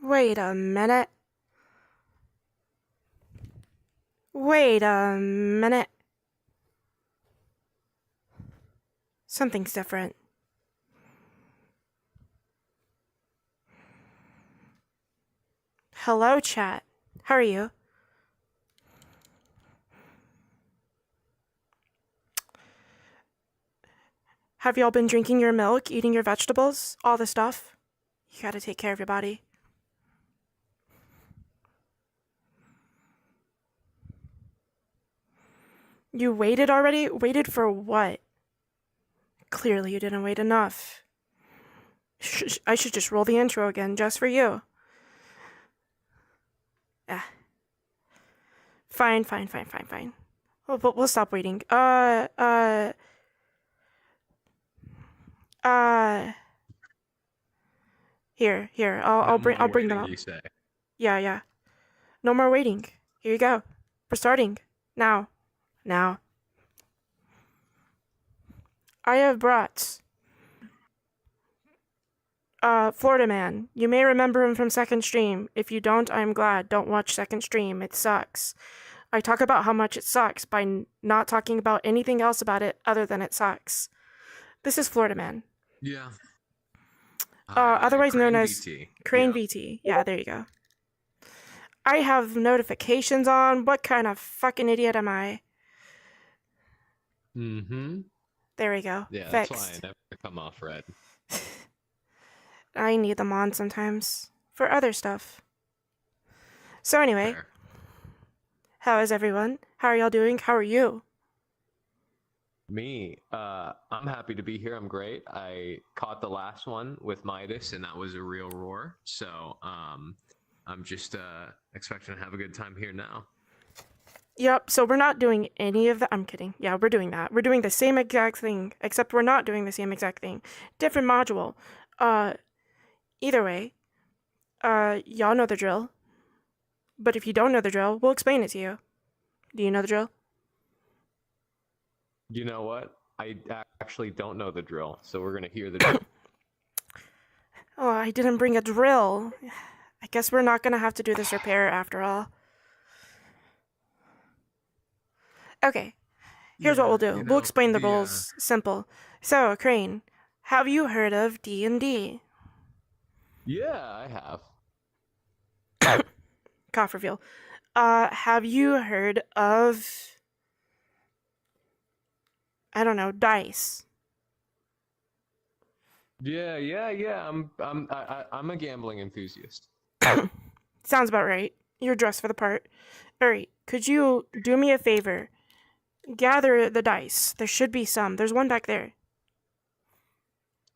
Wait a minute. Wait a minute. Something's different. Hello, chat. How are you? Have y'all been drinking your milk, eating your vegetables, all the stuff? You gotta take care of your body. You waited already? Waited for what? Clearly you didn't wait enough. I should just roll the intro again, just for you. Fine. Oh, but we'll stop waiting. Here. I'll bring them up. You say. Yeah. No more waiting. Here you go. We're starting. Now. I have brought Florida Man. You may remember him from second stream. If you don't, I'm glad. Don't watch second stream. It sucks. I talk about how much it sucks by not talking about anything else about it other than it sucks. This is Florida Man. Yeah. Otherwise known as VT. Crane VT. Yeah, there you go. I have notifications on. What kind of fucking idiot am I? Mm-hmm. There we go. Yeah, that's why I Fixed. never come off red. I need them on sometimes for other stuff. So anyway, Fair. how is everyone? How are y'all doing? How are you? Me, I'm happy to be here. I'm great. I caught the last one with Midas, and that was a real roar. So, I'm just expecting to have a good time here now. Yep, so we're not doing any of that. I'm kidding. Yeah, we're doing that. We're doing the same exact thing, except we're not doing the same exact thing. Different module. Uh, Either way, y'all know the drill. But if you don't know the drill, we'll explain it to you. Do you know the drill? You know what? I actually don't know the drill, so we're gonna hear the drill. Oh, I didn't bring a drill. I guess we're not gonna have to do this repair after all. Okay, here's what we'll Yeah, do. We'll explain the rules. Simple. So, Crane, have you heard of D&D? yeah, I have. Cough reveal. Have you heard of, I don't know, dice? Yeah. I'm a gambling enthusiast. Sounds about right. You're dressed for the part. Alright, could you do me a favor? Gather the dice. There should be some. There's one back there.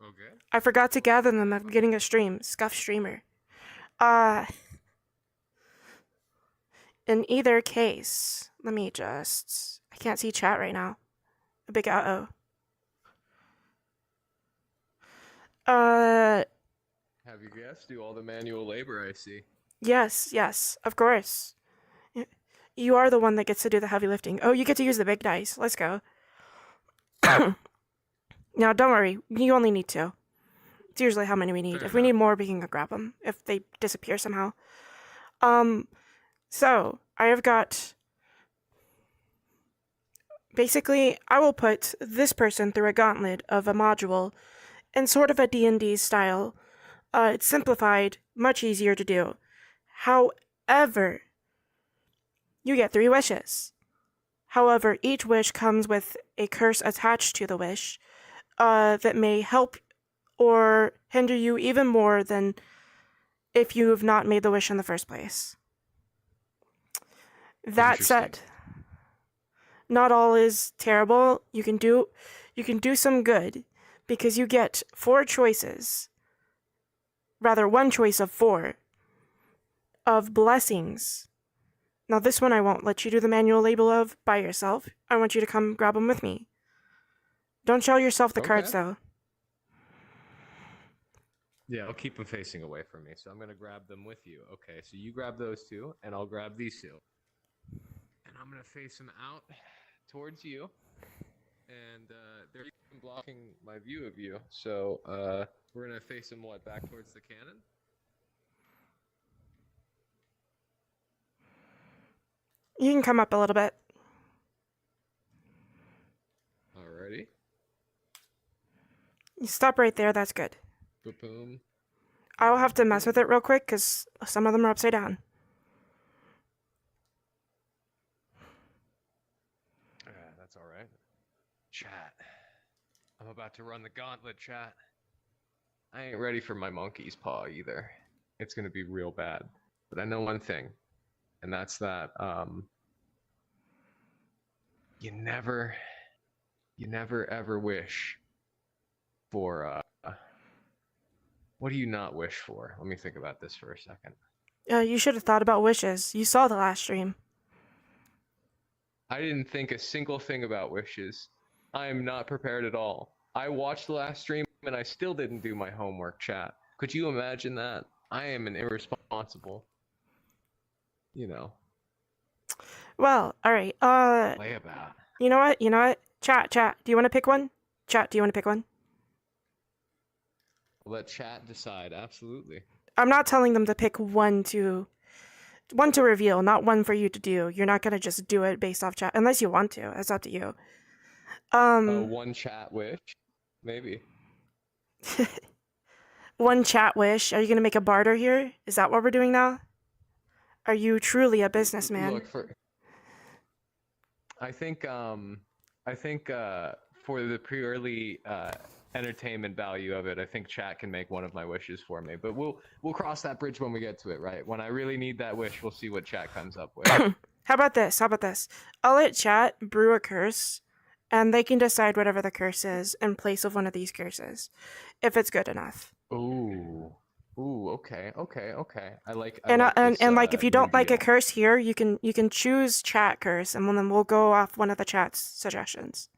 Okay. I forgot to gather them at the beginning of stream. Scuff streamer. Uh, in either case, let me just. I can't see chat right now. A big uh oh. Have your guests do all the manual labor, I see. Yes, of course. You are the one that gets to do the heavy lifting. Oh, you get to use the big dice. Let's go. Now, don't worry. You only need two. It's usually how many we need. Fair If we enough. need more, we can grab them. If they disappear somehow. So I have got. Basically, I will put this person through a gauntlet of a module in sort of a D&D style. It's simplified, much easier to do. However, you get 3 wishes. However, each wish comes with a curse attached to the wish that may help or hinder you even more than if you have not made the wish in the first place. That said, not all is terrible. You can do some good because you get 4 choices. Rather, one choice of 4 of blessings. Now, this one I won't let you do the manual label of by yourself. I want you to come grab them with me. Don't show yourself the cards, though. Yeah, I'll keep them facing away from me. So I'm going to grab them with you. Okay, so you grab those 2, and I'll grab these 2. And I'm going to face them out towards you. And they're even blocking my view of you. So we're going to face them, what, back towards the cannon? You can come up a little bit. Alrighty. You stop right there, that's good. Boom. I'll have to mess with it real quick because some of them are upside down. That's alright. Chat. I'm about to run the gauntlet, chat. I ain't ready for my monkey's paw either. It's gonna be real bad. But I know one thing, and that's that you never ever wish for what do you not wish for? Let me think about this for a second. You should have thought about wishes. You saw the last stream. I didn't think a single thing about wishes. I am not prepared at all. I watched the last stream and I still didn't do my homework, chat. Could you imagine that? I am an irresponsible, Well, alright, layabout. You know what? Chat, do you want to pick one? Chat, do you want to pick one? Let chat decide, absolutely. I'm not telling them to pick one to reveal, not one for you to do. You're not gonna just do it based off chat, unless you want to. That's up to you. One chat wish, maybe. One chat wish. Are you gonna make a barter here? Is that what we're doing now? Are you truly a businessman? Look for. I think for the purely entertainment value of it, I think chat can make one of my wishes for me. But we'll cross that bridge when we get to it, right? When I really need that wish, we'll see what chat comes up with. How about this? How about this? I'll let chat brew a curse, and they can decide whatever the curse is in place of one of these curses, if it's good enough. Ooh. Ooh, okay. I like And like if you new don't like a deal. curse here, you can choose chat curse, and then we'll go off one of the chat's suggestions.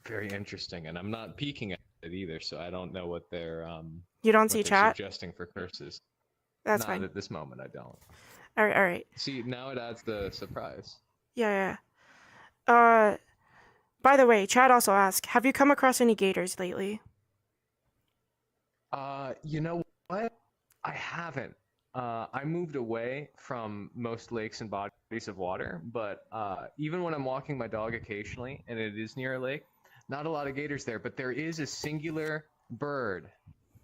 Very interesting, and I'm not peeking at it either, so I don't know what they're You don't see chat? suggesting for curses. That's Not fine. at this moment, I don't. All right. See, now it adds the surprise. Yeah. By the way, Chad also asked, have you come across any gators lately? You know what? I haven't. I moved away from most lakes and bodies of water, but even when I'm walking my dog occasionally, and it is near a lake, not a lot of gators there, but there is a singular bird.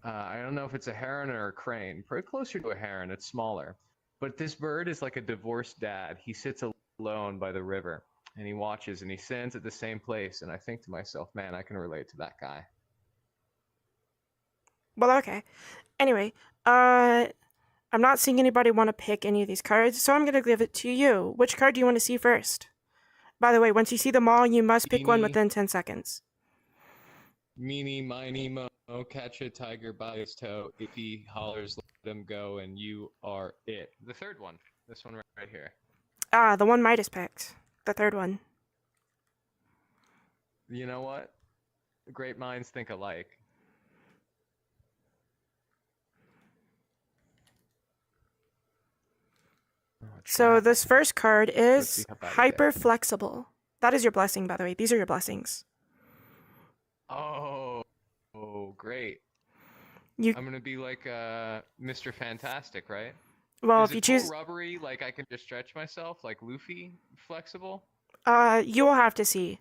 I don't know if it's a heron or a crane. Probably closer to a heron. It's smaller. But this bird is like a divorced dad. He sits alone by the river, and he watches, and he stands at the same place, and I think to myself, man, I can relate to that guy. Well, okay. Anyway, I'm not seeing anybody want to pick any of these cards, so I'm going to give it to you. Which card do you want to see first? By the way, once you see them all, you must pick one within 10 seconds. Meeny, miny, mo, catch a tiger by his toe. If he hollers, let him go, and you are it. The third one. This one right here. Ah, the one Midas picked. The third one. You know what? Great minds think alike. So this first card is hyper flexible. That is your blessing, by the way. These are your blessings. Oh, great. I'm gonna be like Mr. Fantastic, right? Well, is if you it choose rubbery, like I can just stretch myself, like Luffy, flexible. You will have to see,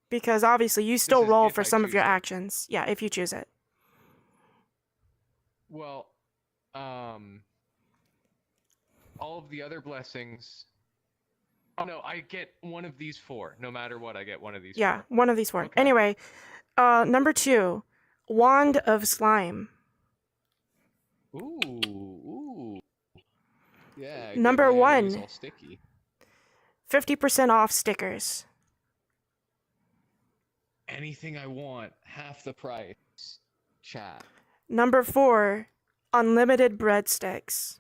because obviously you still roll for some of your it. actions. Yeah, if you choose it. Well, all of the other blessings. Oh no, I get one of these four. No matter what, I get one of these four. Yeah, one of these four. Okay. Anyway, number 2, Wand of Slime. Ooh. Yeah. Number 1, all sticky. 50% off stickers. Anything I want, half the price. Chat. Number 4, unlimited breadsticks.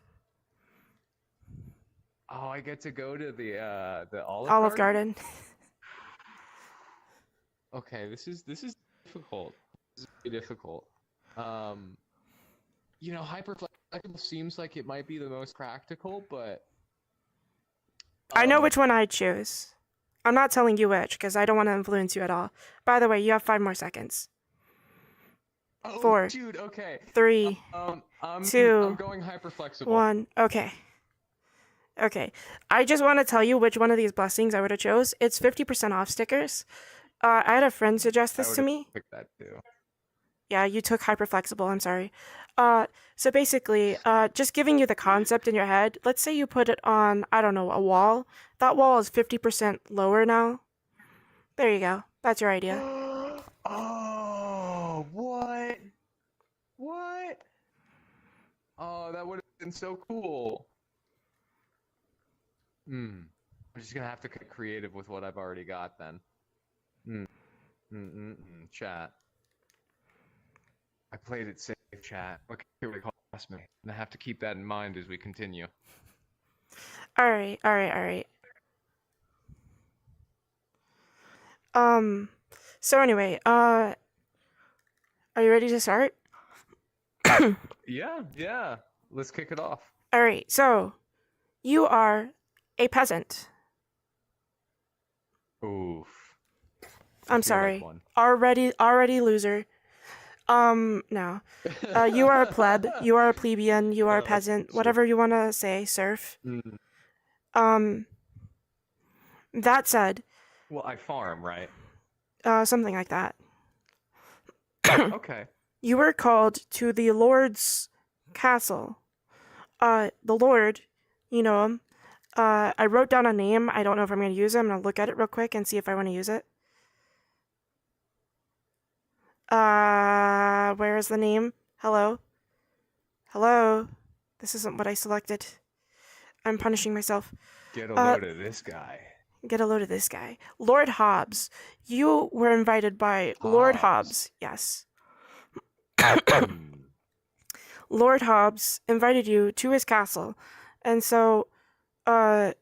Oh, I get to go to the Olive Garden. Okay, this is difficult. This is really difficult. You know, hyperflexible seems like it might be the most practical, but I know which one I'd choose. I'm not telling you which, because I don't want to influence you at all. By the way, you have 5 more seconds. 4, dude, okay. 3, 2, I'm going hyperflexible. 1. Okay. I just want to tell you which one of these blessings I would have chose. It's 50% off stickers. I had a friend suggest this to me. Pick that too. Yeah, you took hyperflexible. I'm sorry. So basically, just giving you the concept in your head. Let's say you put it on, I don't know, a wall. That wall is 50% lower now. There you go. That's your idea. Oh, what? Oh, that would have been so cool. I'm just gonna have to get creative with what I've already got then. Chat. I played it safe, chat. What could it cost me? And I have to keep that in mind as we continue. All right. So anyway, are you ready to start? Yeah. Let's kick it off. All right. So, you are a peasant. Oof. I'm sorry. Already loser. No. You are a pleb. You are a plebeian. You are a peasant. Whatever you want to say, serf. That said. Well, I farm, right? Something like that. Okay. You were called to the Lord's castle the Lord, you know him. I wrote down a name. I don't know if I'm going to use it. I'm going to look at it real quick and see if I want to use it. Where is the name? Hello? Hello? This isn't what I selected. I'm punishing myself. Get a Uh, load of this guy. get a load of this guy. Lord Hobbs. You were invited by Lord Hobbs. Hobbs. Yes. Hmm. Lord Hobbs invited you to his castle. And so, uh,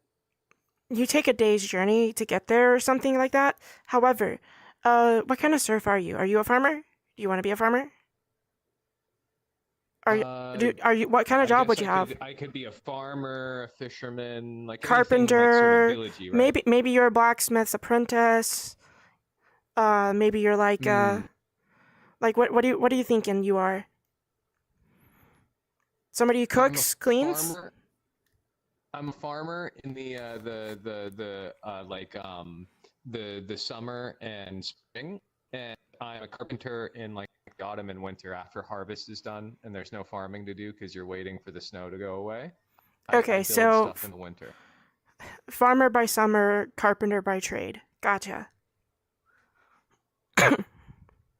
you take a day's journey to get there or something like that. However, what kind of serf are you? Are you a farmer? Do you want to be a farmer? Are Uh, are you what kind of I job guess would you have? I could be a farmer, a fisherman, like anything like sort of Carpenter, villagey, right? maybe you're a blacksmith's apprentice. Maybe you're Hmm. like what are you thinking you are? Somebody who I'm a cooks, cleans? farmer. I'm a farmer in the summer and spring, and I'm a carpenter in like the autumn and winter after harvest is done and there's no farming to do because you're waiting for the snow to go away. I Okay, build so stuff in the winter. farmer by summer, carpenter by trade. Gotcha.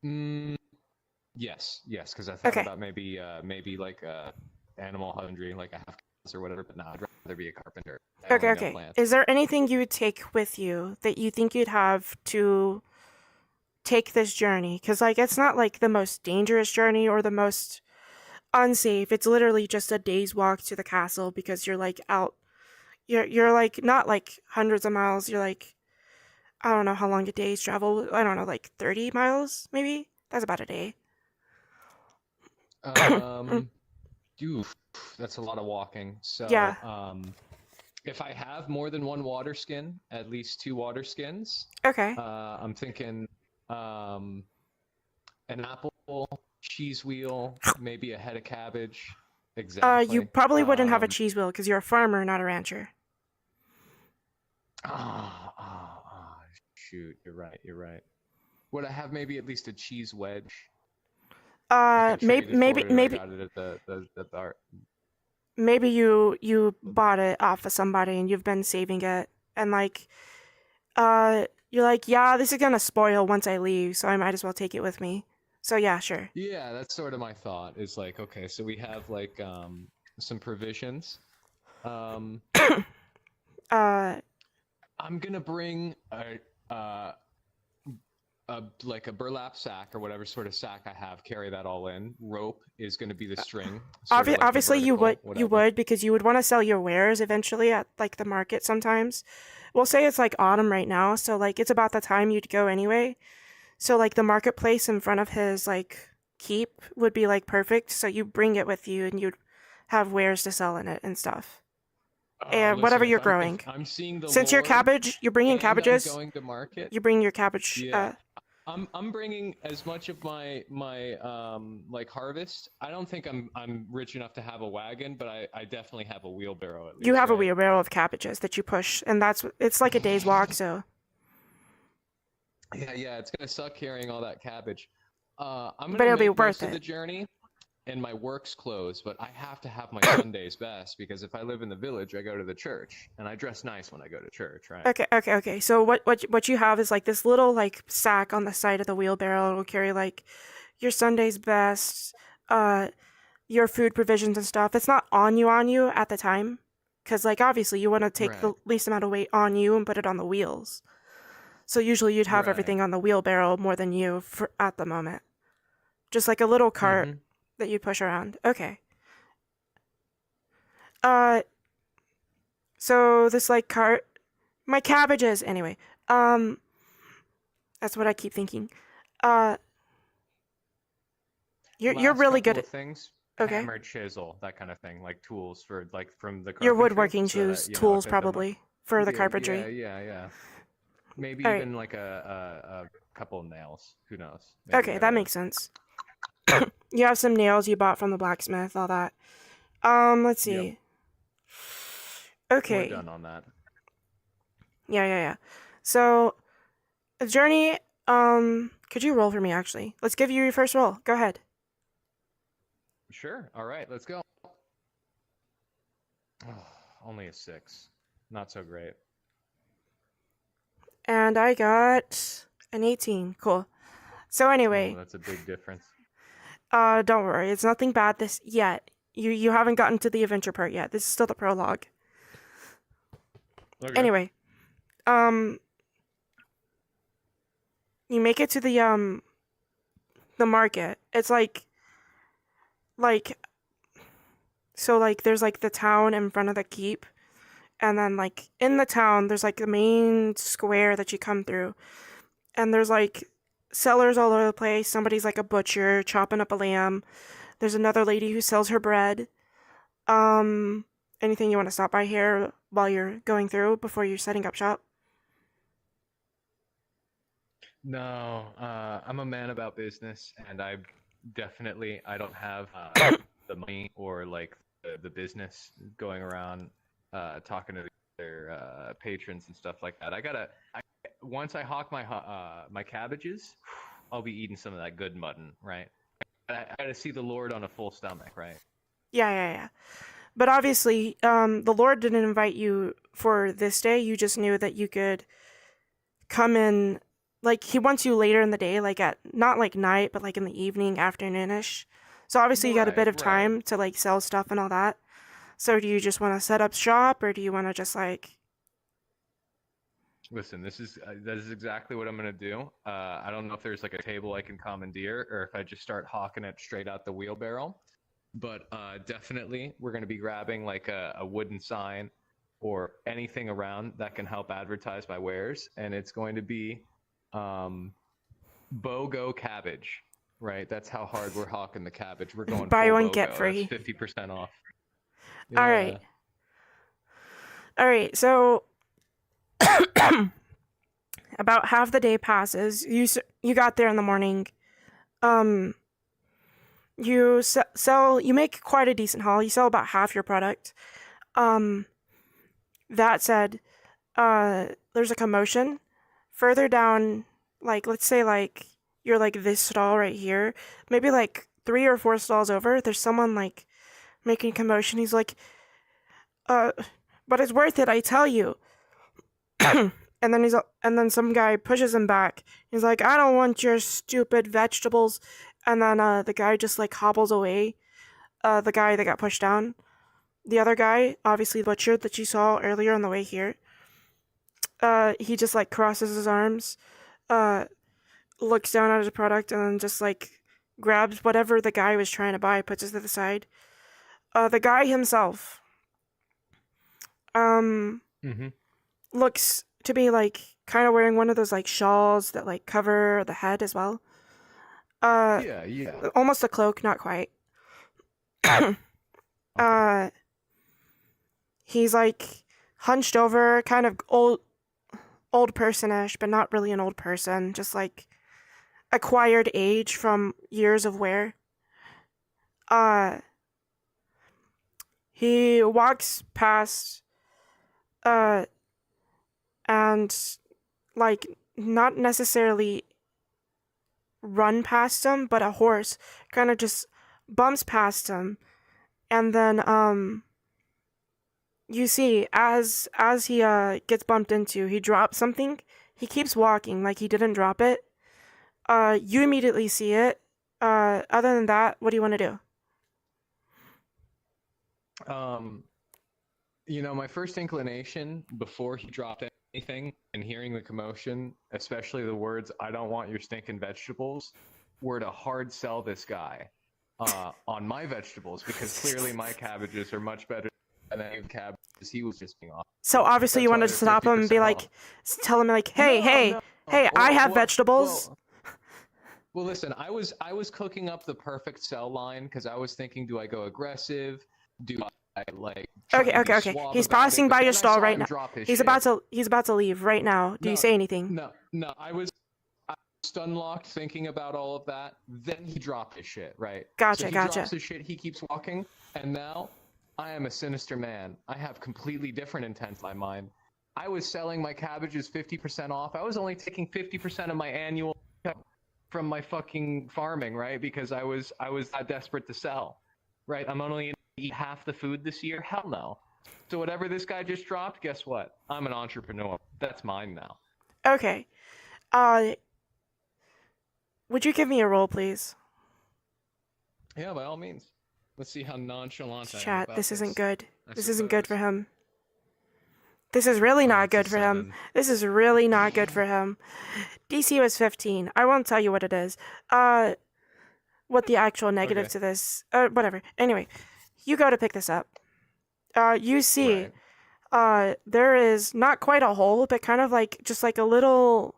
Mm, yes, because I thought Okay. about maybe like animal husbandry, like a half cows or whatever, but no, I'd rather be a carpenter. I Okay, only know okay. plants. Is there anything you would take with you that you think you'd have to take this journey? Because, like, it's not like the most dangerous journey or the most unsafe. It's literally just a day's walk to the castle because you're like out. You're like not like hundreds of miles. You're like, I don't know how long a day's travel. I don't know, like 30 miles maybe. That's about a day. Mm, Um, Oof, that's a lot of walking. yeah. So, if I have more than one water skin, at least two water skins, Okay. I'm thinking um, an apple, cheese wheel, maybe a head of cabbage. You Exactly. probably wouldn't have a cheese wheel because you're a farmer, not a rancher. Shoot, you're right. You're right. Would I have maybe at least a cheese wedge? Like I Maybe traded maybe for it, or I maybe got it at the bar. maybe you bought it off of somebody and you've been saving it and like you're like, yeah, this is gonna spoil once I leave, so I might as well take it with me. So yeah, sure. Yeah, that's sort of my thought. Is like, okay, so we have like some provisions. Um, uh I'm gonna bring uh a like a burlap sack or whatever sort of sack I have. Carry that all in. Rope is gonna be the string, sort of like the obviously vertical, you whatever. would because you would want to sell your wares eventually at like the market sometimes. We'll say it's like autumn right now, so like it's about the time you'd go anyway. So like the marketplace in front of his like keep would be like perfect. So you bring it with you and you'd have wares to sell in it and stuff. And Listen, whatever you're if growing. I'm seeing the Since you're Lord cabbage, you're bringing and I'm cabbages. going to market, You bring your cabbage. yeah, I'm bringing as much of my like harvest. I don't think I'm rich enough to have a wagon, but I definitely have a wheelbarrow at You least, have a right? wheelbarrow of cabbages that you push, and it's like a day's walk. So Yeah, it's gonna suck carrying all that cabbage. I'm but gonna it'll be make worth most of the it. journey in my work's clothes, but I have to have my Sundays best because if I live in the village, I go to the church and I dress nice when I go to church, right? Okay. So what you have is like this little like sack on the side of the wheelbarrow. It'll carry like your Sunday's best, uh, your food provisions and stuff. It's not on you at the time, because like obviously you want to take the Right, least amount of weight on you and put it on the wheels. So usually you'd have right. everything on the wheelbarrow more than you for at the moment. Just like a little cart Mm-hmm. that you push around. Okay. Uh, so this like cart, my cabbages anyway. Um, that's what I keep thinking. Uh, you're Last really couple good of at things: okay. hammer, chisel, that kind of thing, like tools for like from the Your carpentry, woodworking so that shoes, you know tools if at the probably for the carpentry. yeah. Maybe All right. even like a couple of nails. Who knows? Maybe Okay, that makes sense. You have some nails you bought from the blacksmith, all that. Let's Yep, see. we're Okay. done on that. Yeah. So, a journey, could you roll for me actually? Let's give you your first roll. Go ahead. Sure. All right, let's go. Oh, only a 6. Not so great. And I got an 18. Cool. So Oh, anyway, that's a big difference. don't worry. It's nothing bad this yet. You haven't gotten to the adventure part yet. This is still the prologue. Okay. Anyway, um, you make it to the market. It's like so like there's like the town in front of the keep, and then like in the town there's like the main square that you come through, and there's like sellers all over the place. Somebody's like a butcher chopping up a lamb. There's another lady who sells her bread. Um, anything you want to stop by here while you're going through before you're setting up shop? No, I'm a man about business, and I don't have the money or like the business going around talking to their patrons and stuff like that. Once I hawk my cabbages, I'll be eating some of that good mutton, right? I gotta see the Lord on a full stomach, right? Yeah. But obviously, the Lord didn't invite you for this day. You just knew that you could come in. Like he wants you later in the day, like at not like night, but like in the evening, afternoonish. So obviously you got a bit Right, of right. time to like sell stuff and all that. So do you just want to set up shop, or do you want to just like? Listen, that is exactly what I'm gonna do. I don't know if there's like a table I can commandeer, or if I just start hawking it straight out the wheelbarrow. But definitely, we're gonna be grabbing like a wooden sign or anything around that can help advertise my wares, and it's going to be um, BOGO cabbage, right? That's how hard we're hawking the cabbage. We're going Buy full one get BOGO. That's free. 50% off. All Yeah. right, all right. So about half the day passes. You got there in the morning. Um, you sell. You make quite a decent haul. You sell about half your product. Um, that said, there's a commotion further down. Like let's say like you're like this stall right here. Maybe like 3 or 4 stalls over. There's someone like making commotion. He's like, uh, but it's worth it. I tell you. And then some guy pushes him back. He's like, I don't want your stupid vegetables. And then the guy just like hobbles away. The guy that got pushed down. The other guy, obviously the butcher that you saw earlier on the way here. He just like crosses his arms, uh, looks down at his product, and then just like grabs whatever the guy was trying to buy, puts it to the side. The guy himself, um, Mm-hmm. looks to be like kind of wearing one of those like shawls that like cover the head as well. Uh, Yeah, yeah. almost a cloak, not quite. Okay. uh, he's like hunched over, kind of old personish, but not really an old person, just like acquired age from years of wear. Uh, he walks past, uh, and like not necessarily run past him, but a horse kind of just bumps past him, and then you see as he gets bumped into, he drops something. He keeps walking like he didn't drop it. You immediately see it. Other than that, what do you want to do? Um, my first inclination before he dropped anything and hearing the commotion, especially the words, I don't want your stinking vegetables, were to hard sell this guy on my vegetables because clearly my cabbages are much better than any of the cabbages he was just being off. So obviously you That's why wanted to they're stop him and be 50% off. like, tell him like, hey, No, hey, no. hey, I have Well, vegetables. well, well, listen, I was cooking up the perfect sell line because I was thinking, do I go aggressive? Do I like try to be Okay. suave He's about it? passing But by your then I stall saw right him now. drop his He's shit. about to leave right now. Do you No, say anything? no. I was stun locked thinking about all of that. Then he dropped his shit, right? So he drops Gotcha. his shit. He keeps walking, and now I am a sinister man. I have completely different intent in my mind. I was selling my cabbages 50% off. I was only taking 50% of my annual income from my fucking farming, right? Because I was that desperate to sell, right? I'm only gonna eat half the food this year. Hell no. So whatever this guy just dropped, guess what? I'm an entrepreneur. That's mine now. Okay. Would you give me a roll, please? Yeah, by all means. Let's see how nonchalant I am Chat, about this isn't good. I This isn't good for suppose. him. This is really Oh, not it's a good for him. 7. This is really not good for him. DC was 15. I won't tell you what it is. What the actual negative Okay. to this. Whatever. Anyway, you go to pick this up. You see, Right. there is not quite a hole, but kind of like just like a little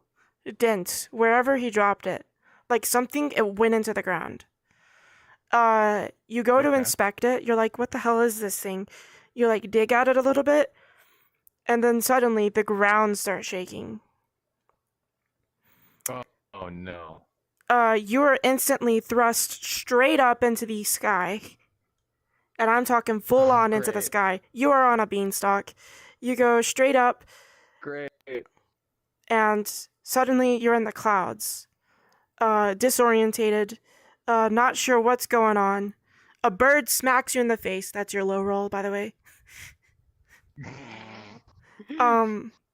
dent wherever he dropped it. Like something it went into the ground. You go to Okay. inspect it. You're like, what the hell is this thing? You like dig at it a little bit, and then suddenly the ground starts shaking. Oh no. You are instantly thrust straight up into the sky. And I'm talking full on into the Great. sky. You are on a beanstalk. You go straight up, Great. and suddenly you're in the clouds. Disorientated, not sure what's going on. A bird smacks you in the face. That's your low roll, by the way.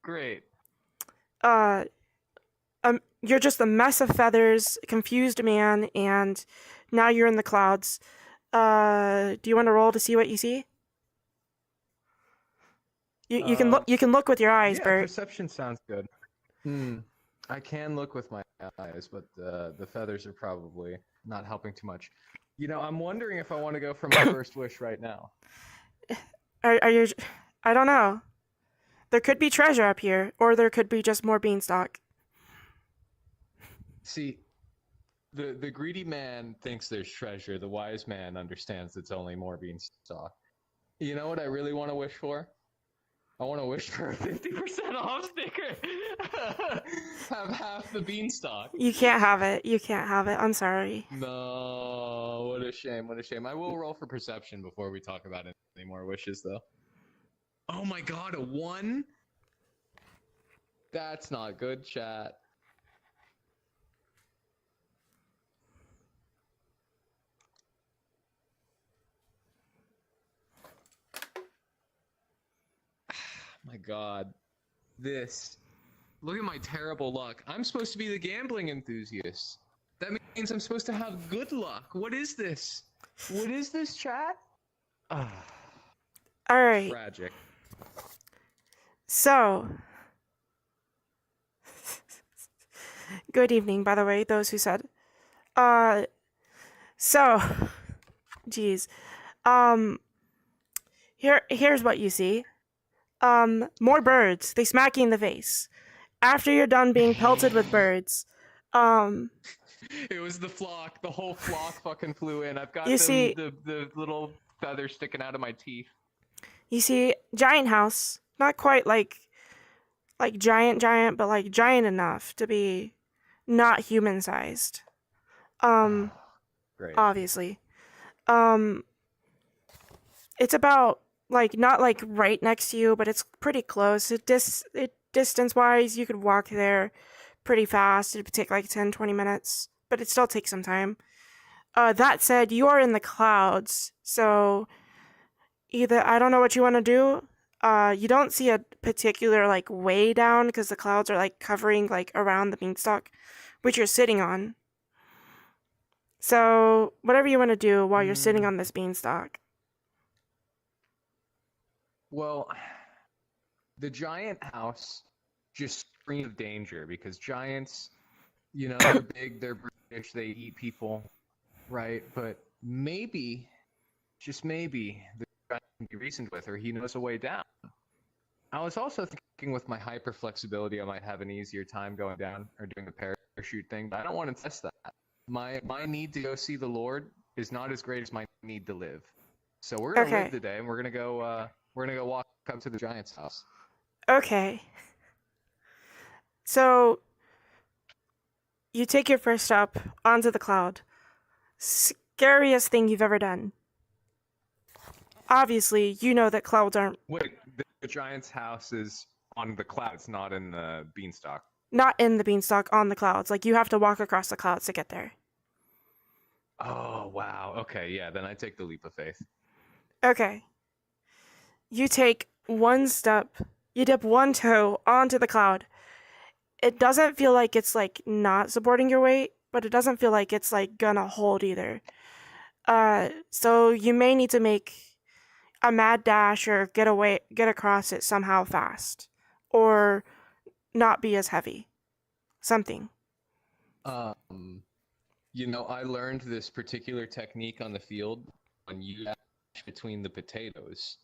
Great. Uh, you're just a mess of feathers, confused man, and now you're in the clouds. Do you want to roll to see what you see? You can look. You can look with your eyes, Yeah, Bert. perception sounds good. I can look with my eyes, but the feathers are probably not helping too much. You know, I'm wondering if I want to go for my first wish right now. Are you? I don't know. There could be treasure up here, or there could be just more beanstalk. See, the greedy man thinks there's treasure. The wise man understands it's only more beanstalk. You know what I really want to wish for? I want to wish for a 50% off sticker. Have half the beanstalk. You can't have it. You can't have it. I'm sorry. No, what a shame. What a shame. I will roll for perception before we talk about any more wishes, though. Oh my god, a 1? That's not good, chat. My god. This. Look at my terrible luck. I'm supposed to be the gambling enthusiast. That means I'm supposed to have good luck. What is this? What is this, chat? All right. Tragic. So, good evening, by the way, those who said. So, geez. Here's what you see. More birds. They smack you in the face. After you're done being pelted with birds, It was the flock. The whole flock fucking flew in. I've got You see- the little feathers sticking out of my teeth. you see giant house. Not quite like giant, but like giant enough to be not human sized. Great. Obviously. It's about like not like right next to you, but it's pretty close. Distance wise, you could walk there pretty fast. It'd take like 10-20 minutes, but it still takes some time. That said, you are in the clouds, so either I don't know what you want to do. You don't see a particular like way down because the clouds are like covering like around the beanstalk, which you're sitting on. So whatever you want to do while you're sitting on this beanstalk. Well, the giant house just screams of danger because giants, you know, they're big, they're brutish, they eat people, right? But maybe, just maybe, the giant can be reasoned with, or he knows a way down. I was also thinking with my hyper flexibility, I might have an easier time going down or doing the parachute thing, but I don't want to test that. My need to go see the Lord is not as great as my need to live. So we're gonna Okay. live today, and we're gonna go walk up to the giant's house. Okay. So you take your first step onto the cloud. Scariest thing you've ever done. Obviously, you know that clouds aren't Wait, the giant's house is on the clouds, not in the beanstalk. not in the beanstalk, on the clouds. Like you have to walk across the clouds to get there. Oh wow. Okay, yeah. Then I take the leap of faith. Okay. You take one step, you dip one toe onto the cloud. It doesn't feel like it's like not supporting your weight, but it doesn't feel like it's like gonna hold either. So you may need to make a mad dash or get across it somehow fast, or not be as heavy. Something. Um, I learned this particular technique on the field when you dash between the potatoes,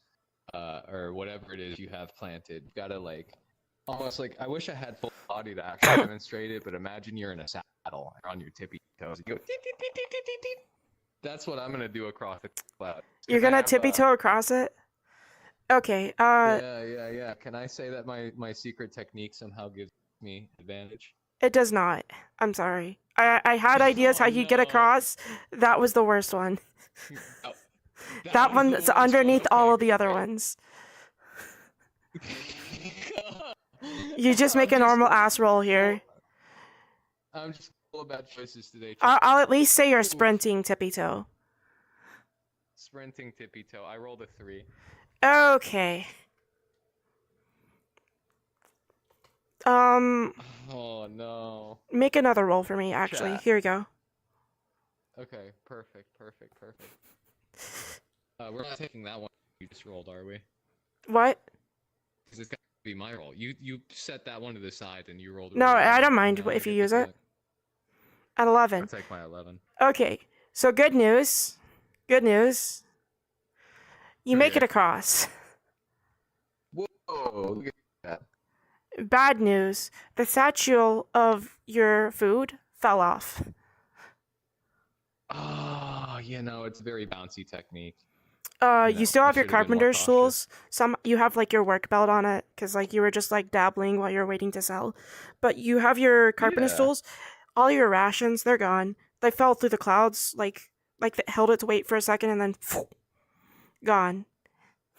or whatever it is you have planted. You gotta like almost like I wish I had full body to actually demonstrate it, but imagine you're in a saddle on your tippy toes. You go "Teet, teet, teet, teet, teet, teet, teet." That's what I'm gonna do across the cloud. You're Can I gonna have tippy toe across it? Okay, yeah. Can I say that my secret technique somehow gives me advantage? it does not. I'm sorry. I had ideas how Oh you get no. across. That was the worst one. Oh, that That was the one's worst one. underneath all Okay, of the other great. ones. You just make I'm a just normal ass roll full, here. I'm just full of bad choices today. I'll at least say you're Oof. sprinting tippy toe. Sprinting tippy toe. I rolled a 3. Okay. Um, Oh no. make another roll for me, actually. Chat. Here we go. Okay, perfect. We're not taking that one you just rolled, are we? What? Because it's got to be my roll. You set that one to the side and you rolled a No, really I good don't one, mind and now I if you get to use do it. At 11. I'll take my 11. Okay, so good news. Good news. You make it Okay. across. Whoa, look at that. Bad news. The satchel of your food fell off. Oh, it's a very bouncy technique. You still I have your should have been more carpenter's cautious. tools. You have like your work belt on it because like you were just like dabbling while you're waiting to sell. But you have your carpenter's Yeah. tools. All your rations, they're gone. They fell through the clouds. Like it held its weight for a second and then gone.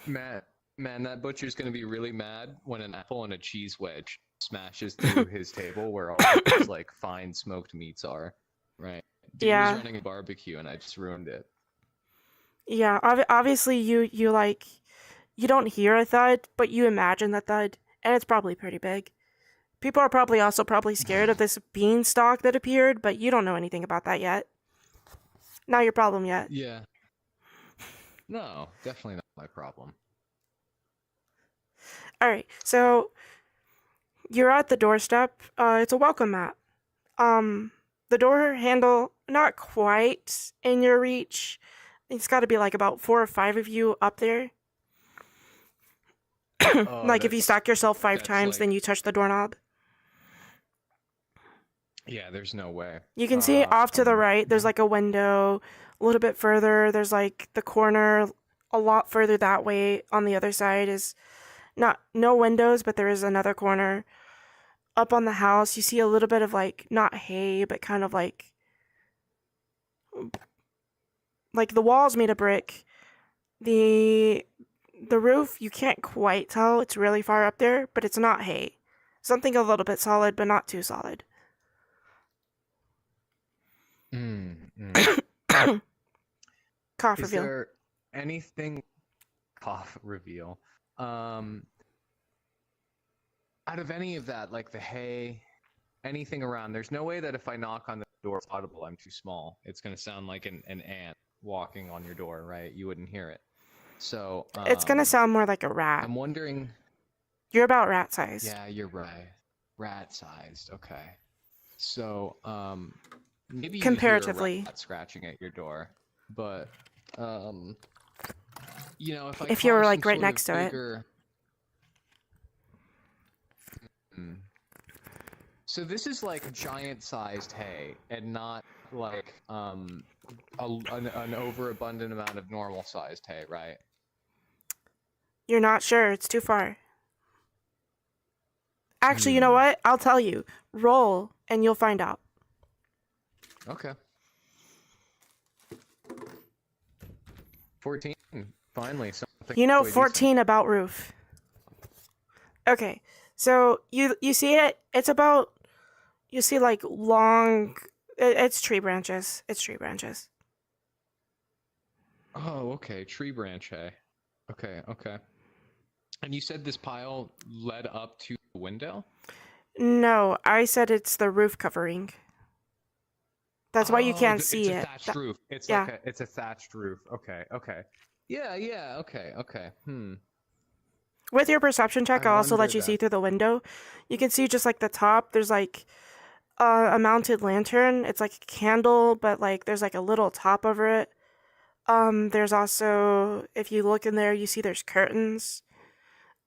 Man, that butcher's gonna be really mad when an apple and a cheese wedge smashes through his table where all his like fine smoked meats are. Right. Dude was Yeah, running a barbecue and I just ruined it. yeah. Obviously, you like you don't hear a thud, but you imagine the thud, and it's probably pretty big. People are probably scared of this beanstalk that appeared, but you don't know anything about that yet. Not your problem yet. Yeah. No, definitely not my problem. All right, so you're at the doorstep. It's a welcome mat. The door handle not quite in your reach. It's got to be like about 4 or 5 of you up there. Oh, Like if you stack yourself 5 times, like, then you touch the doorknob. yeah, there's no way. You can see off to the right. There's like a window. A little bit further, there's like the corner. A lot further that way on the other side is no windows, but there is another corner. Up on the house, you see a little bit of like not hay, but kind of like the walls made of brick. The roof, you can't quite tell. It's really far up there, but it's not hay. Something a little bit solid, but not too solid. Cough Is reveal. there anything cough reveal? Out of any of that, like the hay, anything around, there's no way that if I knock on the door it's audible. I'm too small. It's gonna sound like an ant walking on your door, right? You wouldn't hear it. So It's gonna sound more like a rat. I'm wondering. You're about rat size. Yeah, you're right. Rat sized. Okay. So maybe you Comparatively. hear a rat scratching at your door, but if you were like right next to it. So this is like giant-sized hay, and not like an overabundant amount of normal-sized hay, right? You're not sure. It's too far. Actually, you know what? I'll tell you. Roll, and you'll find out. Okay. 14. Finally, something. You know 14 about roof. Okay, so you see it. It's about. You see like long. It's tree branches. It's tree branches. Oh, okay. Tree branch hay. Okay. And you said this pile led up to the window? No, I said it's the roof covering. That's why you Oh, can't it's see a it. thatched roof. It's like Yeah. it's a thatched roof. Okay, okay. Yeah, yeah, okay, okay. With your perception check, I I'll also let wonder you see then. through the window. You can see just like the top. There's like a mounted lantern. It's like a candle, but like there's like a little top over it. There's also, if you look in there, you see there's curtains.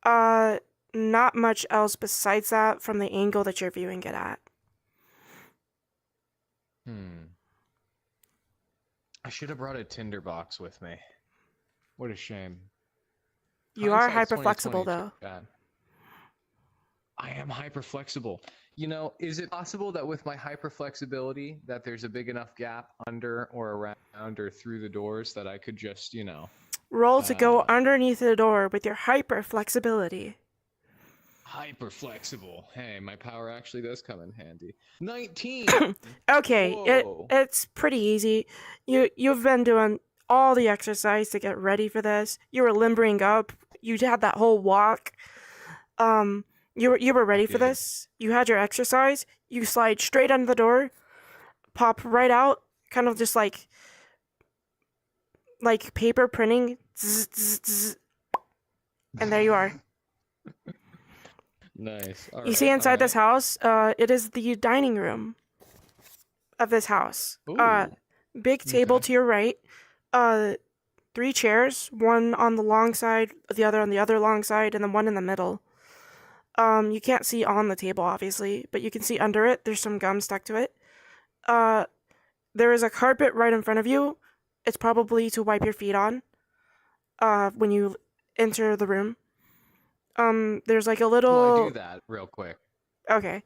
Uh, Not much else besides that from the angle that you're viewing it at. Hmm. I should have brought a tinderbox with me. What a shame. You are Hindsight's hyper flexible 2020, though. Chad. I am hyper flexible. You know, is it possible that with my hyper flexibility that there's a big enough gap under or around or through the doors that I could just, Roll to go uh underneath the door with your hyper flexibility. hyper flexible. Hey, my power actually does come in handy. 19. Okay, Whoa. it's pretty easy. You've been doing all the exercise to get ready for this. You were limbering up. You had that whole walk. Um, you were I ready for did. this. You had your exercise. You slide straight under the door, pop right out, kind of just like paper printing. Zzz, zzz, zzz, and there you are. Nice. All You see right. All inside this right. house, it is the dining room of this house. Ooh. Big table Okay. to your right. Uh, three chairs, one on the long side, the other on the other long side, and then one in the middle. You can't see on the table, obviously, but you can see under it. There's some gum stuck to it. Uh, there is a carpet right in front of you. It's probably to wipe your feet on. When you enter the room. There's like a Well, I do little. that real quick. Okay,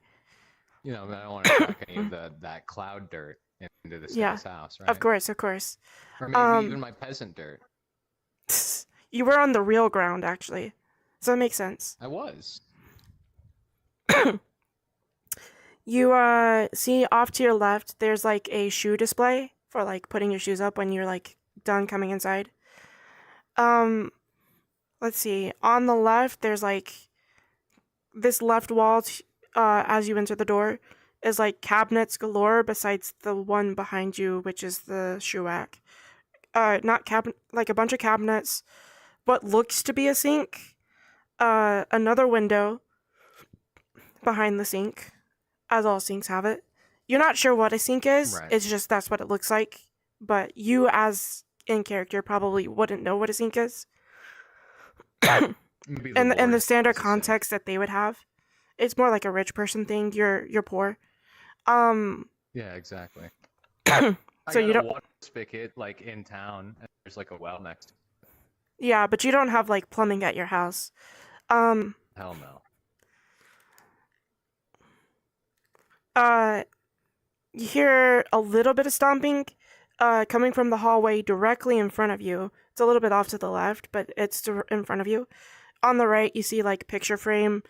I don't want to track any of that cloud dirt into this yeah, guy's house, of right? course, of course. Or maybe Um, even my peasant dirt. you were on the real ground actually, so it makes sense. I was. You see off to your left, there's like a shoe display for like putting your shoes up when you're like done coming inside. Um, let's see. On the left, there's like this left wall. As you enter the door, is like cabinets galore. Besides the one behind you, which is the shoe rack. Not cabinet, like a bunch of cabinets. What looks to be a sink. Another window behind the sink, as all sinks have it. You're not sure what a sink is. Right. It's just that's what it looks like. But you, as in character, probably wouldn't know what a sink is. Maybe the And the Lord standard has a sink. context that they would have. It's more like a rich person thing. You're poor. Um, Yeah, exactly. I so you got a don't. water spigot like in town, and there's like a well next to Yeah, but you don't have like plumbing at your house. Um, it. Hell no. uh, you hear a little bit of stomping, coming from the hallway directly in front of you. It's a little bit off to the left, but it's in front of you. On the right, you see like picture frame.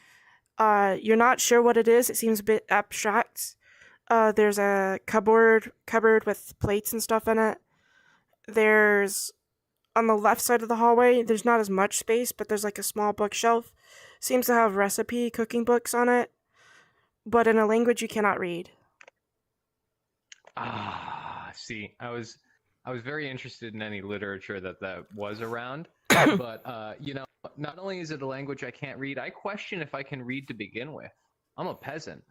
You're not sure what it is. It seems a bit abstract. There's a cupboard with plates and stuff in it. There's on the left side of the hallway. There's not as much space, but there's like a small bookshelf. Seems to have recipe cooking books on it, but in a language you cannot read. See, I was very interested in any literature that was around, but not only is it a language I can't read, I question if I can read to begin with. I'm a peasant.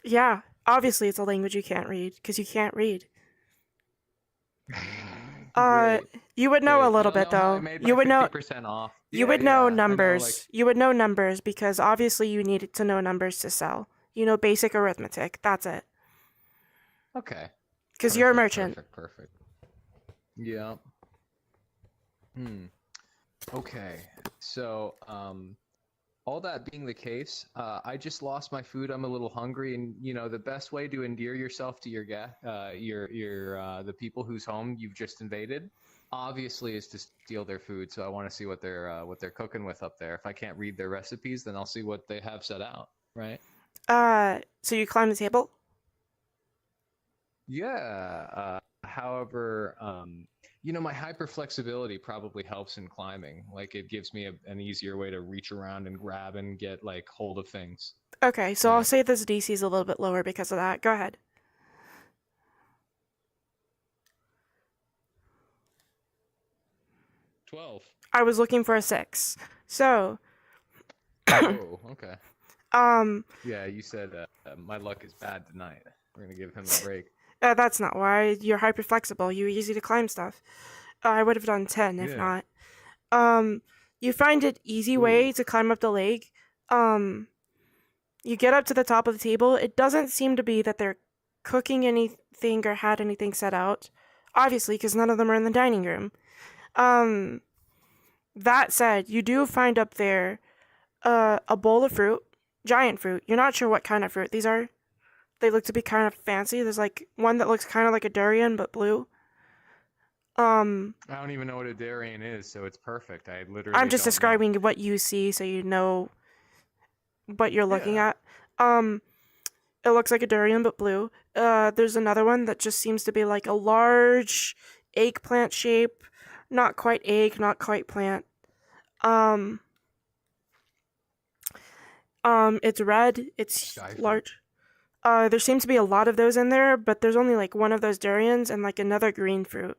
Yeah, obviously it's a language you can't read because you can't read. Uh, Great, you would know a great. I little don't bit know how I though. made my You would know 50% off. you Yeah, would know yeah. I know, like, numbers. You would know numbers because obviously you needed to know numbers to sell. You know basic arithmetic. That's it. okay. Because you're a Perfect, merchant. perfect, perfect. Yeah. Hmm. Okay. So, all that being the case, I just lost my food. I'm a little hungry, and the best way to endear yourself to the people whose home you've just invaded, obviously, is to steal their food. So I want to see what they're cooking with up there. If I can't read their recipes, then I'll see what they have set out. Right? So you climb the table? Yeah. However, My hyper flexibility probably helps in climbing. Like it gives me an easier way to reach around and grab and get like hold of things. Okay, so I'll Right. say this DC is a little bit lower because of that. Go ahead. 12. I was looking for a 6. So, Oh, okay. um, Yeah, you said my luck is bad tonight. We're gonna give him a break. that's not why. You're hyper flexible. You're easy to climb stuff. I would have done 10 if Yeah. not. Um, you find an easy Ooh. way to climb up the leg. Um, you get up to the top of the table. It doesn't seem to be that they're cooking anything or had anything set out. Obviously, because none of them are in the dining room. Um, that said, you do find up there a bowl of fruit, giant fruit. You're not sure what kind of fruit these are. They look to be kind of fancy. There's like one that looks kind of like a durian but blue. I don't even know what a darian is, so it's perfect. I I'm literally just don't know. describing what you see so you know what you're looking Yeah. at. It looks like a durian but blue. There's another one that just seems to be like a large eggplant shape, not quite egg, not quite plant. Um, it's red. It's Sky fruit. large. There seems to be a lot of those in there, but there's only like one of those durians and like another green fruit.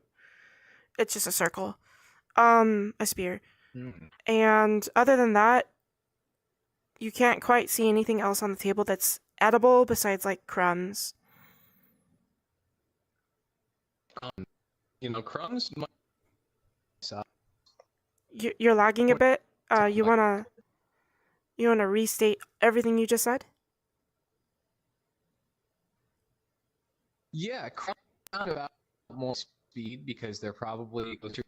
It's just a circle. A spear. Mm. And other than that, you can't quite see anything else on the table that's edible besides like crumbs. Crumbs. So, You're lagging a what- bit. You wanna restate everything you just said? yeah, crumbs sound about more speed because they're probably closer to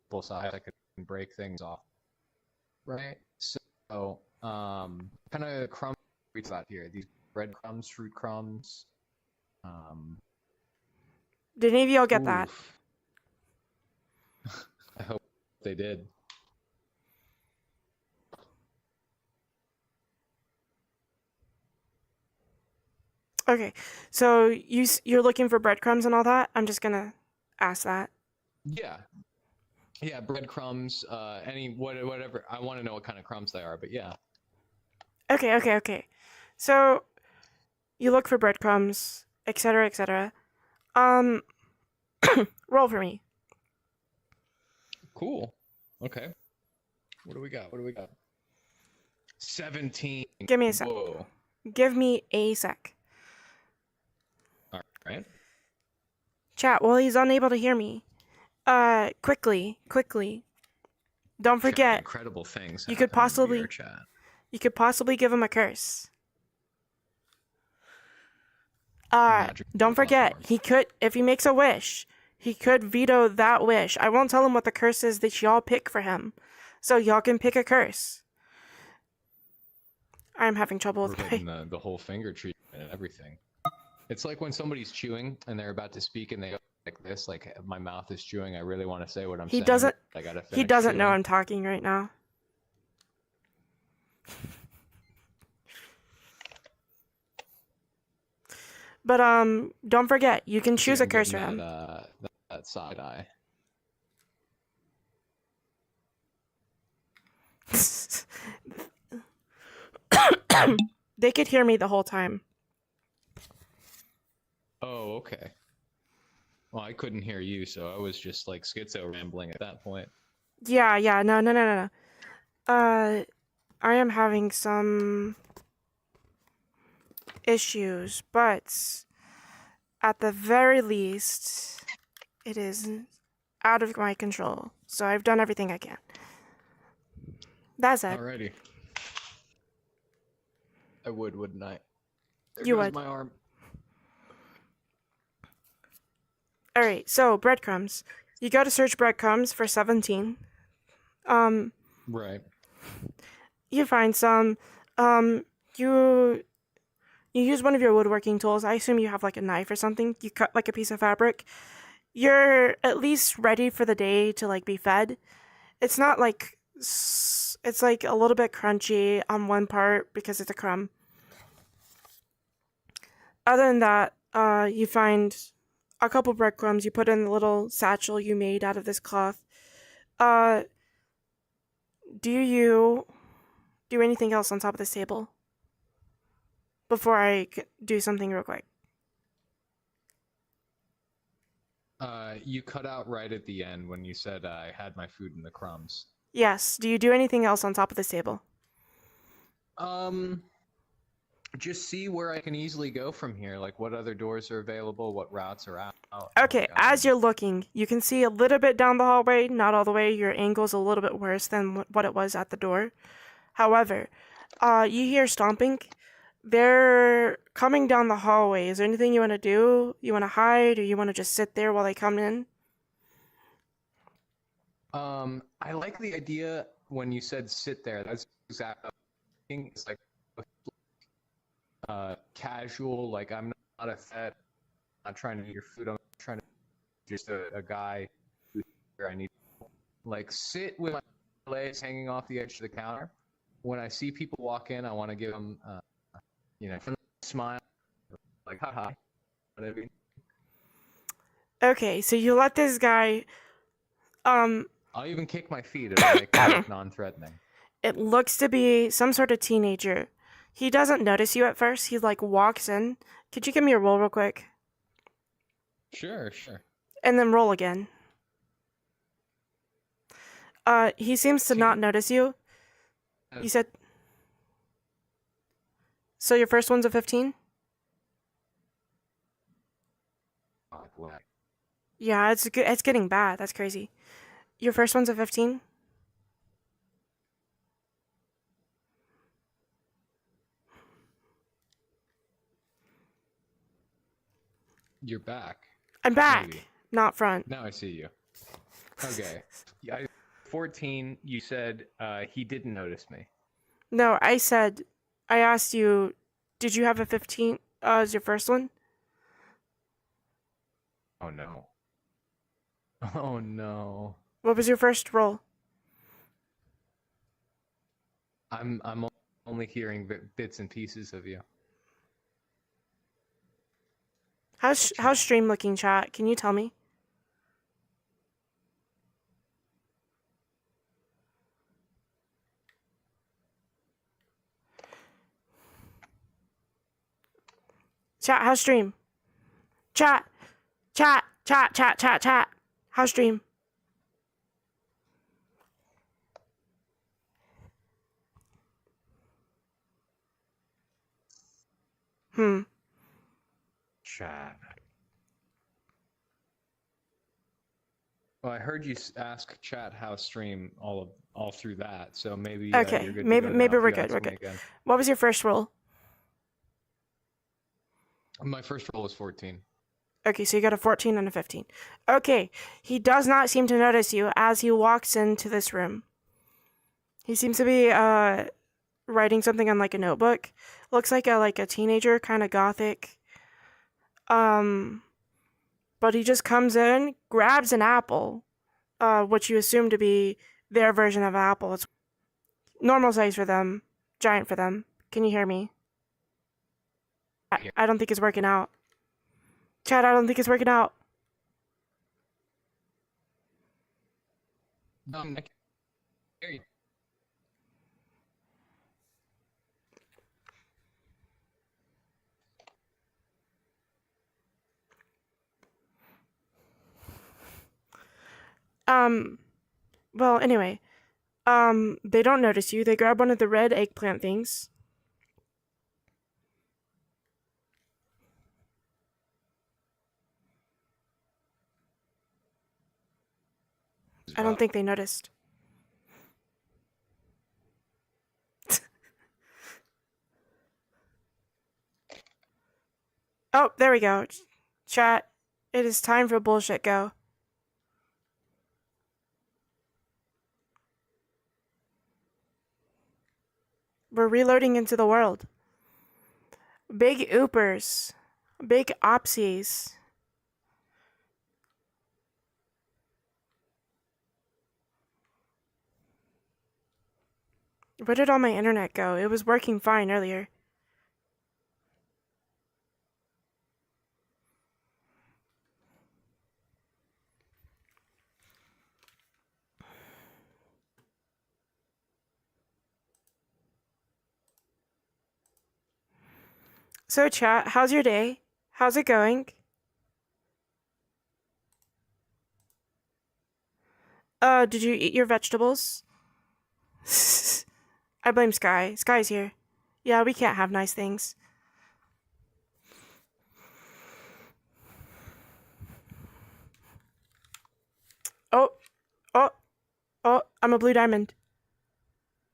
both sides. I can break things off, right? So, kind of crumbs we thought here. These breadcrumbs, fruit crumbs. Um, Did any of y'all get that? oof. I hope they did. Okay, so you're looking for breadcrumbs and all that. I'm just gonna ask that. Yeah, yeah, breadcrumbs. Whatever. I want to know what kind of crumbs they are, but yeah. Okay. So you look for breadcrumbs, etc., etc. Um, roll for me. Cool. Okay. What do we got? 17. Give me a sec. Whoa. Give me a sec. All right. Chat. Well, he's unable to hear me. Quickly. Don't Chat, forget, incredible things you could happen in possibly VR chat. give him a curse. Magical Don't forget, platform. he could, if he makes a wish, he could veto that wish. I won't tell him what the curse is that y'all pick for him. So y'all can pick a curse. I'm having trouble We're with getting the whole finger treatment and everything. It's like when somebody's chewing and they're about to speak and they go like this, like my mouth is chewing. I really want to say what I'm He saying. doesn't I gotta finish he doesn't know chewing. I'm talking right now. But don't forget, you can See, choose a I'm curse getting for him. that side eye. They could hear me the whole time. Oh, okay. Well, I couldn't hear you, so I was just like schizo rambling at that point. Yeah, no. I am having some issues, but at the very least, it is out of my control. So I've done everything I can. That's it. Alrighty. I would, wouldn't I? There You goes would. my arm. Alright, so breadcrumbs. You gotta search breadcrumbs for 17. Right. You find some. You use one of your woodworking tools. I assume you have like a knife or something. You cut like a piece of fabric. You're at least ready for the day to like be fed. It's not like it's like a little bit crunchy on one part because it's a crumb. Other than that, you find a couple breadcrumbs you put in the little satchel you made out of this cloth. Uh, do you do anything else on top of this table before I do something real quick? You cut out right at the end when you said I had my food in the crumbs. Yes. Do you do anything else on top of this table? Just see where I can easily go from here. Like what other doors are available, what routes are out. Okay, Like, as you're looking, you can see a little bit down the hallway, not all the way. Your angle's a little bit worse than what it was at the door. However, you hear stomping. They're coming down the hallway. Is there anything you want to do? You want to hide, or you want to just sit there while they come in? I like the idea when you said sit there. That's exactly. It's like casual. Like I'm not a fed. I'm not trying to eat your food. I'm trying to just a guy who's here. I need like sit with my legs hanging off the edge of the counter. When I see people walk in, I want to give them, smile, like hi. What I mean? Okay, so you let this guy. I'll even kick my feet. It'll make it look non-threatening. It looks to be some sort of teenager. He doesn't notice you at first. He like walks in. Could you give me a roll real quick? Sure. And then roll again. He seems to not notice you. You said. So your first one's a 15? Yeah, it's good. It's getting bad. That's crazy. Your first one's a 15? You're back. I'm back. Maybe. Not front. Now I see you. Okay. 14, you said he didn't notice me. No, I asked you, did you have a 15 as your first one? Oh no. Oh no. What was your first roll? I'm only hearing bits and pieces of you. How's stream looking, chat? Can you tell me? Chat, how's stream? Chat. How's stream? Chat. Well, I heard you ask chat how stream all through that, so maybe Okay, you're good maybe to go now we're if you good. ask We're me good. again. What was your first roll? My first roll was 14. Okay, so you got a 14 and a 15. Okay, he does not seem to notice you as he walks into this room. He seems to be writing something on like a notebook. Looks like a teenager, kind of gothic. But he just comes in, grabs an apple, which you assume to be their version of an apple. It's normal size for them, giant for them. Can you hear me? I don't think it's working out. Chad, I don't think it's working out. No, I can't hear you. Well, anyway, they don't notice you. They grab one of the red eggplant things. I don't think they noticed. Oh, there we go. Chat, it is time for bullshit go. We're reloading into the world. Big oopers. Big opsies. Where did all my internet go? It was working fine earlier. So, chat, how's your day? How's it going? Did you eat your vegetables? I blame Sky. Sky's here. Yeah, we can't have nice things. Oh, oh, oh, I'm a blue diamond.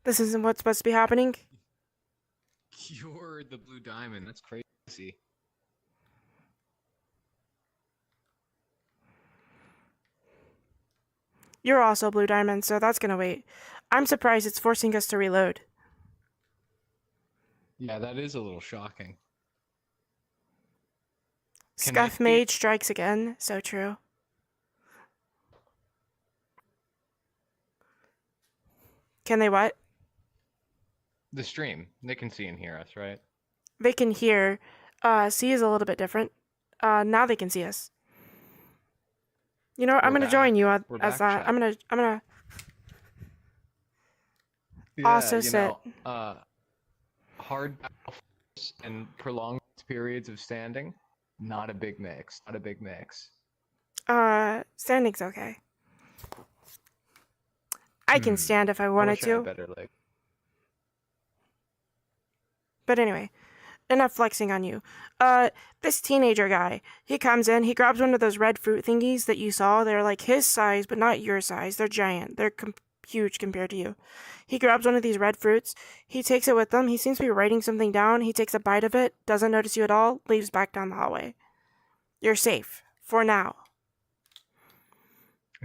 This isn't what's supposed to be happening. You're the blue diamond. That's crazy. You're also a blue diamond, so that's gonna wait. I'm surprised it's forcing us to reload. Yeah, that is a little shocking. Scuff Mage strikes again. So true. Can they what? The stream. They can see and hear us, right? They can hear. See is a little bit different. Now they can see us. You know what? I'm gonna join you as that. I'm gonna also sit. Hard battles and prolonged periods of standing, not a big mix. Not a big mix. Standing's okay. I can stand if I wanted to. Better leg. But anyway, enough flexing on you. This teenager guy, he comes in, he grabs one of those red fruit thingies that you saw. They're like his size, but not your size. They're giant. They're huge compared to you. He grabs one of these red fruits. He takes it with him. He seems to be writing something down. He takes a bite of it, doesn't notice you at all, leaves back down the hallway. You're safe. For now.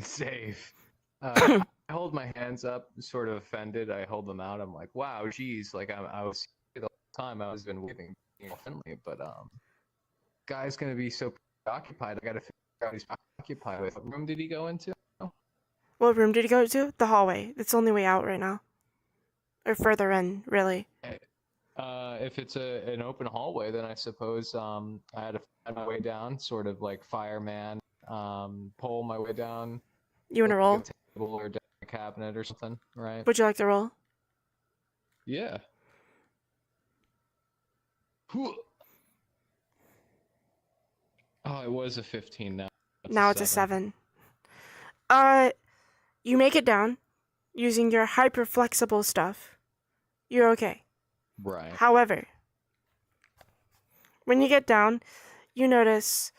Safe. I hold my hands up, sort of offended. I hold them out. I'm like, wow, geez. Like, I was the whole time I was been waving friendly, but guy's gonna be so preoccupied. I gotta figure out what he's preoccupied with. What room did he go into? What room did he go to? The hallway. It's the only way out right now. Or further in, really. If it's an open hallway, then I suppose I had to find my way down, sort of like fireman, pull my way down. You want to roll? A table or down a cabinet or something, right? Would you like to roll? Yeah. Oh, it was a 15 now. Now it's a 7. You make it down using your hyper flexible stuff. You're okay. Right. However, when you get down, you notice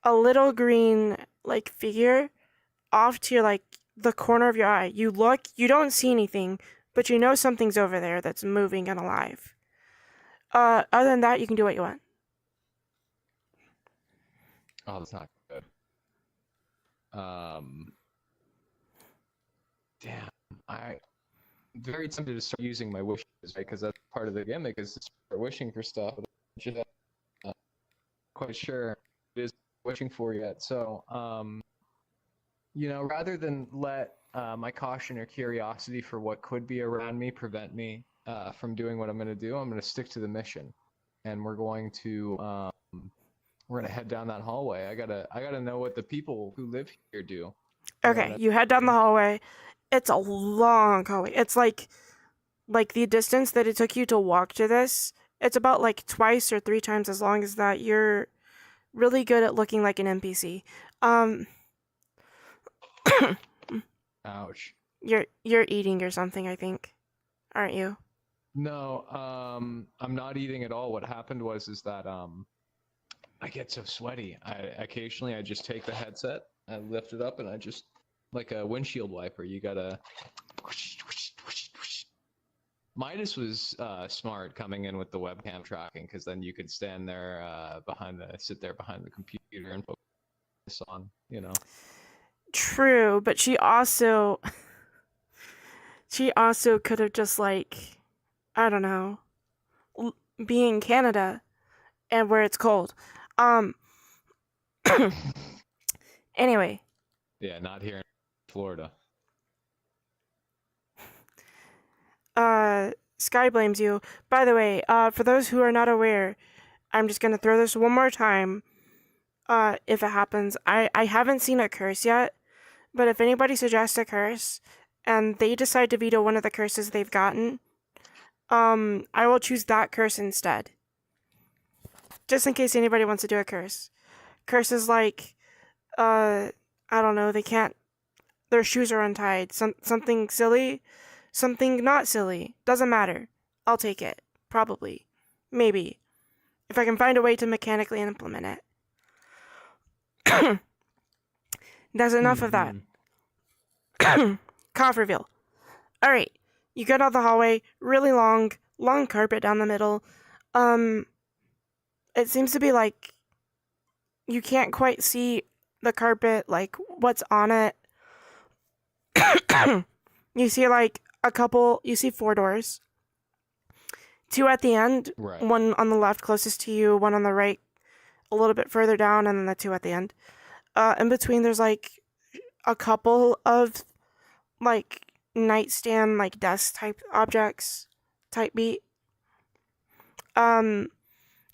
a little green like figure off to your like the corner of your eye. You look, you don't see anything, but you know something's over there that's moving and alive. Other than that, you can do what you want. Oh, that's not good. Damn, I'm very tempted to start using my wishes, right? Because that's part of the gimmick is to start wishing for stuff. But I'm just not quite sure it is wishing for yet. So, you know, rather than let my caution or curiosity for what could be around me prevent me from doing what I'm going to do, I'm going to stick to the mission, and we're going to head down that hallway. I gotta know what the people who live here do. Okay, you head down the hallway. It's a long hallway. It's like the distance that it took you to walk to this. It's about like twice or 3 times as long as that. You're really good at looking like an NPC. Ouch. You're eating or something, I think, aren't you? No, I'm not eating at all. What happened was that I get so sweaty. Occasionally I just take the headset, I lift it up, and I just like a windshield wiper. You gotta. Midas was smart coming in with the webcam tracking, because then you could stand there sit there behind the computer and focus on, you know. True, but she also could have just like, I don't know, be in Canada and where it's cold. Anyway. Yeah, not here in Florida. Sky blames you. By the way, for those who are not aware, I'm just gonna throw this one more time. If it happens, I haven't seen a curse yet, but if anybody suggests a curse and they decide to veto one of the curses they've gotten, I will choose that curse instead. just in case anybody wants to do a curse. Curse is like, I don't know, they can't, their shoes are untied. Something silly, something not silly. Doesn't matter. I'll take it. Probably. Maybe. If I can find a way to mechanically implement it. That's enough of that. Cough reveal. Alright. You get out the hallway, really long carpet down the middle. It seems to be like you can't quite see the carpet, like what's on it. You see like you see 4 doors. 2 at the end, Right. one on the left closest to you, one on the right a little bit further down, and then the 2 at the end. In between there's like a couple of like nightstand, like desk type objects, type beat.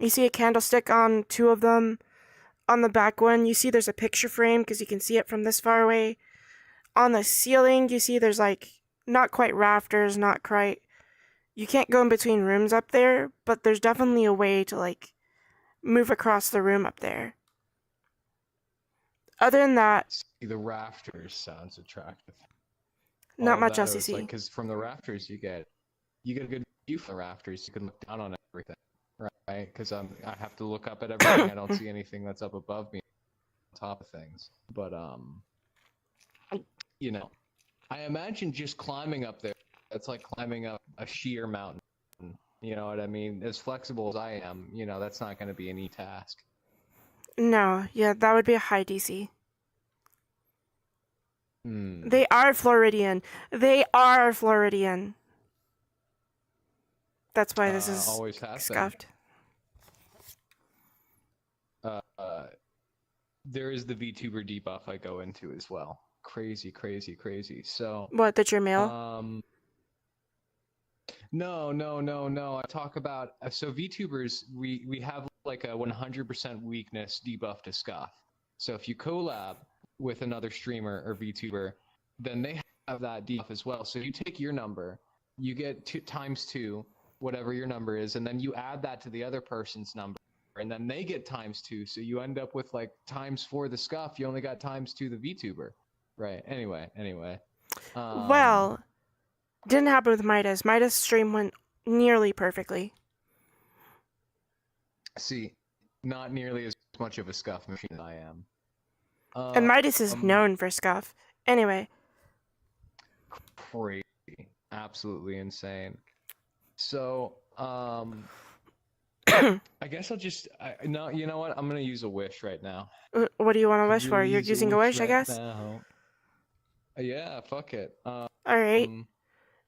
You see a candlestick on 2 of them. On the back one, you see there's a picture frame because you can see it from this far away. On the ceiling, you see there's like not quite rafters, not quite. You can't go in between rooms up there, but there's definitely a way to like move across the room up there. Other than that, See, the rafters sounds attractive. not All much that else you is, see. like, because from the rafters you get a good view from the rafters. You can look down on everything, right? Because I have to look up at everything. I don't see anything that's up above me, on top of things. But you know, I imagine just climbing up there. It's like climbing up a sheer mountain. You know what I mean? As flexible as I am, that's not going to be an easy task. No, yeah, that would be a high DC. Hmm. They are Floridian. They are Floridian. That's why this is always has been. scuffed. There is the VTuber debuff I go into as well. Crazy. So What, that you're male? No. I talk about so VTubers. We have like a 100% weakness debuff to scuff. So if you collab with another streamer or VTuber, then they have that debuff as well. So you take your number, you get ×2, whatever your number is, and then you add that to the other person's number, and then they get ×2. So you end up with like ×4 the scuff. You only got ×2 the VTuber, right? Anyway. Well, didn't happen with Midas. Midas' stream went nearly perfectly. See, not nearly as much of a scuff machine as I am. And Midas is known for scuff. Anyway. Crazy. Absolutely insane. So, I guess I'll just, no, you know what? I'm going to use a wish right now. What do you want to wish for? You're using a wish, I guess? Now. Yeah, fuck it. Alright.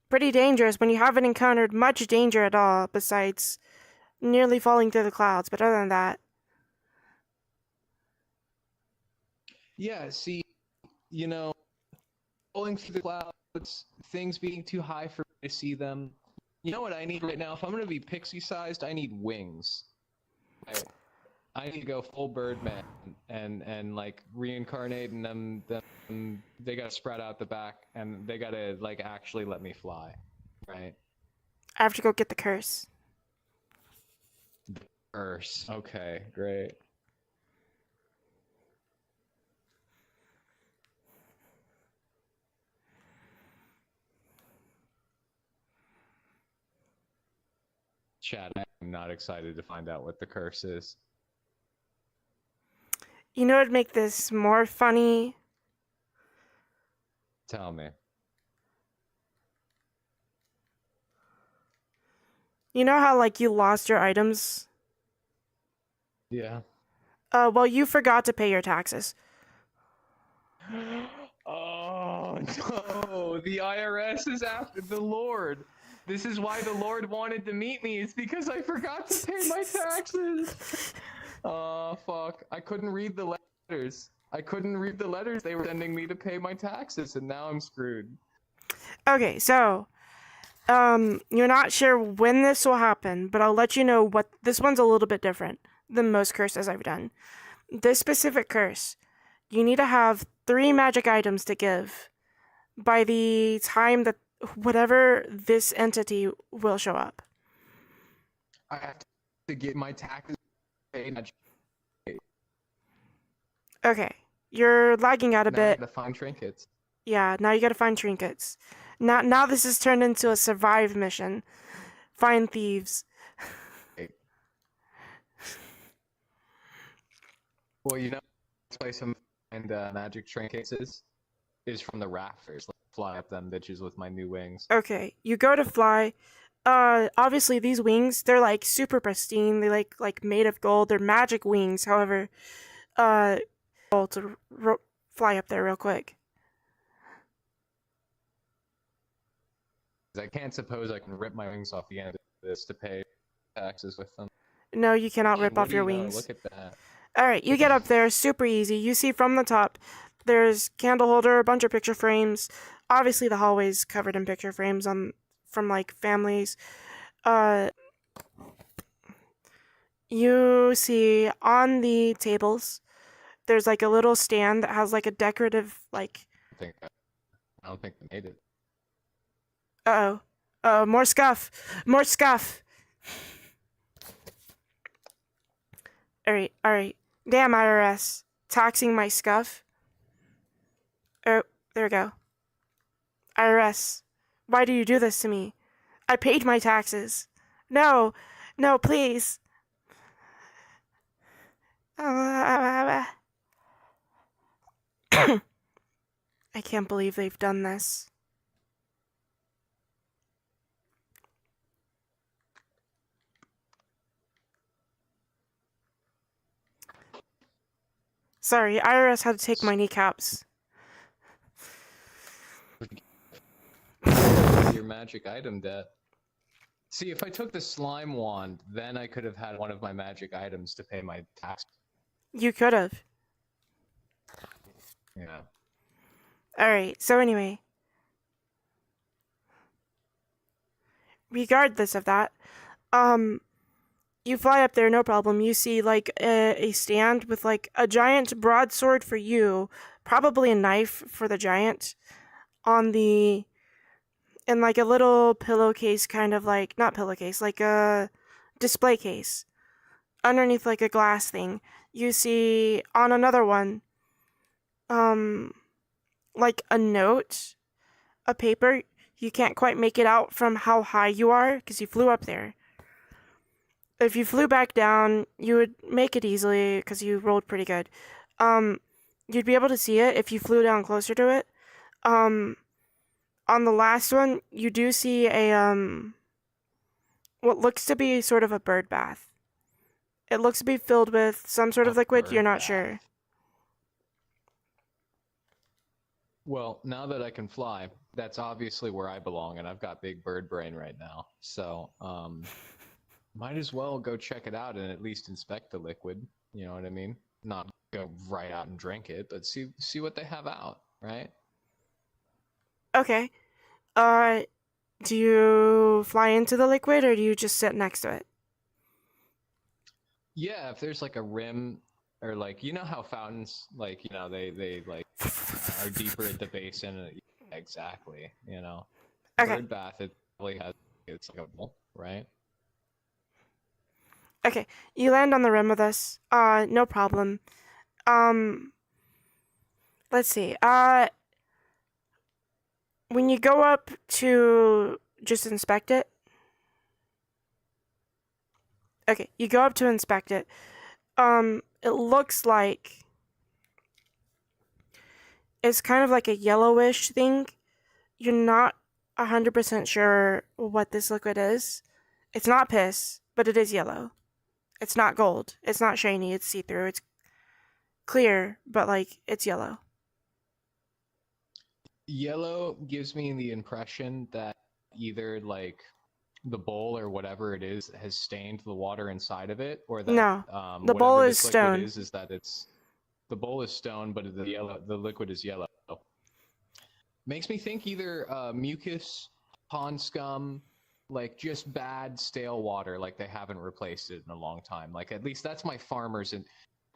Pretty dangerous when you haven't encountered much danger at all, besides nearly falling through the clouds, but other than that. Yeah, see, falling through the clouds, things being too high for me to see them. You know what I need right now? If I'm going to be pixie-sized, I need wings. I need to go full Birdman and like reincarnate, and them they got to spread out the back, and they got to like actually let me fly, right? I have to go get the curse. The curse. Okay, great. Chat, I'm not excited to find out what the curse is. You know what would make this more funny? Tell me. You know how, like, you lost your items? Yeah. Well, you forgot to pay your taxes. Oh, no. The IRS is after the Lord. This is why the Lord wanted to meet me. It's because I forgot to pay my taxes. Oh, fuck. I couldn't read the letters. They were sending me to pay my taxes, and now I'm screwed. Okay, so, you're not sure when this will happen, but I'll let you know what, this one's a little bit different than most curses I've done. This specific curse, you need to have 3 magic items to give by the time that whatever this entity will show up. I have to get my taxes Hey, magic. Okay. You're lagging out a Now I bit. gotta find trinkets. Yeah, now you gotta find trinkets. Now this has turned into a survive mission. Find thieves. Okay. Well, you know, this place I'm find magic trinkets is from the rafters. Like, fly up them bitches with my new wings. Okay, you go to fly. Obviously these wings, they're like super pristine. They like made of gold. They're magic wings. However, to fly up there real quick. I can't suppose I can rip my wings off the end of this to pay taxes with them. No, you cannot Hey, rip what off do your you know? wings. Look at that. Alright, you get up there, super easy. You see from the top, there's candle holder, a bunch of picture frames. Obviously the hallway's covered in picture frames from like families. You see on the tables, there's like a little stand that has like a decorative like I don't think they made it. uh-oh. More scuff. More scuff. Alright. Damn IRS. Taxing my scuff. Oh, there we go. IRS, why do you do this to me? I paid my taxes. No, please. I can't believe they've done this. Sorry, IRS had to take my kneecaps. Your magic item debt. See, if I took the slime wand, then I could have had one of my magic items to pay my tax. You could have. Yeah. Alright, so anyway. Regardless of that, you fly up there, no problem. You see like a stand with like a giant broadsword for you, probably a knife for the giant, in like a little pillowcase, kind of like, not pillowcase, like a display case. Underneath like a glass thing, you see on another one, like a note, a paper. You can't quite make it out from how high you are because you flew up there. If you flew back down, you would make it easily because you rolled pretty good. You'd be able to see it if you flew down closer to it. On the last one, you do see a what looks to be sort of a bird bath. It looks to be filled with some sort of liquid. You're not sure. Well, now that I can fly, that's obviously where I belong, and I've got big bird brain right now. So, might as well go check it out and at least inspect the liquid. You know what I mean? Not go right out and drink it, but see what they have out, right? Okay. Do you fly into the liquid or do you just sit next to it? Yeah, if there's like a rim or like you know how fountains like they like are deeper at the basin. Exactly, you know. Okay. Bird bath it probably has it's like a bowl, right? Okay. You land on the rim with us. No problem. Let's see. When you go up to just inspect it. Okay, you go up to inspect it. It looks like it's kind of like a yellowish thing. You're not 100% sure what this liquid is. It's not piss, but it is yellow. It's not gold. It's not shiny. It's see-through. It's clear, but like it's yellow. Yellow gives me the impression that either like the bowl or whatever it is has stained the water inside of it, or that No, the bowl whatever is this stone. liquid is that it's the bowl is stone, but the liquid is yellow. Makes me think either mucus, pond scum, like just bad stale water, like they haven't replaced it in a long time. Like at least that's my farmer's and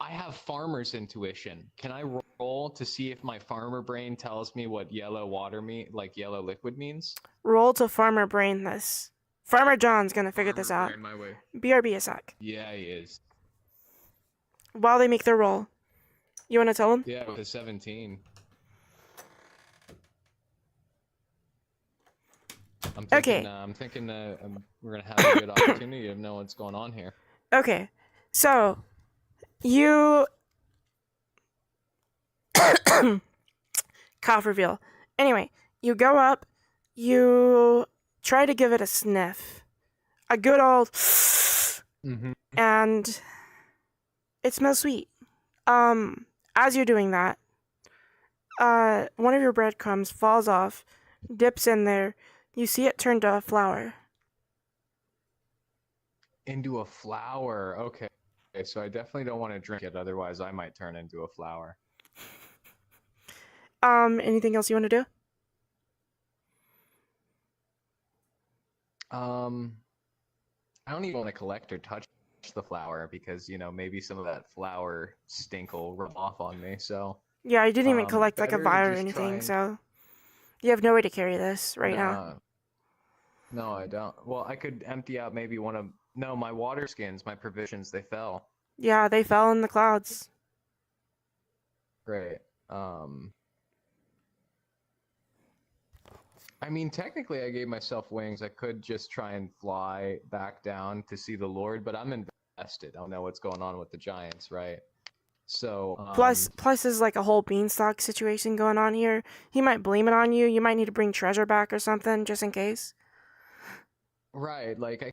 I have farmer's intuition. Can I roll to see if my farmer brain tells me what yellow water like yellow liquid means? Roll to farmer brain this. Farmer John's gonna figure this out. Brain my way. BRB a sec. Yeah, he is. while they make their roll. You want to tell them? Yeah, with a 17. Okay. I'm thinking we're gonna have a good opportunity to know what's going on here. Okay. So, you cough reveal. Anyway, you go up, you try to give it a sniff. A good old Mm-hmm. and it smells sweet. As you're doing that, one of your breadcrumbs falls off, dips in there. You see it turn to a flower. Into a flower. Okay. So I definitely don't want to drink it, otherwise I might turn into a flower. Anything else you want to do? I don't even want to collect or touch the flower because, maybe some of that flower stink will rub off on me. So, Yeah, I didn't even collect like a better to vial or just try anything, and... so you have no way to carry this right now. No, I don't. Well, I could empty out maybe my water skins, my provisions, they fell. Yeah, they fell in the clouds. Great. I mean, technically, I gave myself wings. I could just try and fly back down to see the Lord, but I'm invested. I don't know what's going on with the Giants, right? So, Plus there's like a whole beanstalk situation going on here. He might blame it on you. You might need to bring treasure back or something, just in case. right, like I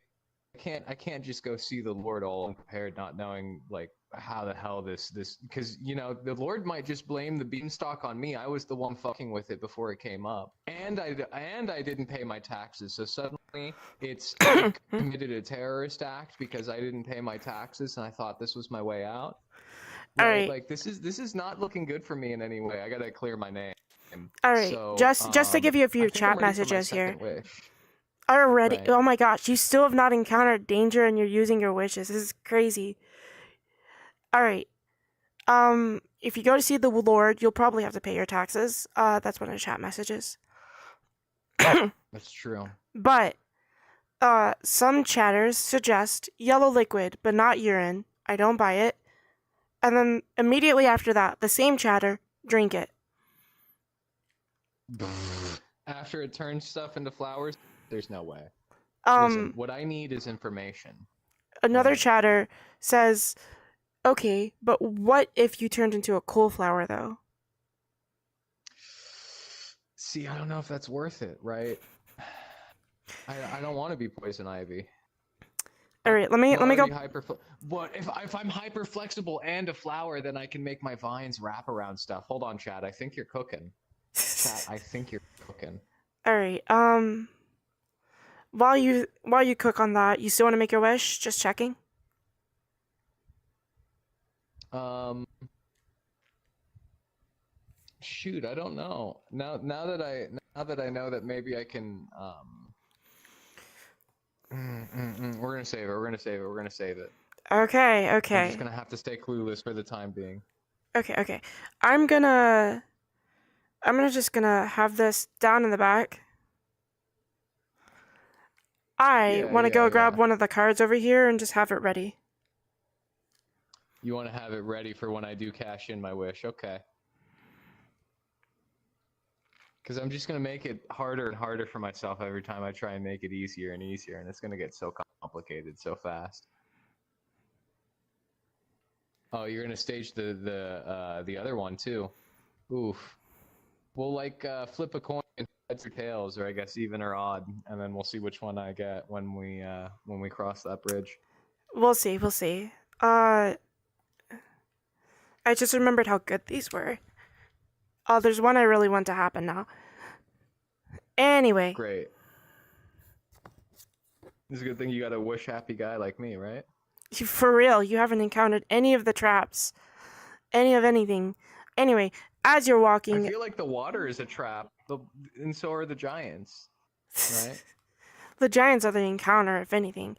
can't just go see the Lord all unprepared, not knowing like how the hell this because the Lord might just blame the beanstalk on me. I was the one fucking with it before it came up, and I didn't pay my taxes. So suddenly it's I committed a terrorist act because I didn't pay my taxes, and I thought this was my way out. Right? All right. Like this is not looking good for me in any way. I gotta clear my name. All right. So Just to give you a few I think I'm chat ready for my messages here. second wish. Already. Right. Oh my gosh, you still have not encountered danger and you're using your wishes. This is crazy. All right. If you go to see the Lord, you'll probably have to pay your taxes. That's one of the chat messages. That's true. But some chatters suggest yellow liquid, but not urine. I don't buy it. And then immediately after that, the same chatter, drink it. After it turns stuff into flowers, there's no way. Um, Listen, what I need is information. Another Right. chatter says, okay, but what if you turned into a cool flower, though? See, I don't know if that's worth it, right? I don't want to be poison ivy. All right, let me go. What if I'm hyper flexible and a flower? Then I can make my vines wrap around stuff. Hold on, Chad. I think you're cooking. Chat, I think you're cooking. All right. While you cook on that, you still want to make your wish? Just checking. Shoot, I don't know. Now that I know that maybe I can. We're gonna save it. We're gonna save it. Okay. I'm just gonna have to stay clueless for the time being. Okay. I'm just gonna have this down in the back. I want to go grab one of the cards over here and just have it ready. You want to have it ready for when I do cash in my wish, okay? Because I'm just gonna make it harder and harder for myself every time I try and make it easier and easier, and it's gonna get so complicated so fast. Oh, you're gonna stage the other one too. Oof. We'll like flip a coin, heads or tails, or I guess even or odd, and then we'll see which one I get when we cross that bridge. We'll see. I just remembered how good these were. Oh, there's one I really want to happen now. Anyway. Great. This is a good thing you got a wish happy guy like me, right? For real, you haven't encountered any of the traps. Anything. Anyway, as you're walking... I feel like the water is a trap, and so are the giants, right? The giants are the encounter, if anything.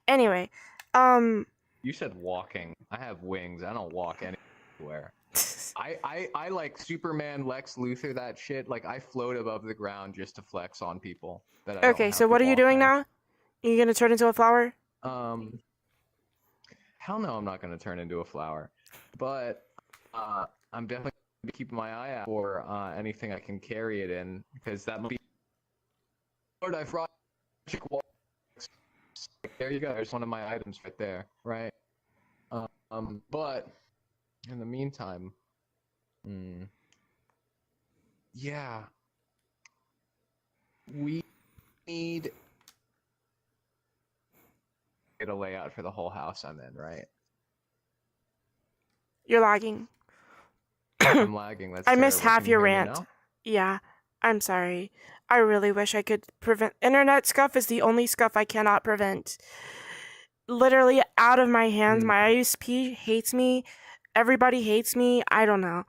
Anyway, You said walking. I have wings. I don't walk anywhere. I like Superman, Lex Luthor, that shit. Like, I float above the ground just to flex on people. That I don't okay, have so to what are you walk doing now? Are you gonna turn into a flower? hell no, I'm not going to turn into a flower. But I'm definitely keeping my eye out for anything I can carry it in, because that might be. Lord, I've brought magic wall. There you go. There's one of my items right there, right? But in the meantime, yeah, we need a layout for the whole house I'm in, right? You're lagging. I'm lagging. That's I missed terrible. half Can you your hear me rant. now? Yeah, I'm sorry. I really wish I could prevent. Internet scuff is the only scuff I cannot prevent. Literally out of my hands. My ISP hates me. Everybody hates me. I don't know.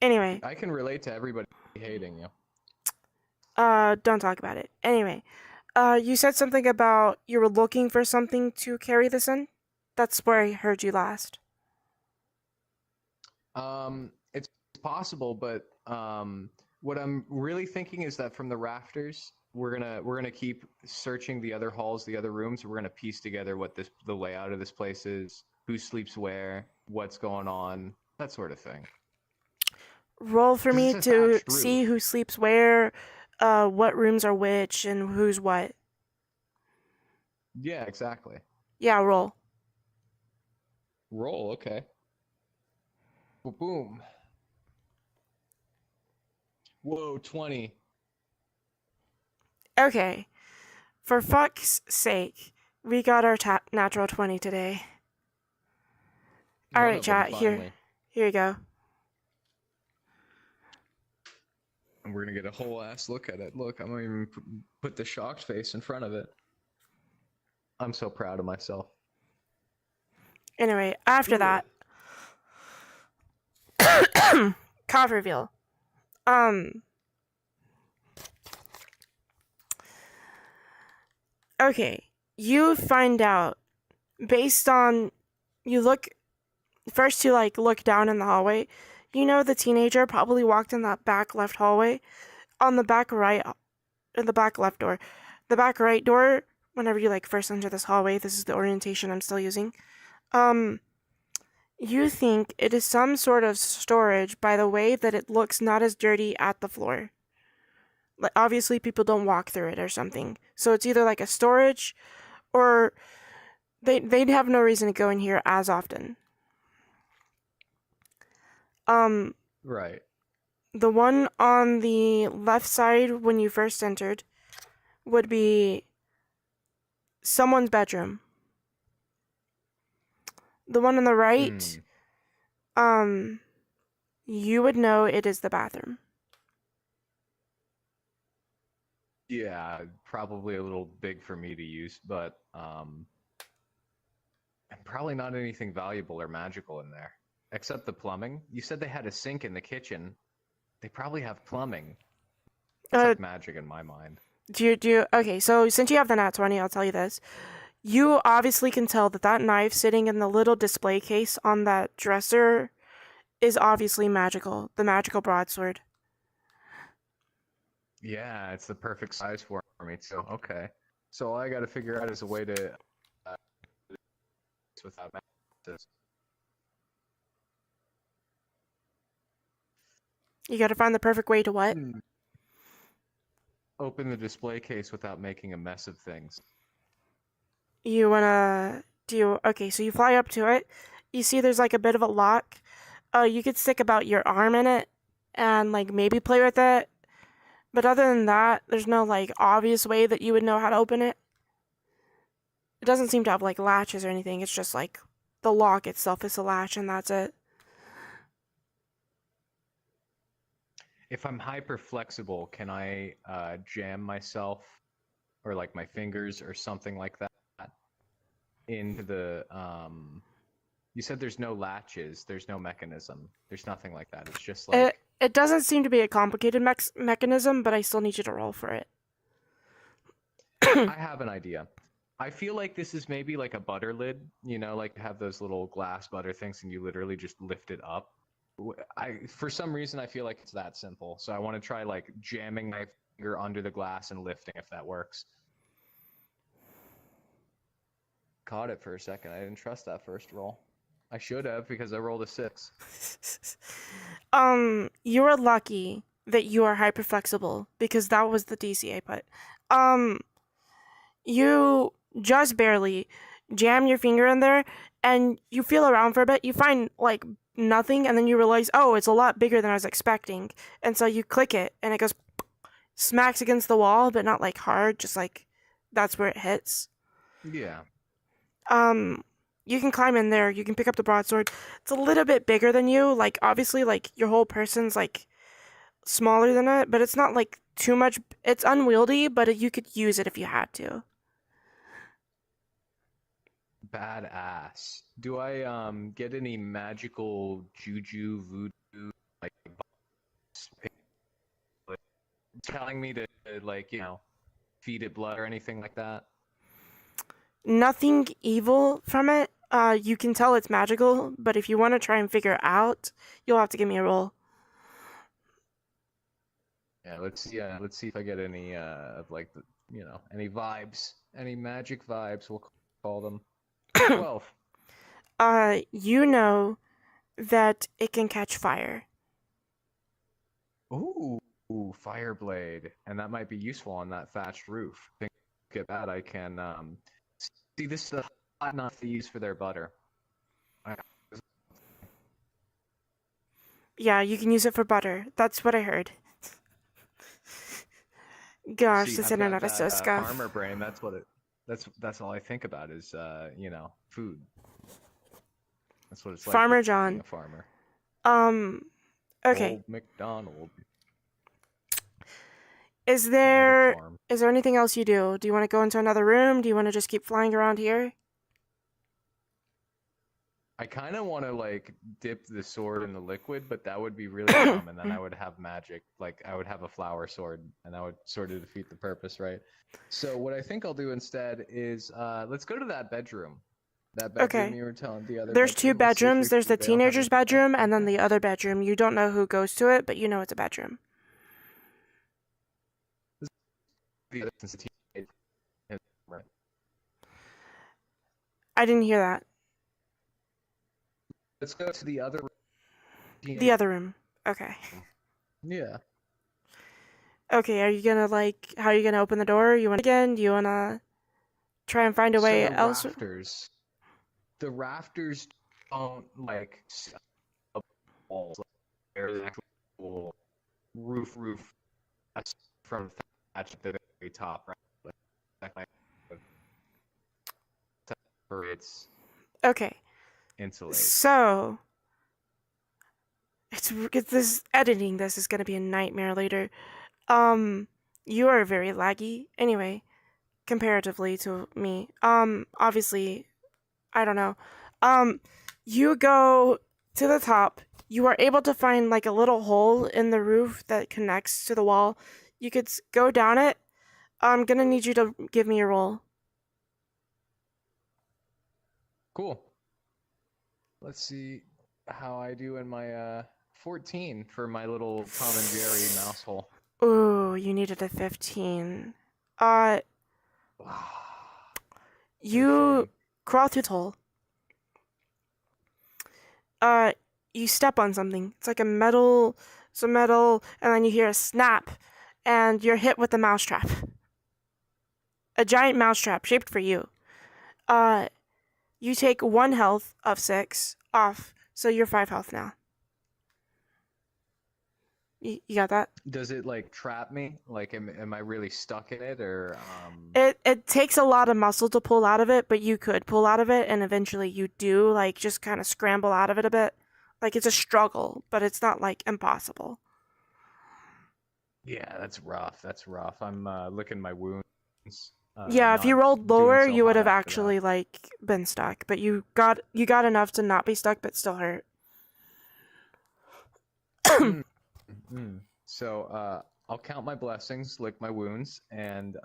Anyway. I can relate to everybody hating you. Don't talk about it. Anyway. You said something about you were looking for something to carry this in? That's where I heard you last. It's possible, but what I'm really thinking is that from the rafters, we're gonna keep searching the other halls, the other rooms. We're gonna piece together what the layout of this place is, who sleeps where, what's going on, that sort of thing. Roll for 'Cause me it's a to thatched see roof. who sleeps where, what rooms are which, and who's what. Yeah, exactly. Yeah, roll. Roll, okay. Boom. Whoa, 20. Okay. For fuck's sake, we got our natural 20 today. One Alright, of them, chat, finally. here you go. And we're gonna get a whole ass look at it. Look, I'm gonna even put the shocked face in front of it. I'm so proud of myself. Anyway, after that, cough reveal. Okay, you find out based on you look first you like look down in the hallway. You know the teenager probably walked in that back left hallway. On the back right, the back left door, the back right door. Whenever you like first enter this hallway, this is the orientation I'm still using. You think it is some sort of storage by the way that it looks not as dirty at the floor. Like obviously people don't walk through it or something. So it's either like a storage or they'd have no reason to go in here as often. Right. The one on the left side when you first entered would be someone's bedroom. The one on the right, you would know it is the bathroom. Yeah, probably a little big for me to use, but probably not anything valuable or magical in there. Except the plumbing. You said they had a sink in the kitchen. They probably have plumbing. That's like magic in my mind. Okay, so since you have the nat 20, I'll tell you this. You obviously can tell that that knife sitting in the little display case on that dresser is obviously magical. The magical broadsword. Yeah, it's the perfect size for me too. Okay. So all I gotta figure out is a way to without matches. You gotta find the perfect way to what? Open the display case without making a mess of things. You wanna okay, so you fly up to it. You see there's like a bit of a lock. You could stick about your arm in it and like maybe play with it. But other than that, there's no like obvious way that you would know how to open it. It doesn't seem to have like latches or anything. It's just like the lock itself is a latch and that's it. If I'm hyper flexible, can I jam myself or like my fingers or something like that into the you said there's no latches, there's no mechanism, there's nothing like that. It's just like it doesn't seem to be a complicated mechanism, but I still need you to roll for it. I have an idea. I feel like this is maybe like a butter lid, you know, like have those little glass butter things and you literally just lift it up. For some reason I feel like it's that simple. So I want to try like jamming my finger under the glass and lifting if that works. caught it for a second. I didn't trust that first roll. I should have because I rolled a 6. You are lucky that you are hyper flexible because that was the DC I put. You just barely jam your finger in there and you feel around for a bit. You find like nothing and then you realize, oh, it's a lot bigger than I was expecting. And so you click it and it goes smacks against the wall, but not like hard, just like that's where it hits. Yeah. You can climb in there, you can pick up the broadsword. It's a little bit bigger than you, like obviously like your whole person's like smaller than it, but it's not like too much. It's unwieldy, but you could use it if you had to. Badass. Do I get any magical juju voodoo like telling me to like, feed it blood or anything like that? Nothing evil from it. You can tell it's magical, but if you want to try and figure it out, you'll have to give me a roll. Yeah, let's see if I get any of like the, any vibes, any magic vibes, we'll call them. 12. You know that it can catch fire. Ooh, fireblade, and that might be useful on that thatched roof. Think at that I can see this is the hot enough to use for their butter. Yeah, you can use it for butter. That's what I heard. Gosh, See, this I've got internet is so that scuffed. farmer brain. That's all I think about is food. That's what it's like Farmer being John. a farmer. Okay. Old McDonald. Is there anything else you do? Do you want to go into another room? Do you want to just keep flying around here? I kind of want to like dip the sword in the liquid, but that would be really dumb, and then I would have magic. Like I would have a flower sword, and that would sort of defeat the purpose, right? So what I think I'll do instead is let's go to that bedroom. That bedroom Okay. you were telling the other. There's two bedroom. Let's see if we bedrooms. There's the prevail. teenager's bedroom and then the other bedroom. You don't know who goes to it, but you know it's a bedroom. I didn't hear that. Let's go to the other room. The other room. Okay. Yeah. Okay, are you gonna how are you gonna open the door? You want again? Do you wanna try and find a way else? The rafters don't like walls. There's an actual roof from thatch at the very top, right? It's Okay. insulated. So it's this editing. This is gonna be a nightmare later. You are very laggy. Anyway, comparatively to me. Obviously, I don't know. You go to the top. You are able to find like a little hole in the roof that connects to the wall. You could go down it. I'm gonna need you to give me a roll. Cool. Let's see how I do in my 14 for my little Tom and Jerry mouse hole. Ooh, you needed a 15. You crawl through the hole. You step on something. It's like some metal, and then you hear a snap, and you're hit with a mousetrap. A giant mousetrap shaped for you. You take 1 health of 6 off, so you're 5 health now. You got that? Does it like trap me? Like, am I really stuck in it, or It takes a lot of muscle to pull out of it, but you could pull out of it, and eventually you do, like, just kind of scramble out of it a bit. Like, it's a struggle, but it's not, like, impossible. Yeah, that's rough. That's rough. I'm licking my wounds. Yeah, if you rolled lower, so you would hot have after actually, like, been stuck. But you got enough to not be stuck, but still hurt. So, I'll count my blessings, lick my wounds, and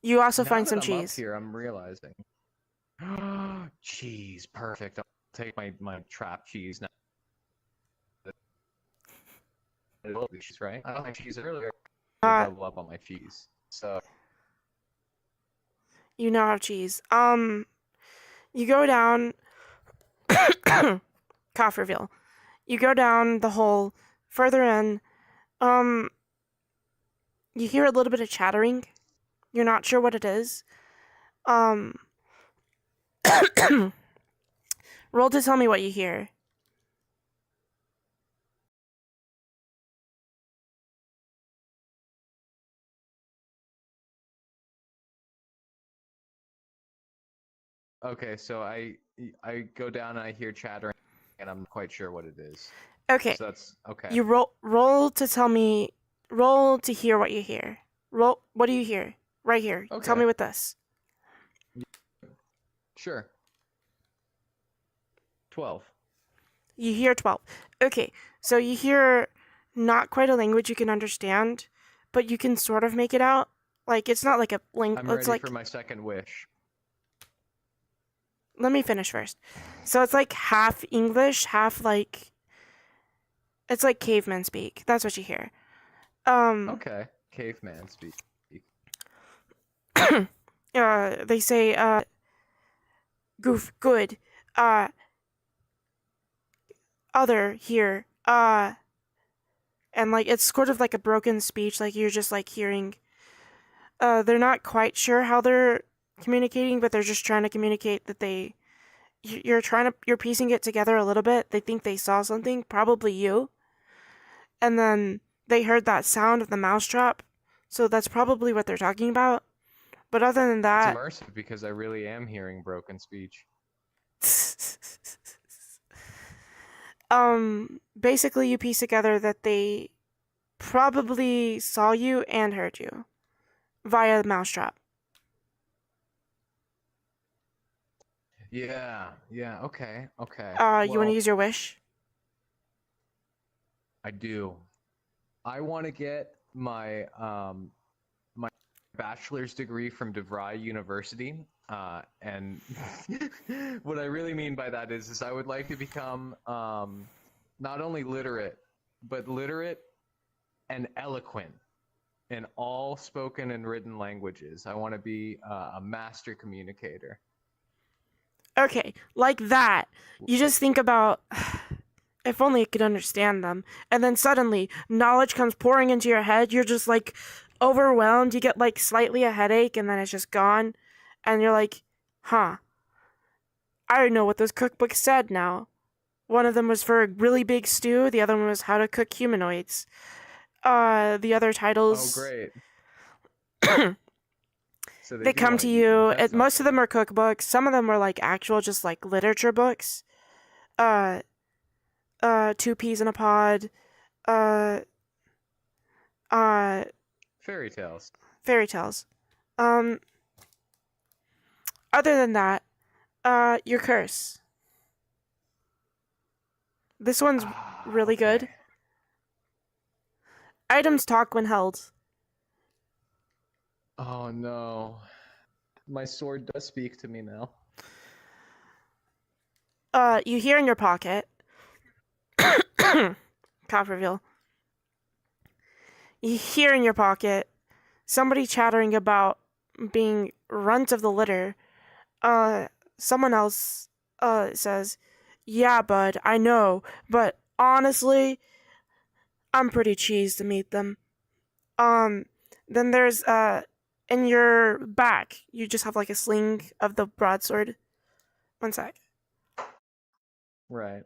You also now find that some I'm cheese. up here, I'm realizing. Cheese, perfect. I'll take my trap cheese now. Cheese, right? I don't have cheese earlier. Double up on my cheese. So You now have cheese. You go down Cofferville. You go down the hole further in. Um, you hear a little bit of chattering. You're not sure what it is. Um, roll to tell me what you hear. Okay, so I go down and I hear chattering, and I'm not quite sure what it is. Okay, So that's okay. you roll to tell me. Roll to hear what you hear. Roll. What do you hear? Right here. Tell Okay. me with this. Sure. 12. You hear 12. Okay, so you hear not quite a language you can understand, but you can sort of make it out. Like, it's not like a I'm it's ready like, for my second wish. let me finish first. So it's like half English, half like, it's like caveman speak. That's what you hear. Okay. Caveman speak. They say, goof, good, uh, other, here, and like, it's sort of like a broken speech, like you're just like hearing, they're not quite sure how they're communicating, but they're just trying to communicate that you're piecing it together a little bit. They think they saw something, probably you, and then they heard that sound of the mousetrap, so that's probably what they're talking about. But other than It's that, immersive because I really am hearing broken speech. basically you piece together that they probably saw you and heard you via the mousetrap. Yeah, okay, okay. You want to Well, use your wish? I do. I want to get my bachelor's degree from DeVry University. And what I really mean by that is I would like to become not only literate, but literate and eloquent in all spoken and written languages. I want to be a master communicator. Okay, like that. You just think about, if only I could understand them. And then suddenly, knowledge comes pouring into your head. You're just like overwhelmed. You get like slightly a headache, and then it's just gone. And you're like, huh, I know what those cookbooks said now. One of them was for a really big stew, the other one was how to cook humanoids. The other Oh, titles, great. So they they do come want to to use me. you. That sounds Most of them are cookbooks. Some of them were like actual, just like literature books. Uh, Two Peas in a Pod. Uh, uh, fairy tales. Fairy tales. Um, Other than that, your curse. This one's really Okay. good. Items talk when held. Oh no. My sword does speak to me now. You hear in your pocket. Cop reveal. You hear in your pocket somebody chattering about being runt of the litter. Someone else says, "Yeah, bud, I know, but honestly, I'm pretty cheesed to meet them." Um, then there's in your back, you just have like a sling of the broadsword. One sec. Right.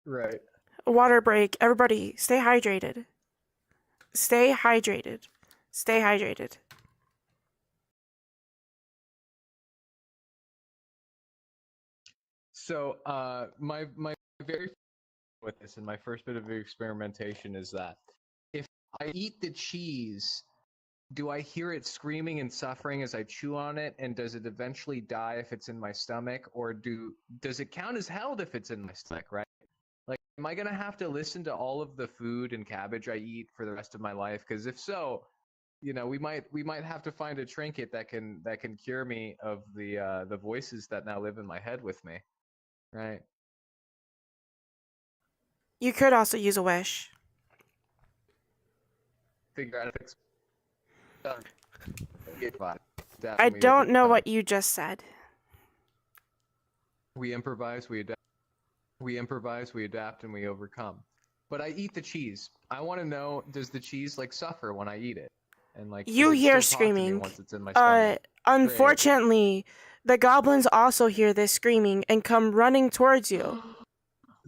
Right. Water break. Everybody, stay hydrated. Stay hydrated. Stay hydrated. So, my very with this and my first bit of experimentation is that if I eat the cheese, do I hear it screaming and suffering as I chew on it, and does it eventually die if it's in my stomach, or does it count as held if it's in my stomach, right? Like, am I gonna have to listen to all of the food and cabbage I eat for the rest of my life? Because if so, we might have to find a trinket that can cure me of the voices that now live in my head with me, right? You could also use a wish. Figure out if it's done. We improvise, adapt, I and we don't know overcome. what you just said. We improvise, we adapt. We improvise, we adapt, and we overcome. But I eat the cheese. I want to know, does the cheese like suffer when I eat it? And like, does You it hear still talk to me screaming. once it's in my stomach? Great. Unfortunately, the goblins also hear this screaming and come running towards you.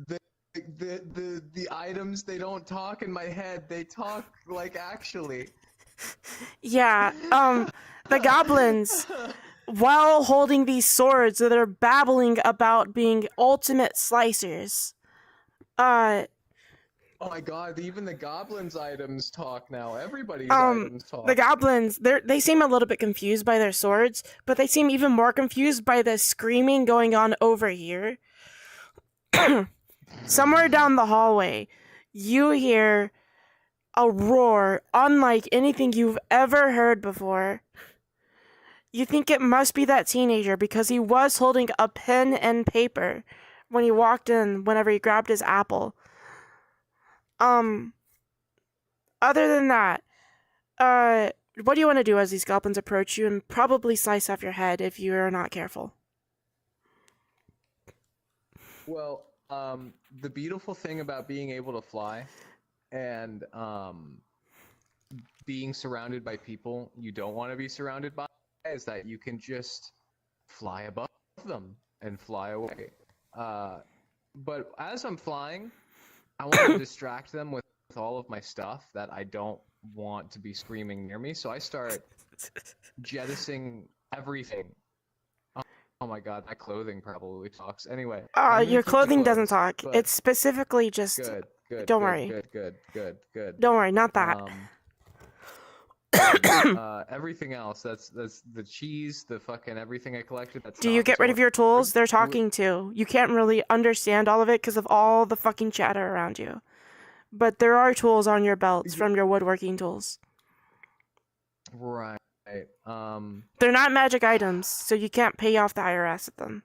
the, the items, they don't talk in my head. They talk like actually. Yeah, the goblins, while holding these swords that are babbling about being ultimate slicers, uh, Oh my god, even the goblins' items talk now. Everybody's um, items the talk. goblins, they seem a little bit confused by their swords, but they seem even more confused by the screaming going on over here. Somewhere down the hallway, you hear a roar unlike anything you've ever heard before. You think it must be that teenager because he was holding a pen and paper when he walked in whenever he grabbed his apple. Um, Other than that, what do you want to do as these goblins approach you and probably slice off your head if you are not careful? Well, the beautiful thing about being able to fly and being surrounded by people you don't want to be surrounded by is that you can just fly above them and fly away. But as I'm flying, I want to distract them with all of my stuff that I don't want to be screaming near me. So I start jettisoning everything. Oh my god, my clothing probably talks. Anyway, I'm gonna Your keep the clothing doesn't clothes, talk. but It's specifically just. good, good, Don't good, worry. good, good, good, good. Don't worry, not that. Everything else, that's the cheese, the fucking everything I collected, that's Do you not. get rid of your tools? They're talking too. You can't really understand all of it because of all the fucking chatter around you. But there are tools on your belts from your woodworking tools. Right. They're not magic items, so you can't pay off the IRS with them.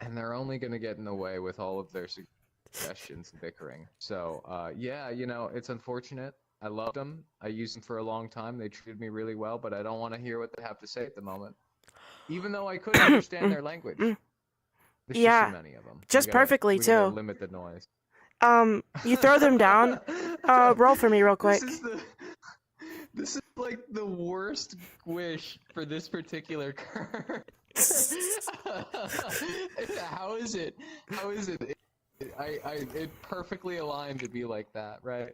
And they're only gonna get in the way with all of their suggestions and bickering. So, yeah, it's unfortunate. I loved them. I used them for a long time. They treated me really well, but I don't want to hear what they have to say at the moment. Even though I could understand their language. There's just so many of them. Just perfectly, we gotta too. limit the noise. You throw them down. Roll for me real quick. This is like the worst wish for this particular card. How is it? It perfectly aligned to be like that, right?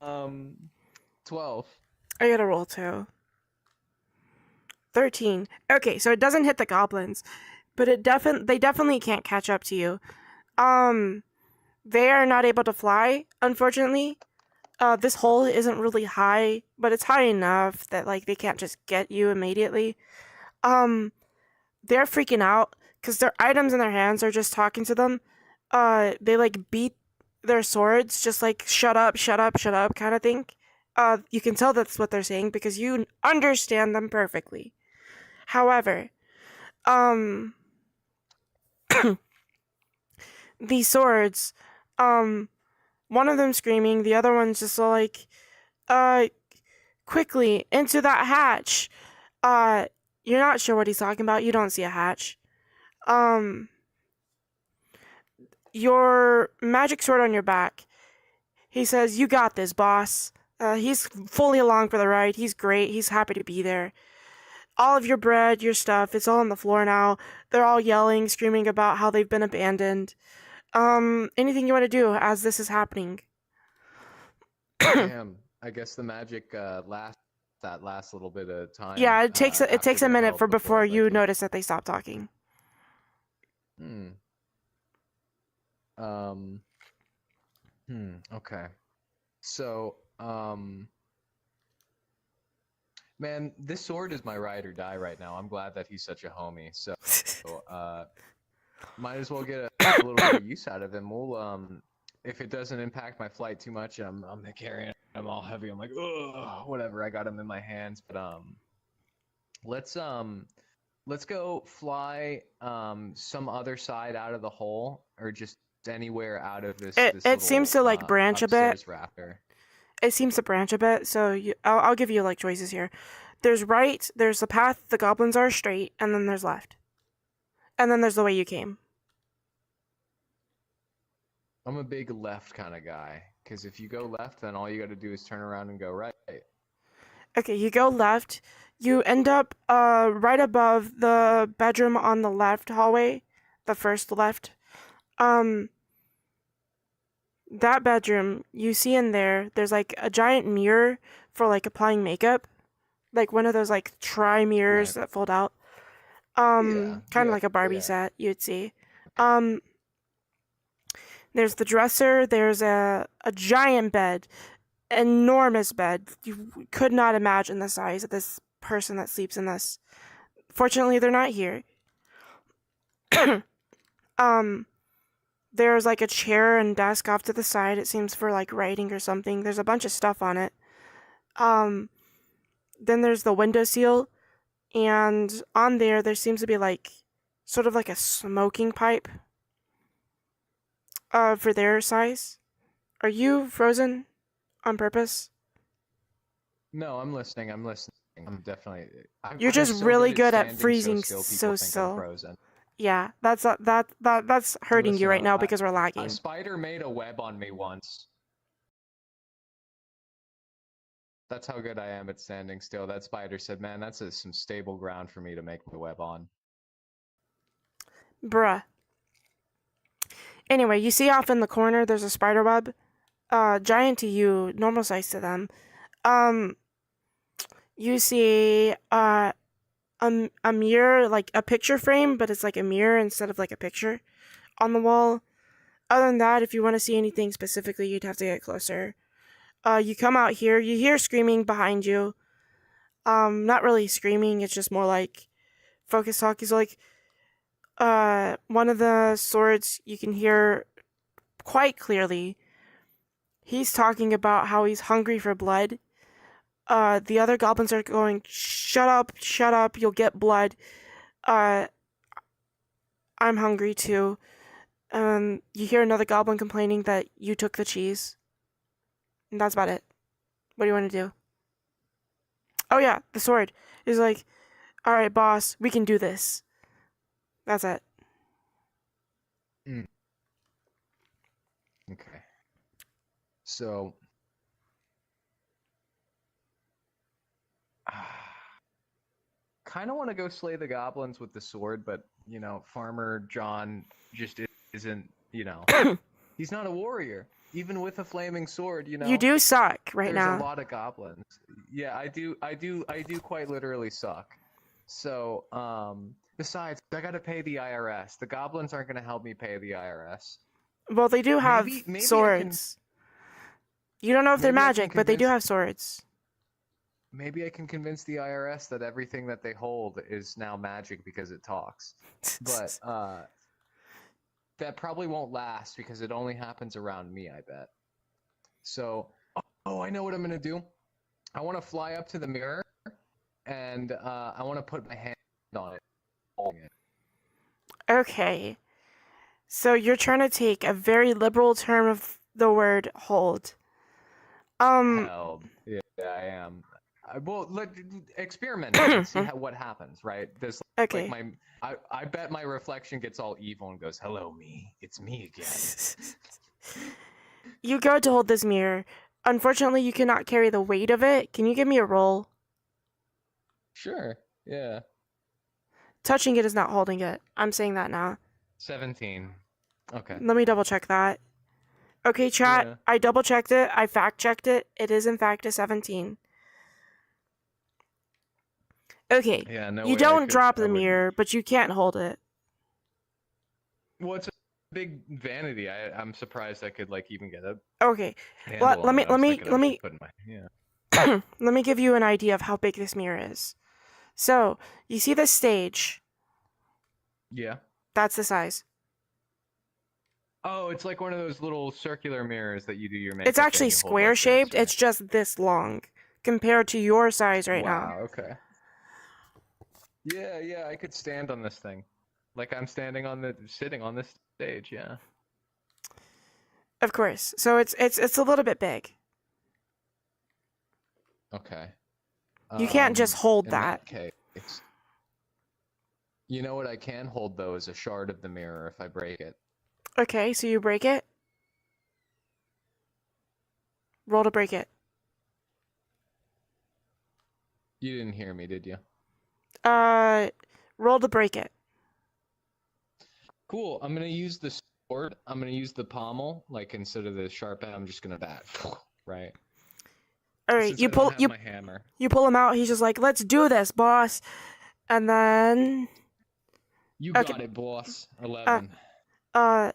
12. I gotta roll too. 13. Okay, so it doesn't hit the goblins, but they definitely can't catch up to you. They are not able to fly, unfortunately. This hole isn't really high, but it's high enough that like they can't just get you immediately. They're freaking out because their items in their hands are just talking to them. They like beat their swords, just like shut up, shut up, shut up kind of thing. You can tell that's what they're saying because you understand them perfectly. However, these swords, one of them screaming, the other one's just like, quickly into that hatch. You're not sure what he's talking about. You don't see a hatch. Your magic sword on your back. He says, "You got this, boss." He's fully along for the ride. He's great. He's happy to be there. All of your bread, your stuff, it's all on the floor now. They're all yelling, screaming about how they've been abandoned. Anything you want to do as this is happening? Damn, I guess the magic lasts that last little bit of time. Yeah, it takes a minute before you notice that they stop talking. Okay. So, man, this sword is my ride or die right now. I'm glad that he's such a homie. So, might as well get a little bit of use out of him. We'll, if it doesn't impact my flight too much, I'm carrying. I'm all heavy. I'm like, ugh, whatever. I got him in my hands, but let's go fly some other side out of the hole, or just anywhere out of this. It seems to like branch a bit. Raptor. it seems to branch a bit, so I'll give you like choices here. There's right, there's the path the goblins are straight, and then there's left. And then there's the way you came. I'm a big left kind of guy, because if you go left, then all you got to do is turn around and go right. Okay, you go left. You end up right above the bedroom on the left hallway, the first left. That bedroom, you see in there's like a giant mirror for like applying makeup, like one of those like mirrors Right. that fold out. Yeah. Kind of Yeah. like a Barbie Yeah. set, you'd see. Um, there's the dresser. There's a giant bed, enormous bed. You could not imagine the size of this person that sleeps in this. Fortunately, they're not here. um, there's like a chair and desk off to the side. It seems for like writing or something. There's a bunch of stuff on it. Um, then there's the windowsill, and on there seems to be like sort of like a smoking pipe. For their size. Are you frozen on purpose? No, I'm listening. I'm listening. I'm definitely. You're I'm just so really good good at standing freezing so still. so People think I'm still. frozen. Yeah, that's hurting you Listen, right now a because we're a lagging. spider made a web on me once. That's how good I am at standing still. That spider said, "Man, that's some stable ground for me to make my web on." Bruh. Anyway, you see off in the corner there's a spider web. Giant to you, normal size to them. Um, you see a mirror, like a picture frame, but it's like a mirror instead of like a picture on the wall. Other than that, if you want to see anything specifically, you'd have to get closer. You come out here, you hear screaming behind you. Not really screaming, it's just more like focus talk. He's like, one of the swords you can hear quite clearly. He's talking about how he's hungry for blood. The other goblins are going, shut up, you'll get blood. Uh, I'm hungry too. You hear another goblin complaining that you took the cheese. And that's about it. What do you want to do? Oh yeah, the sword. He's like, alright, boss, we can do this. That's it. Mm. Okay. So, kind of want to go slay the goblins with the sword, but Farmer John just isn't. He's not a warrior. Even with a flaming sword, You do suck right there's a now. lot of goblins. Yeah, I do quite literally suck. So, besides, I gotta pay the IRS. The goblins aren't gonna help me pay the IRS. Well, they do have Maybe swords. You don't know if they're maybe I can magic, but they do convince have swords. maybe I can convince the IRS that everything that they hold is now magic because it talks. But that probably won't last because it only happens around me, I bet. So, oh, I know what I'm gonna do. I want to fly up to the mirror, and I want to put my hand on it, holding it. Okay. So you're trying to take a very liberal term of the word hold. Hell, yeah, I am. Well, experiment and see what happens, right? There's like Okay. I bet my reflection gets all evil and goes, "Hello, me. It's me again." You go to hold this mirror. Unfortunately, you cannot carry the weight of it. Can you give me a roll? Sure. Yeah. Touching it is not holding it. I'm saying that now. 17. Okay. Let me double check that. Okay, chat. Yeah. I double checked it. I fact checked it. It is in fact a 17. Okay. Yeah. No You way. don't drop I the wouldn't. mirror, but you can't hold it. Well, it's a big vanity. I'm surprised I could even get a Okay. handle Let on me it. I was thinking I let was me just putting my yeah. let me give you an idea of how big this mirror is. So, you see this stage? Yeah. That's the size. Oh, it's like one of those little circular mirrors that you do your It's makeup in. actually You hold square like this, shaped. right? It's just this long compared to your size right now. Wow. Okay. Yeah. Yeah. I could stand on this thing, like I'm sitting on this stage. Yeah. Of course. So it's a little bit big. Okay. You can't just hold In that. that case, you know what I can hold though is a shard of the mirror if I break it. Okay, so you break it. Roll to break it. You didn't hear me, did you? Uh, roll to break it. Cool. I'm gonna use the sword. I'm gonna use the pommel, like instead of the sharp end. I'm just gonna bat, right? All right, Since I don't have my hammer. you pull him out. He's just like, "Let's do this, boss." And then You okay, got it, boss. uh, 11. uh,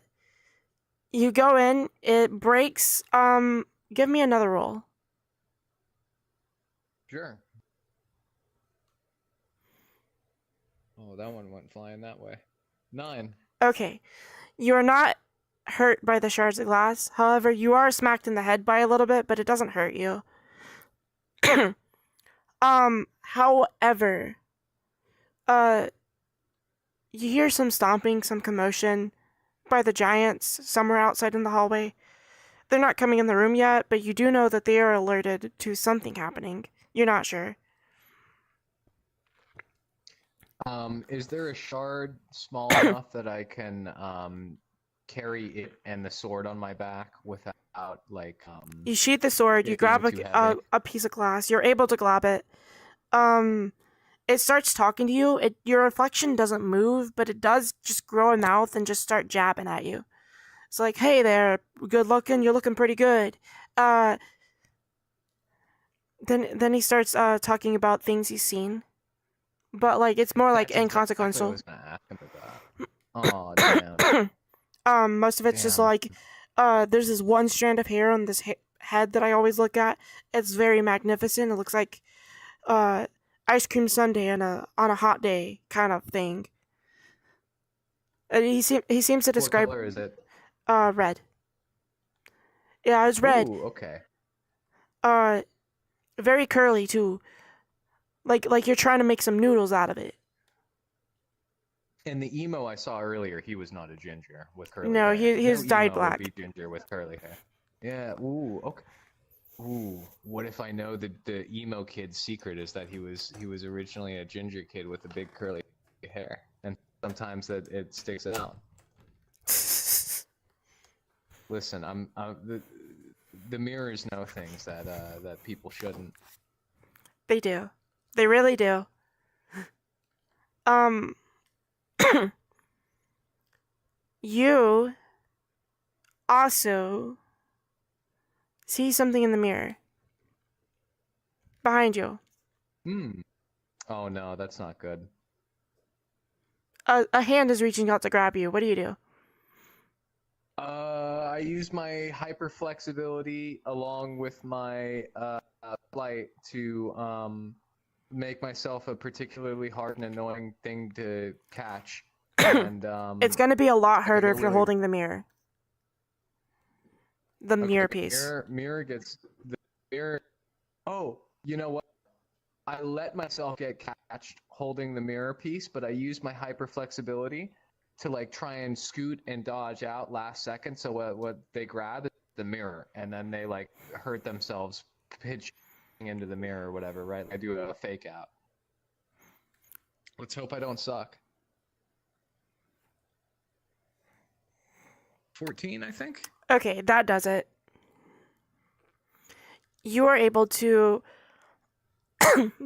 you go in. It breaks. Give me another roll. Sure. Oh, that one went flying that way. 9. Okay, you are not hurt by the shards of glass. However, you are smacked in the head by a little bit, but it doesn't hurt you. However, uh, you hear some stomping, some commotion by the giants somewhere outside in the hallway. They're not coming in the room yet, but you do know that they are alerted to something happening. You're not sure. Is there a shard small enough that I can carry it and the sword on my back without You sheath the sword, you it being grab too heavy? a piece of glass, you're able to grab it. It starts talking to you. Your reflection doesn't move, but it does just grow a mouth and just start jabbing at you. It's like, hey there, good looking, you're looking pretty good. Uh, then he starts talking about things he's seen, but like it's more like That's exactly what I inconsequential. was gonna ask him about. Oh damn. Most of it's just Damn. like, there's this one strand of hair on this head that I always look at. It's very magnificent. It looks like uh ice cream sundae on a hot day kind of thing. And he seems to What describe color is it? red. Yeah, it's red. Ooh, okay. Uh, very curly too. Like you're trying to make some noodles out of it. And the emo I saw earlier, he was not a ginger with curly No, hair. No he's dyed emo would black. be ginger with curly hair. Yeah, ooh, okay. Ooh, what if I know that the emo kid's secret is that he was originally a ginger kid with a big curly hair, and sometimes that it sticks it out. Listen, the mirrors know things that people shouldn't. They do. They really do. Um, you also see something in the mirror behind you. Hmm. Oh no, that's not good. A hand is reaching out to grab you. What do you do? I use my hyper flexibility along with my flight to make myself a particularly hard and annoying thing to catch. And It's going to be a lot I go harder if you're really holding the mirror. The okay. mirror piece. Mirror gets the mirror. Oh, you know what? I let myself get catched holding the mirror piece, but I use my hyper flexibility to like try and scoot and dodge out last second. So what they grab is the mirror, and then they like hurt themselves pitching into the mirror or whatever. Right? I do a fake out. Let's hope I don't suck. 14, I think. Okay, that does it. You are able to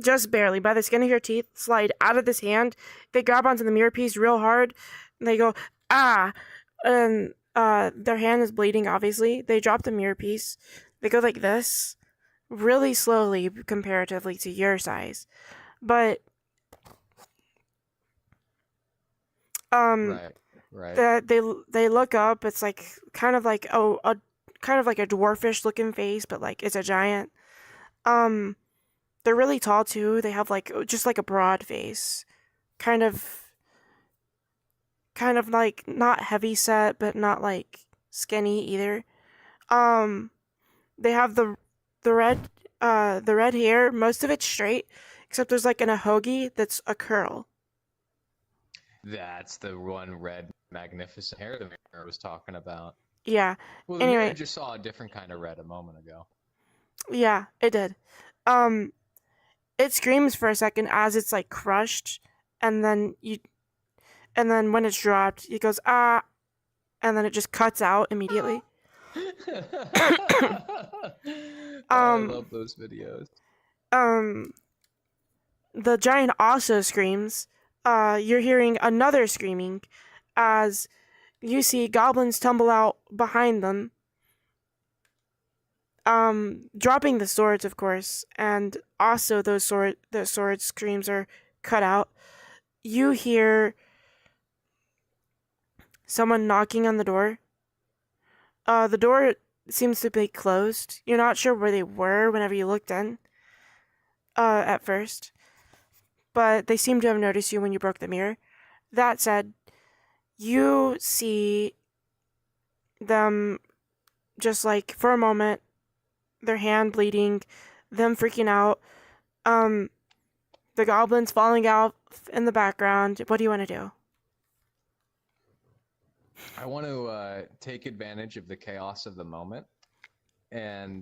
just barely, by the skin of your teeth, slide out of this hand. They grab onto the mirror piece real hard. And they go, ah! And their hand is bleeding, obviously. They drop the mirror piece. They go like this, really slowly comparatively to your size. But, Right. they look up. It's like, kind of like, kind of like a dwarfish looking face, but like, it's a giant. They're really tall too. They have like just like a broad face, kind of like not heavy set, but not like skinny either. Um, they have the red hair. Most of it's straight, except there's like an ahogi that's a curl. That's the one red magnificent hair the mirror was talking about. Yeah. Well, the mirror Anyway, just saw a different kind of red a moment ago. yeah, it did. Um, it screams for a second as it's like crushed, and then when it's dropped, it goes ah, and then it just cuts out immediately. I Um, love those videos. um, the giant also screams. You're hearing another screaming as you see goblins tumble out behind them. Dropping the swords, of course, and also the sword screams are cut out. You hear someone knocking on the door. The door seems to be closed. You're not sure where they were whenever you looked in. At first, but they seem to have noticed you when you broke the mirror. That said, you see them just like for a moment, their hand bleeding, them freaking out, the goblins falling out in the background. What do you want to do? I want to take advantage of the chaos of the moment and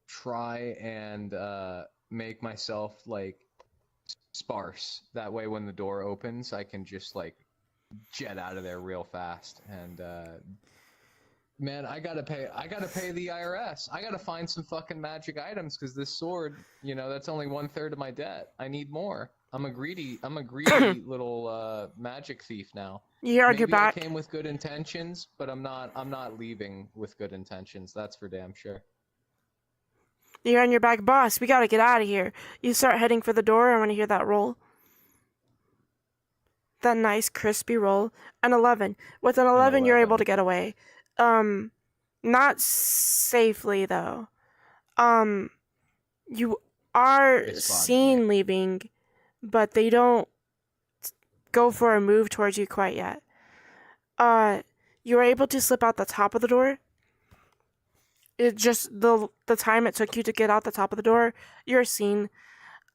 try and make myself like sparse. That way, when the door opens, I can just like jet out of there real fast. And man, I gotta pay the IRS. I gotta find some fucking magic items because this sword, that's only 1/3 of my debt. I need more. I'm a greedy little magic thief now. You're on Maybe your back. I came with good intentions, but I'm not leaving with good intentions. That's for damn sure. You're on your back, boss. We gotta get out of here. You start heading for the door. I want to hear that roll. That nice crispy roll. An 11. With an 11, you're able to get away. Not safely though. You are seen leaving, but they don't go for a move towards you quite yet. You were able to slip out the top of the door. It just the time it took you to get out the top of the door, you're seen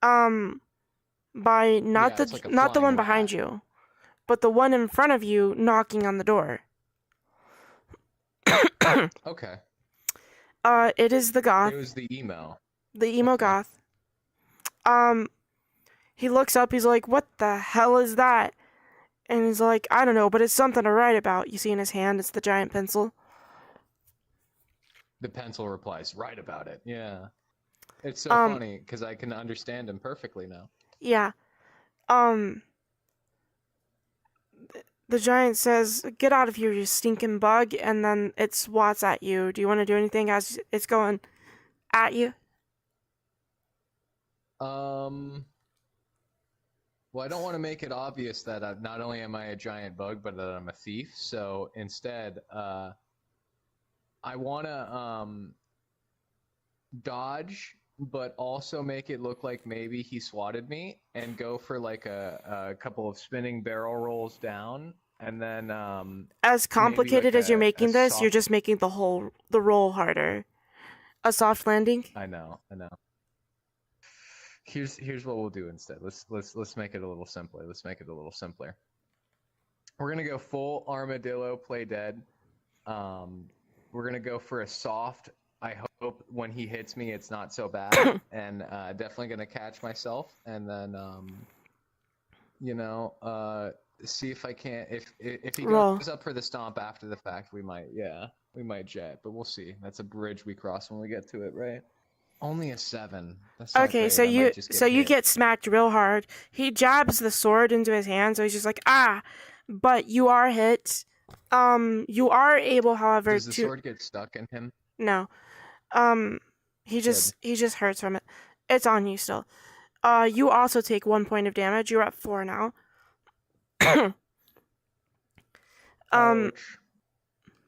by not the one behind you, but the one in front of you knocking on the door. Okay. It is the goth. It was the emo. The emo goth. He looks up, he's like, "What the hell is that?" And he's like, "I don't know, but it's something to write about." You see in his hand, it's the giant pencil. The pencil replies, "Write about it." Yeah. It's so funny because I can understand him perfectly now. Yeah. The giant says, "Get out of here, you stinking bug," and then it swats at you. Do you want to do anything as it's going at you? Well, I don't want to make it obvious that not only am I a giant bug, but that I'm a thief. So instead, I want to dodge, but also make it look like maybe he swatted me and go for like a couple of spinning barrel rolls down. And then as complicated as you're making this, you're just making the roll harder. A soft landing? I know. Here's what we'll do instead. Let's make it a little simpler. We're gonna go full armadillo, play dead. We're gonna go for a soft. I hope when he hits me, it's not so bad, and definitely gonna catch myself, and then see if I can't. If he goes up for the stomp after the fact, we might jet, but we'll see. That's a bridge we cross when we get to it, right? Only a 7. That's not okay, great. so you get smacked real hard. He jabs the sword into his hand, so he's just like but you are hit. You are able, however, Does the sword get stuck in him? No. He just hurts from it. It's on you still. You also take 1 point of damage. You're at 4 now. Ouch.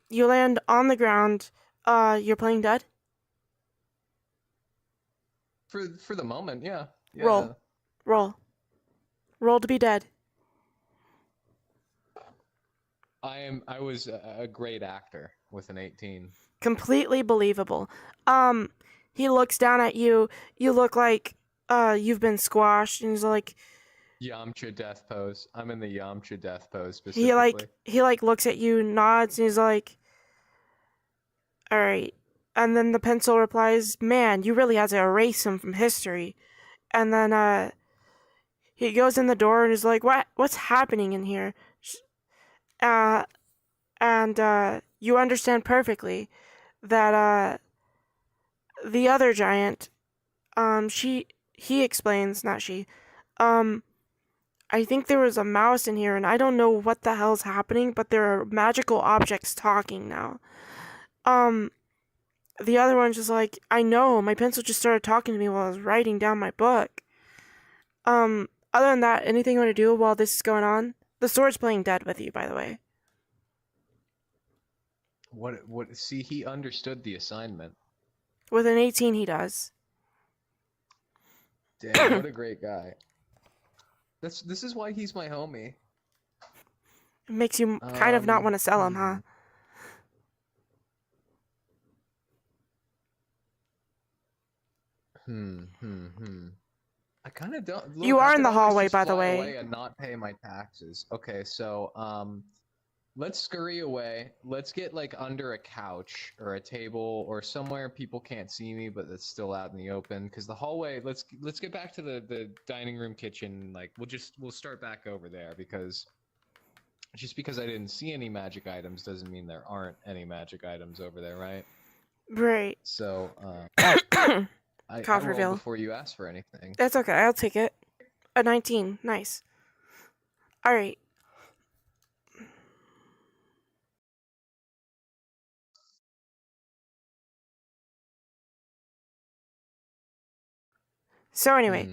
You land on the ground. You're playing dead? For the moment, yeah. Roll to be dead. I was a great actor with an 18. Completely believable. He looks down at you. You look like you've been squashed, and he's like, Yamcha death pose. I'm in the Yamcha death pose specifically. He looks at you, nods, and he's like, "All right, And then the pencil replies, "Man, you really had to erase him from history." And then he goes in the door and is like, What's happening in here?" Uh, and you understand perfectly that the other giant, he explains, not she, um, I think there was a mouse in here, and I don't know what the hell's happening, but there are magical objects talking now. Um, the other one's just like, "I know, my pencil just started talking to me while I was writing down my book." Other than that, anything you want to do while this is going on? The sword's playing dead with you, by the way. What? See, he understood the assignment. With an 18, he does. Damn, what a great guy. This is why he's my homie. It makes you kind of not want to sell him, huh? I kind of don't. You Look, I are in could the always hallway, just by the fly way. away and not pay my taxes. Okay, so let's scurry away. Let's get like under a couch or a table or somewhere people can't see me, but that's still out in the open. Because the hallway. Let's get back to the dining room, kitchen. Like we'll start back over there because just because I didn't see any magic items doesn't mean there aren't any magic items over there, right? Right. So I Cough rolled reveal. before you asked for anything. That's okay, I'll take it. A 19. Nice. Alright. So anyway,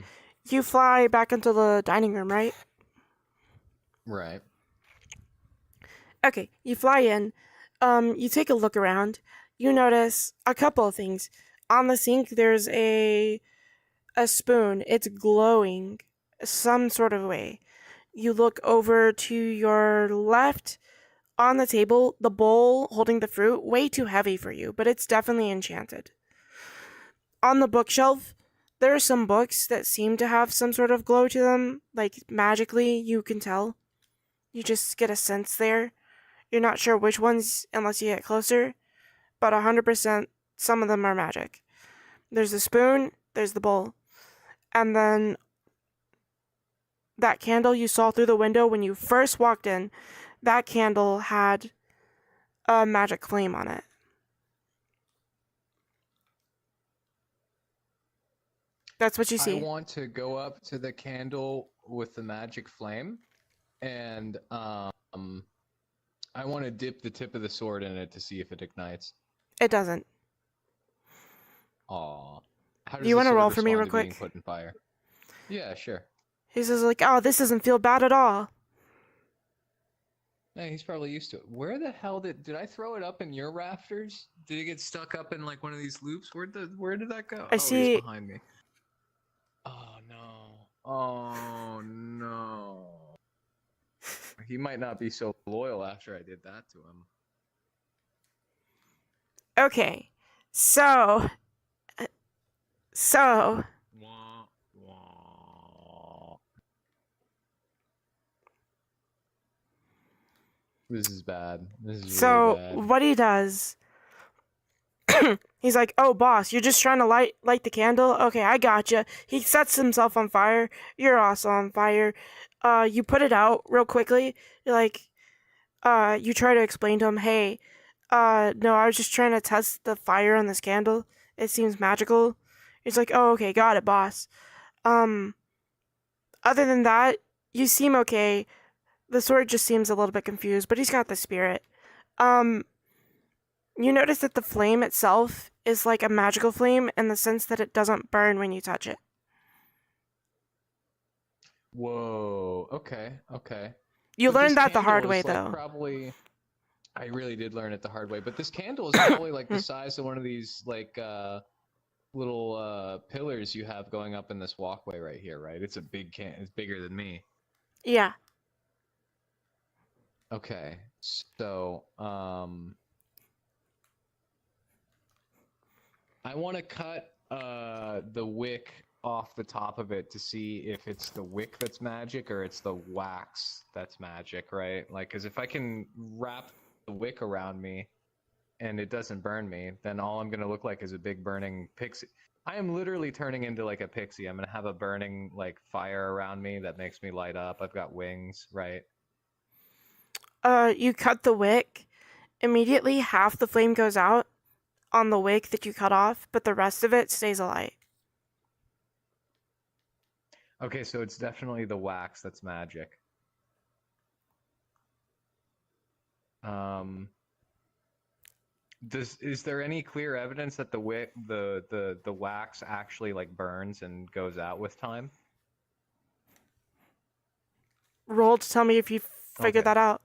you fly back into the dining room, right? Right. Okay, you fly in. You take a look around. You notice a couple of things. On the sink, there's a spoon. It's glowing some sort of way. You look over to your left. On the table, the bowl holding the fruit, way too heavy for you, but it's definitely enchanted. On the bookshelf, there are some books that seem to have some sort of glow to them, like magically, you can tell. You just get a sense there. You're not sure which ones unless you get closer, but 100% some of them are magic. There's the spoon, there's the bowl, and then that candle you saw through the window when you first walked in, that candle had a magic flame on it. That's what you see. I want to go up to the candle with the magic flame, and I want to dip the tip of the sword in it to see if it ignites. It doesn't. Aw. How Do does you the want to sword roll for me real respond to being quick? put in fire? Yeah, sure. He says like, "Oh, this doesn't feel bad at all." Yeah, he's probably used to it. Where the hell did I throw it up in your rafters? Did it get stuck up in like one of these loops? Where did that go? I Oh, see. he's behind me. Oh no. Oh no. He might not be so loyal after I did that to him. Okay, so Wah, wah. This is bad. This is really bad. what he does, he's like, "Oh, boss, you're just trying to light the candle. Okay, I gotcha." He sets himself on fire. You're also on fire. You put it out real quickly. You're like, you try to explain to him, "Hey, no, I was just trying to test the fire on this candle. It seems magical." He's like, "Oh, okay, got it, boss." Um, Other than that, you seem okay. The sword just seems a little bit confused, but he's got the spirit. Um, you notice that the flame itself is like a magical flame in the sense that it doesn't burn when you touch it. Whoa. Okay. Okay. You But this learned that the hard candle way, is like though. probably. I really did learn it the hard way. But this candle is probably like the size of one of these like little pillars you have going up in this walkway right here, right? It's a big can. It's bigger than me. Yeah. Okay. So I want to cut the wick off the top of it to see if it's the wick that's magic or it's the wax that's magic, right? Like, because if I can wrap the wick around me and it doesn't burn me, then all I'm gonna look like is a big burning pixie. I am literally turning into like a pixie. I'm gonna have a burning like fire around me that makes me light up. I've got wings, right? You cut the wick. Immediately, half the flame goes out on the wick that you cut off, but the rest of it stays alight. Okay, so it's definitely the wax that's magic. Is there any clear evidence that the wax actually like burns and goes out with time? Roll to tell me if you figured Okay. that out.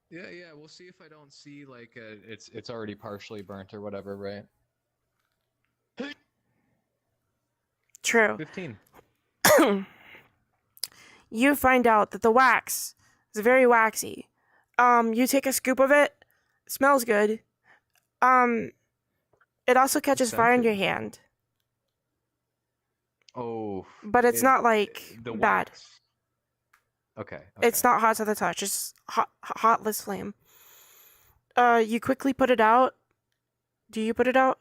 Yeah, we'll see if I don't see like it's already partially burnt or whatever, right? True. 15. You find out that the wax is very waxy. You take a scoop of it. It smells good. It also catches fire in your hand, Oh, but it's not like the bad. wax. Okay. It's not hot to the touch. It's hotless flame. You quickly put it out. Do you put it out?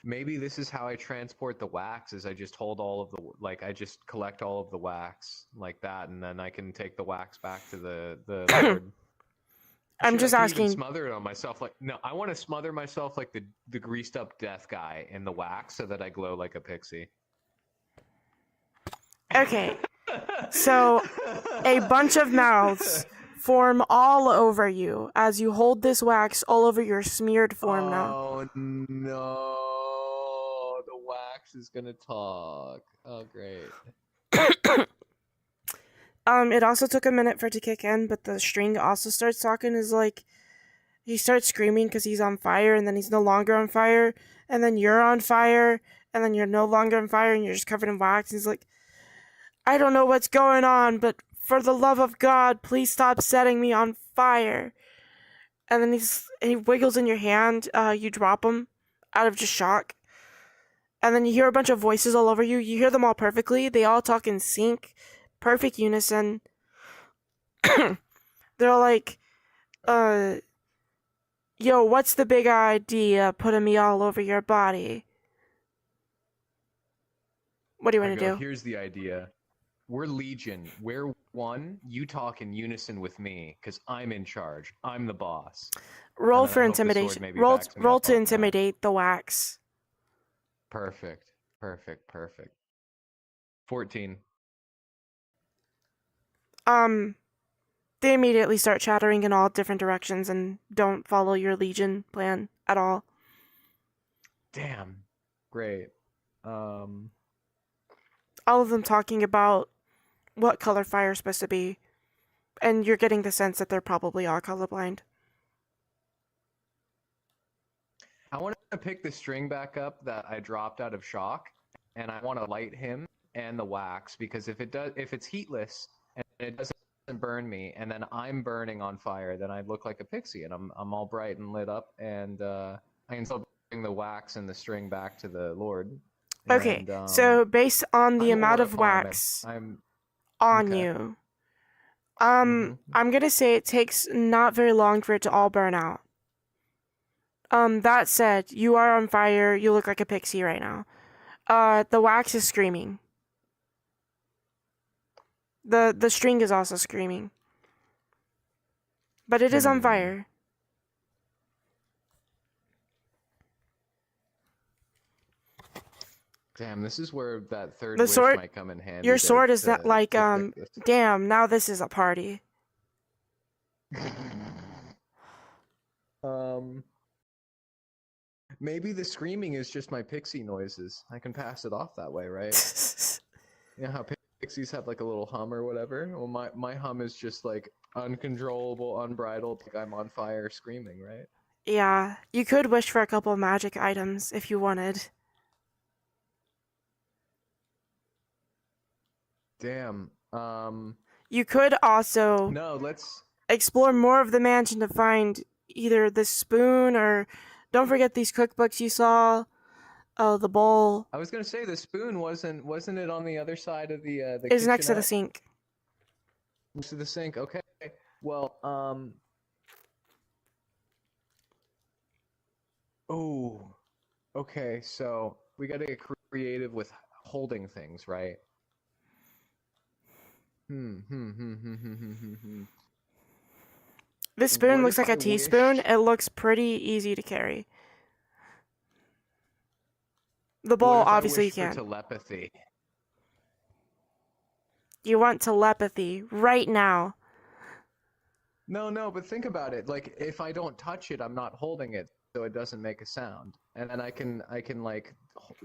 Maybe this is how I transport the wax, is I just hold all of the, like, I just collect all of the wax like that, and then I can take the wax back to the Lord. I'm just I could asking. even smother it on myself. Like, no, I want to smother myself like the greased up death guy in the wax so that I glow like a pixie. Okay. So, a bunch of mouths form all over you as you hold this wax all over your smeared form now. Oh no, the wax is gonna talk. Oh great. It also took a minute for it to kick in, but the string also starts talking. Is like, he starts screaming because he's on fire, and then he's no longer on fire, and then you're on fire, and then you're no longer on fire, and you're just covered in wax. And he's like, I don't know what's going on, but for the love of God, please stop setting me on fire. And then he wiggles in your hand. You drop him out of just shock. And then you hear a bunch of voices all over you. You hear them all perfectly. They all talk in sync, perfect unison. They're all like, yo, what's the big idea putting me all over your body? What do you want to do? Here's the idea. We're Legion. We're one. You talk in unison with me, because I'm in charge. I'm the boss. Roll for intimidation. Roll to intimidate the wax. Perfect. 14. They immediately start chattering in all different directions and don't follow your Legion plan at all. Damn. Great. All of them talking about what color fire is supposed to be, and you're getting the sense that they're probably all colorblind. I want to pick the string back up that I dropped out of shock, and I want to light him and the wax, because if it's heatless and it doesn't burn me, and then I'm burning on fire, then I look like a pixie, and I'm all bright and lit up, and I can still bring the wax and the string back to the Lord. Okay, so based on the amount of wax on you, I'm gonna say it takes not very long for it to all burn out. That said, you are on fire. You look like a pixie right now. The wax is screaming. The string is also screaming. But it is on fire. Damn, this is where that third wish might come in handy. Your sword is not like, damn, now this is a party. Maybe the screaming is just my pixie noises. I can pass it off that way, right? You know how pixies have like a little hum or whatever? Well, my hum is just like uncontrollable, unbridled, like I'm on fire screaming, right? Yeah, you could wish for a couple of magic items if you wanted. Damn. You could also explore more of the mansion to find either the spoon or don't forget these cookbooks you saw. Oh, the bowl. I was gonna say the spoon wasn't it on the other side of the It's next to the sink. Next to the sink. Okay. Well, Oh, okay. So we got to get creative with holding things, right? Hmm. This spoon What looks if like a I teaspoon. wished? It looks pretty easy to carry. The What bowl, if I obviously, you wished for can't. telepathy? You want telepathy right now. No, no, but think about it. Like, if I don't touch it, I'm not holding it, so it doesn't make a sound. And I can like,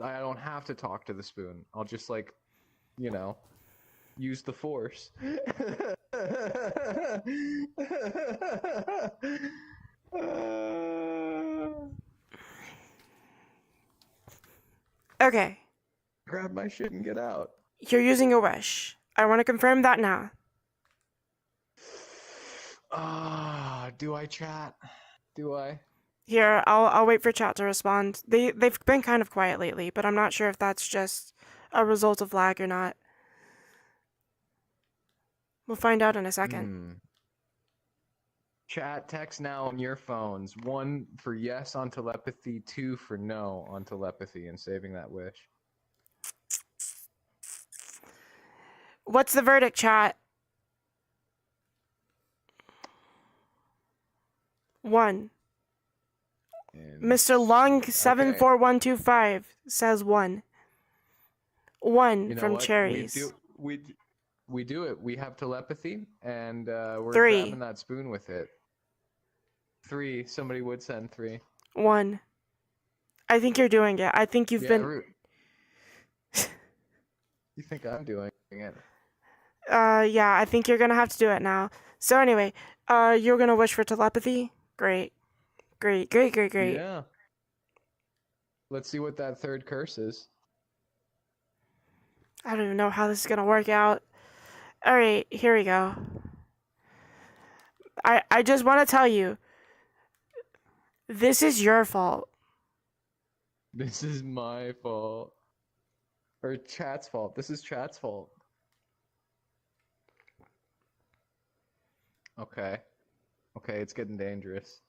I don't have to talk to the spoon. I'll just like, you know, use the force. Okay, Grab my shit and get out. you're using a wish. I want to confirm that now. Ah, do I chat? Do I? Here, I'll wait for chat to respond. They've been kind of quiet lately, but I'm not sure if that's just a result of lag or not. We'll find out in a second. Chat, text now on your phones. 1 for yes on telepathy, 2 for no on telepathy, and saving that wish. What's the verdict, chat? 1. And Mr. Long okay. 74125 says 1. 1 You know from what? Cherries. We do it. We have telepathy, and we're 3. grabbing that spoon with it. 3. Somebody would send 3. 1. I think you're doing it. I think you've Yeah, been. Root. You think I'm doing it? Yeah, I think you're gonna have to do it now. So anyway, you're gonna wish for telepathy? Great. Great. Yeah. Let's see what that third curse is. I don't even know how this is gonna work out. Alright, here we go. I just wanna tell you, this is your fault. This is my fault. Or chat's fault. This is chat's fault. Okay. Okay, it's getting dangerous.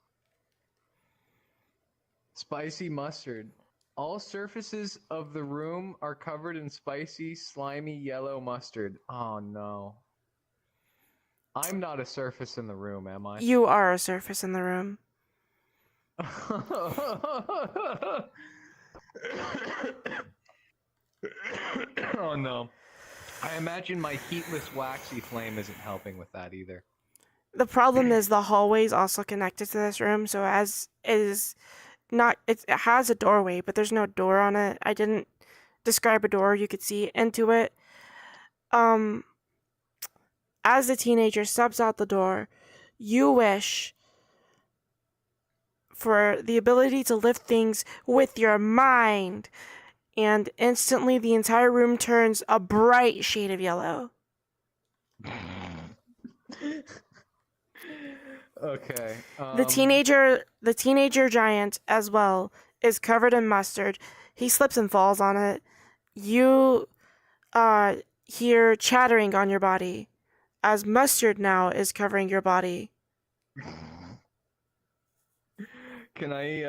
Spicy mustard. All surfaces of the room are covered in spicy, slimy yellow mustard. Oh no. I'm not a surface in the room, am I? You are a surface in the room. Oh no. I imagine my heatless, waxy flame isn't helping with that either. The problem is the hallway is also connected to this room, so as is not it has a doorway, but there's no door on it. I didn't describe a door, you could see into it. As the teenager steps out the door, you wish for the ability to lift things with your mind, and instantly the entire room turns a bright shade of yellow. Okay. The teenager giant as well is covered in mustard. He slips and falls on it. You hear chattering on your body as mustard now is covering your body. Can I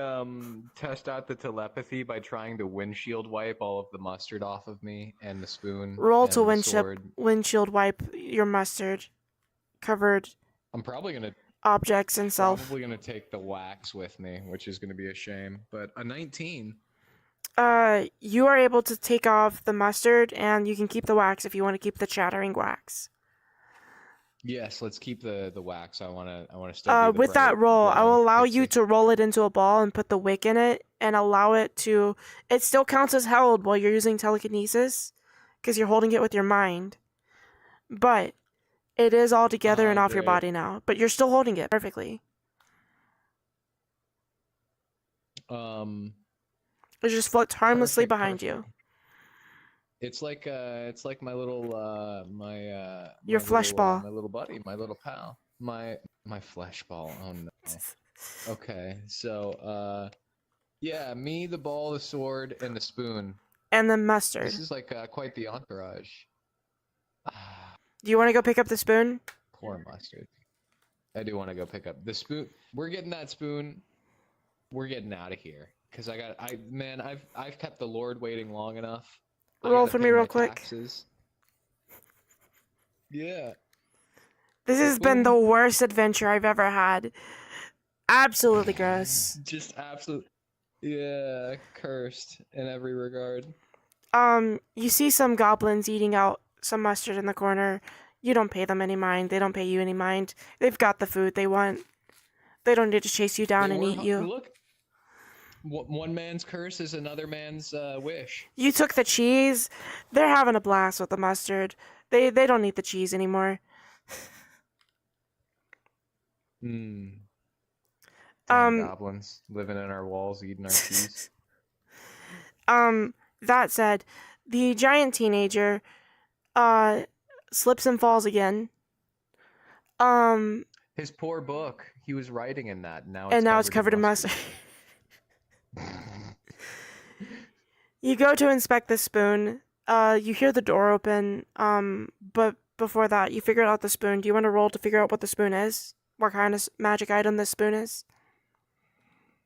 test out the telepathy by trying to windshield wipe all of the mustard off of me and the spoon Roll to and the sword? windshield wipe your mustard covered I'm probably gonna objects and self. take the wax with me, which is gonna be a shame. But a 19. You are able to take off the mustard, and you can keep the wax if you want to keep the chattering wax. Yes, let's keep the wax. I wanna still be the With that roll, I will glowing allow you pixie. to roll it into a ball and put the wick in it, and allow it to. It still counts as held while you're using telekinesis, because you're holding it with your mind. But it is all together and off your Great. body now. But you're still holding it perfectly. It just floats harmlessly behind you. It's like my little Your flesh ball. my little buddy, my little pal, my flesh ball. Oh no. Okay, so yeah, me, the ball, the sword, and the spoon. And then mustard. This is like quite the entourage. Do you want to go pick up the spoon? Poor mustard. I do want to go pick up the spoon. We're getting that spoon. we're getting out of here. Cause I've kept the Lord waiting long enough. I Roll gotta for pay me real my quick. taxes. Yeah. This has been the Boom. worst adventure I've ever had. Absolutely gross. Just absolute. Yeah, cursed in every regard. You see some goblins eating out some mustard in the corner. You don't pay them any mind. They don't pay you any mind. They've got the food they want. They don't need to chase you down They and were eat you. look. One man's curse is another man's wish. You took the cheese. They're having a blast with the mustard. They don't need the cheese anymore. Hmm. Damn Um, goblins living in our walls, eating our cheese. that said, the giant teenager, uh, slips and falls again. Um, His poor book. He was writing in that. Now and it's now it's covered in mustard. You go to inspect the spoon. You hear the door open. But before that, you figure out the spoon. Do you want to roll to figure out what the spoon is? What kind of magic item this spoon is?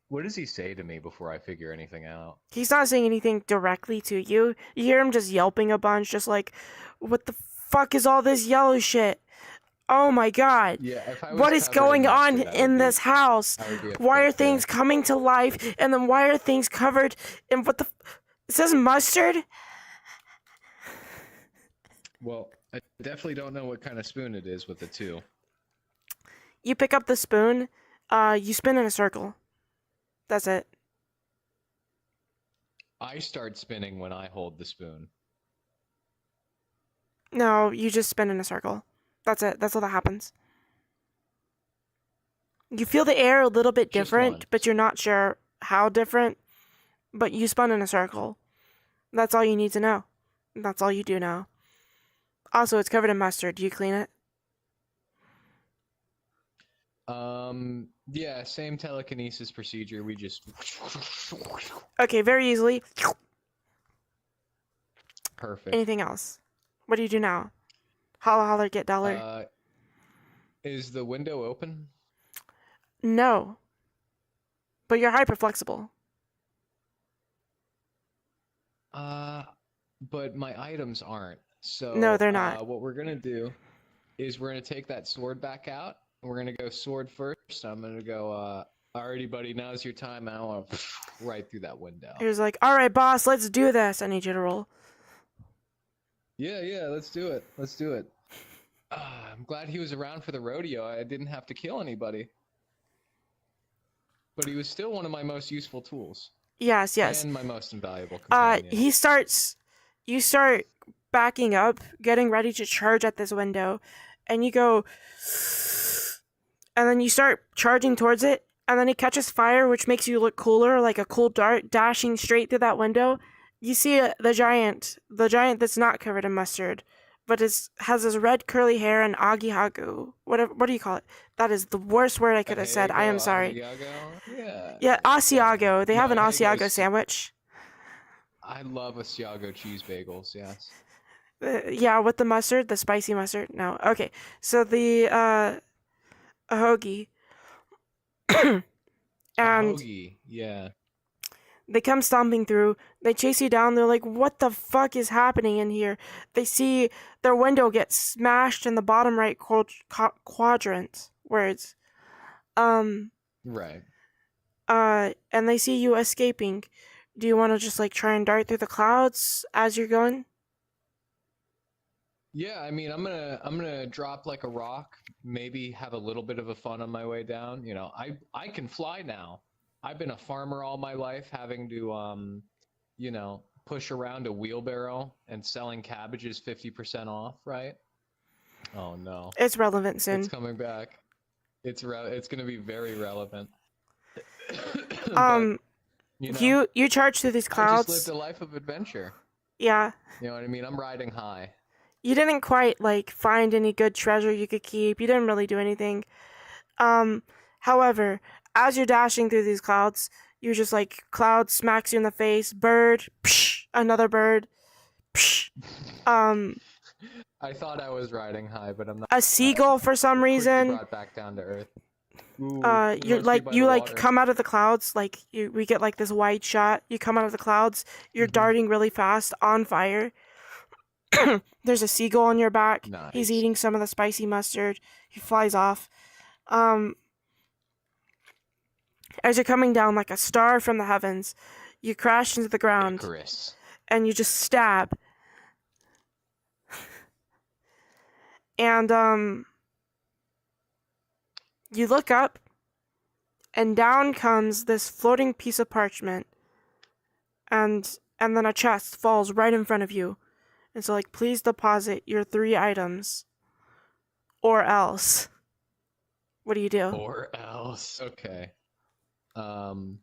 What does he say to me before I figure anything out? He's not saying anything directly to you. You hear him just yelping a bunch, just like, what the fuck is all this yellow shit? Oh my god. Yeah, if I was What is covered in going on mustard, in this house? I would be Why are upset, too. things coming to life? And then why are things covered in what the... It says mustard? Well, I definitely don't know what kind of spoon it is with the two. You pick up the spoon. You spin in a circle. That's it. I start spinning when I hold the spoon. No, you just spin in a circle. That's it. That's all that happens. You feel the air a little bit Just different, once. but you're not sure how different. But you spun in a circle. That's all you need to know. That's all you do know. Also, it's covered in mustard. Do you clean it? Yeah, same telekinesis procedure. We just Okay, very easily. perfect. Anything else? What do you do now? Holla, holla, get dollar. Is the window open? No. But you're hyper flexible. But my items aren't. So No, they're not. what we're gonna do is we're gonna take that sword back out. We're gonna go sword first. I'm gonna go. Alrighty, buddy. Now's your time. And I want to right through that window. He was like, all right, boss, let's do this. I need you to roll. Yeah. Let's do it. Let's do it. I'm glad he was around for the rodeo. I didn't have to kill anybody. But he was still one of my most useful tools. Yes. And my most invaluable companion. You start backing up, getting ready to charge at this window, and you go, and then you start charging towards it, and then it catches fire, which makes you look cooler, like a cool dart dashing straight through that window. You see the giant that's not covered in mustard, but has this red curly hair and agihagu. What do you call it? That is the worst word I could have said. I am sorry. Asiago? Yeah, Asiago. They have an No, Asiago sandwich. I love Asiago cheese bagels, yes. Yeah, with the mustard, the spicy mustard. No, okay. So the a hoagie, and Hoagie, yeah. they come stomping through. They chase you down. They're like, "What the fuck is happening in here?" They see their window get smashed in the bottom right quadrant. Words. Right. And they see you escaping. Do you want to just like try and dart through the clouds as you're going? Yeah, I mean, I'm gonna drop like a rock, maybe have a little bit of a fun on my way down. You know, I can fly now. I've been a farmer all my life, having to you know, push around a wheelbarrow and selling cabbages 50% off, right? Oh no. It's relevant soon. It's coming back. It's gonna be very relevant. But, you know, you charge through these clouds. I just lived a life of adventure. Yeah. You know what I mean? I'm riding high. You didn't quite like find any good treasure you could keep. You didn't really do anything. However, as you're dashing through these clouds, you're just like cloud smacks you in the face. Bird, psh, another bird, psh. I thought I was riding high, but I'm not. A seagull for some reason. Brought back down to earth. Ooh, it You're must be like by you the like water. come out of the clouds, like we get like this wide shot. You come out of the clouds, you're Hmm. darting really fast, on fire. There's a seagull on your back. He's Nice. eating some of the spicy mustard. He flies off. Um, as you're coming down like a star from the heavens, you crash into the ground Icarus. and you just stab. And you look up, and down comes this floating piece of parchment, and then a chest falls right in front of you. And so like, please deposit your 3 items, or else. What do you do? Or else. Okay. Um,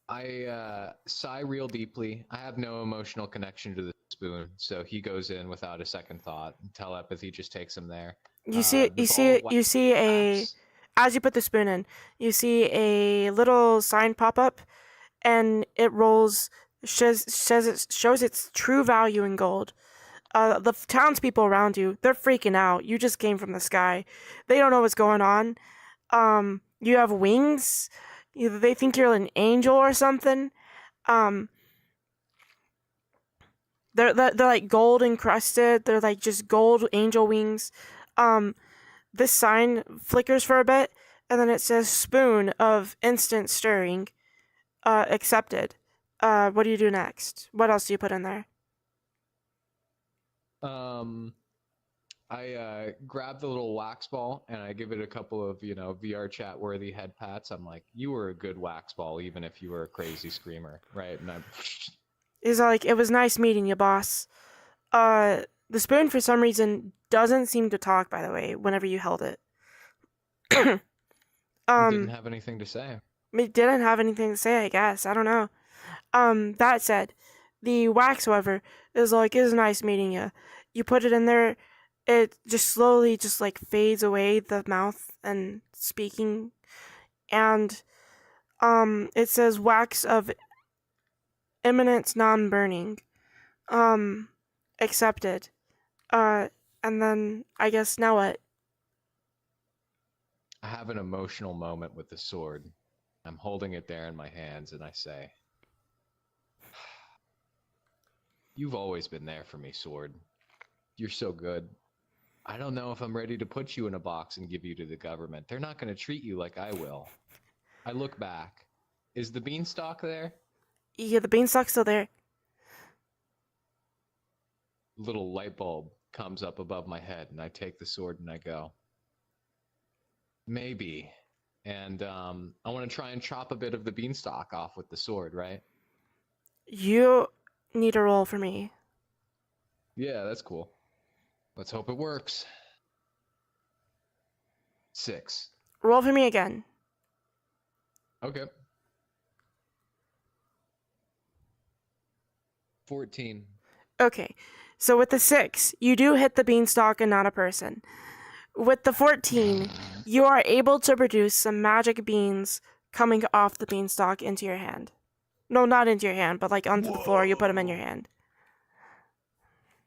I sigh real deeply. I have no emotional connection to the spoon, so he goes in without a second thought. Telepathy just takes him there. You see, The ball of wax you see a taps. as you put the spoon in, you see a little sign pop up, and it rolls shows its true value in gold. The townspeople around you, they're freaking out. You just came from the sky. They don't know what's going on. You have wings. They think you're an angel or something. Um, they're like gold encrusted. They're like just gold angel wings. Um, this sign flickers for a bit, and then it says spoon of instant stirring. Accepted. What do you do next? What else do you put in there? Um, I grab the little wax ball and I give it a couple of, VR chat worthy head pats. I'm like, you were a good wax ball, even if you were a crazy screamer, right? And I He's like, it was nice meeting you, boss. The spoon for some reason doesn't seem to talk. By the way, whenever you held it, didn't um, have anything to say. it didn't have anything to say. I guess I don't know. That said, the wax, however, is like, it was nice meeting you. You put it in there, it just slowly just like fades away the mouth and speaking, and it says wax of imminent non-burning, um, accepted. Uh, and then I guess now what? I have an emotional moment with the sword. I'm holding it there in my hands and I say, you've always been there for me, sword. You're so good. I don't know if I'm ready to put you in a box and give you to the government. They're not going to treat you like I will. I look back. Is the beanstalk there? Yeah, the beanstalk's still there. Little light bulb comes up above my head and I take the sword and I go, maybe. And I want to try and chop a bit of the beanstalk off with the sword, right? You need a roll for me. Yeah, that's cool. Let's hope it works. 6. Roll for me again. Okay. 14. Okay, so with the 6, you do hit the beanstalk and not a person. With the 14, you are able to produce some magic beans coming off the beanstalk into your hand. No, not into your hand, but like onto the floor. You put them in your hand.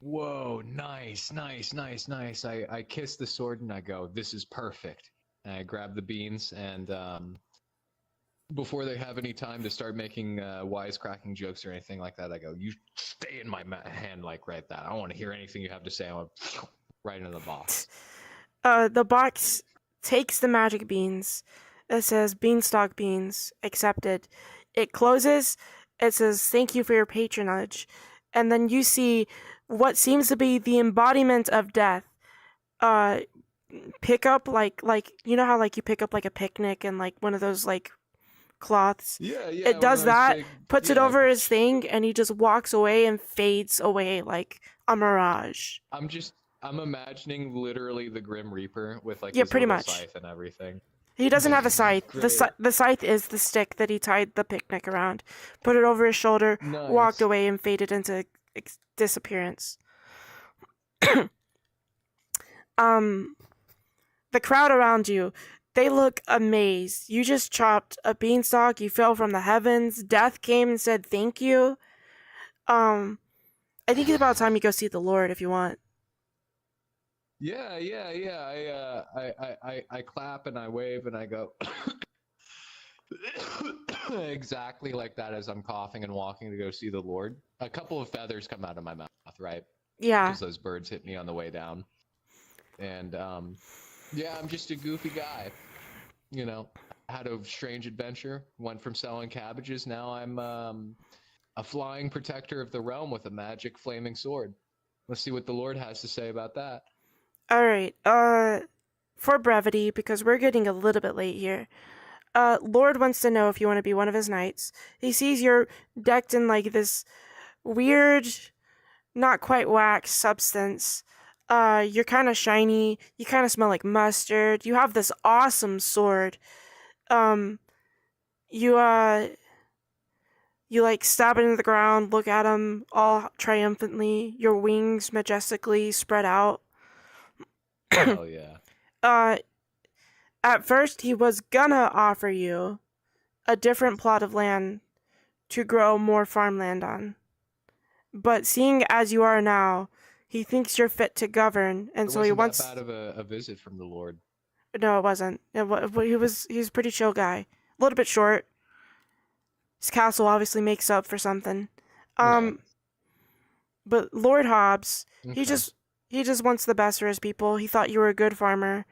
Whoa, nice, nice, nice, nice. I kiss the sword and I go, this is perfect. And I grab the beans and before they have any time to start making wisecracking jokes or anything like that, I go, you stay in my hand like right that. I don't want to hear anything you have to say. I want to right into the box. The box takes the magic beans. It says beanstalk beans accepted. It closes. It says thank you for your patronage. And then you see what seems to be the embodiment of death. Pick up like you know how like you pick up like a picnic and like one of those like cloths. Yeah, It one of does those that, big, puts it yeah. over his thing, and he just walks away and fades away like a mirage. I'm imagining literally the Grim Reaper with like Yeah, his pretty little much. scythe and everything. He doesn't have a scythe. Great. The scythe is the stick that he tied the picnic around. Put it over his shoulder, walked Nice. away, and faded into disappearance. The crowd around you, they look amazed. You just chopped a beanstalk. You fell from the heavens. Death came and said thank you. I think it's about time you go see the Lord if you want. Yeah. I clap and I wave and I go exactly like that as I'm coughing and walking to go see the Lord. A couple of feathers come out of my mouth, right? Yeah. Because those birds hit me on the way down. And yeah, I'm just a goofy guy. You know, had a strange adventure. Went from selling cabbages. Now I'm a flying protector of the realm with a magic flaming sword. Let's see what the Lord has to say about that. All right. For brevity, because we're getting a little bit late here. Lord wants to know if you want to be one of his knights. He sees you're decked in like this weird, not quite wax substance. You're kind of shiny. You kind of smell like mustard. You have this awesome sword. Um, you you like stab it into the ground, look at him all triumphantly, your wings majestically spread out. Hell yeah. uh, at first, he was gonna offer you a different plot of land to grow more farmland on. But seeing as you are now, he thinks you're fit to govern, and It so he wasn't that wants. bad of a visit from the Lord. No, it wasn't. He was a pretty chill guy. A little bit short. His castle obviously makes up for something. Right. Um, but Lord Hobbs, Okay. he just wants the best for his people. He thought you were a good farmer.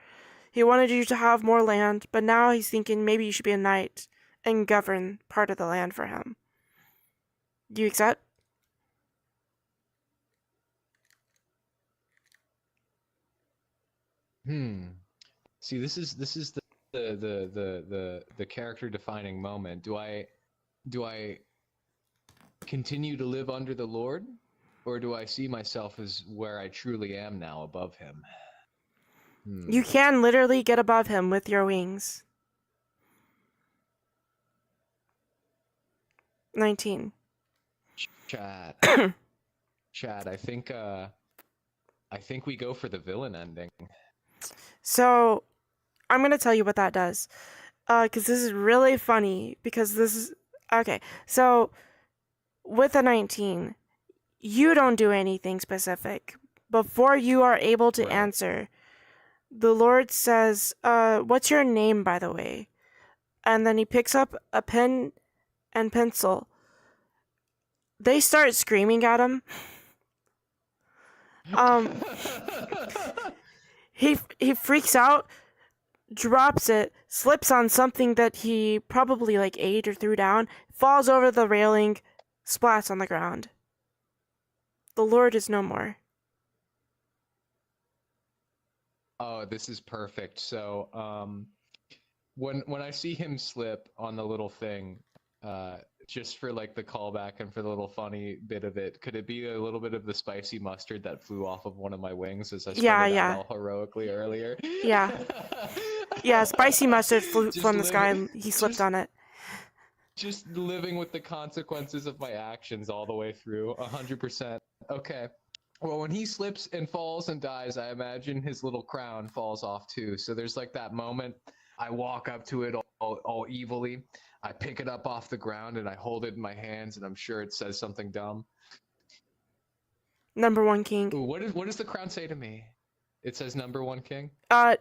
He wanted you to have more land, but now he's thinking maybe you should be a knight and govern part of the land for him. Do you accept? Hmm. See, this is the character defining moment. Do I continue to live under the Lord, or do I see myself as where I truly am now, above him? You Hmm. can literally get above him with your wings. 19. Chat, chat. I think we go for the villain ending. So, I'm going to tell you what that does. Because this is really funny. Because this is. Okay. So, with a 19, you don't do anything specific. Before you are able to Right. answer, the Lord says, what's your name, by the way? And then he picks up a pen and pencil. They start screaming at him. Um, he freaks out, drops it, slips on something that he probably like ate or threw down, falls over the railing, splats on the ground. The Lord is no more. Oh, this is perfect. So, when I see him slip on the little thing, uh, just for like the callback and for the little funny bit of it, could it be a little bit of the spicy mustard that flew off of one of my wings as I spread Yeah, it out yeah, all heroically earlier? yeah, yeah. Spicy mustard flew just from the sky living, and he slipped just on it. just living with the consequences of my actions all the way through, 100%. Okay. Well, when he slips and falls and dies, I imagine his little crown falls off too. So there's like that moment. I walk up to it all evilly. I pick it up off the ground and I hold it in my hands, and I'm sure it says something dumb. Number one king. Ooh, what does the crown say to me? It says number one king.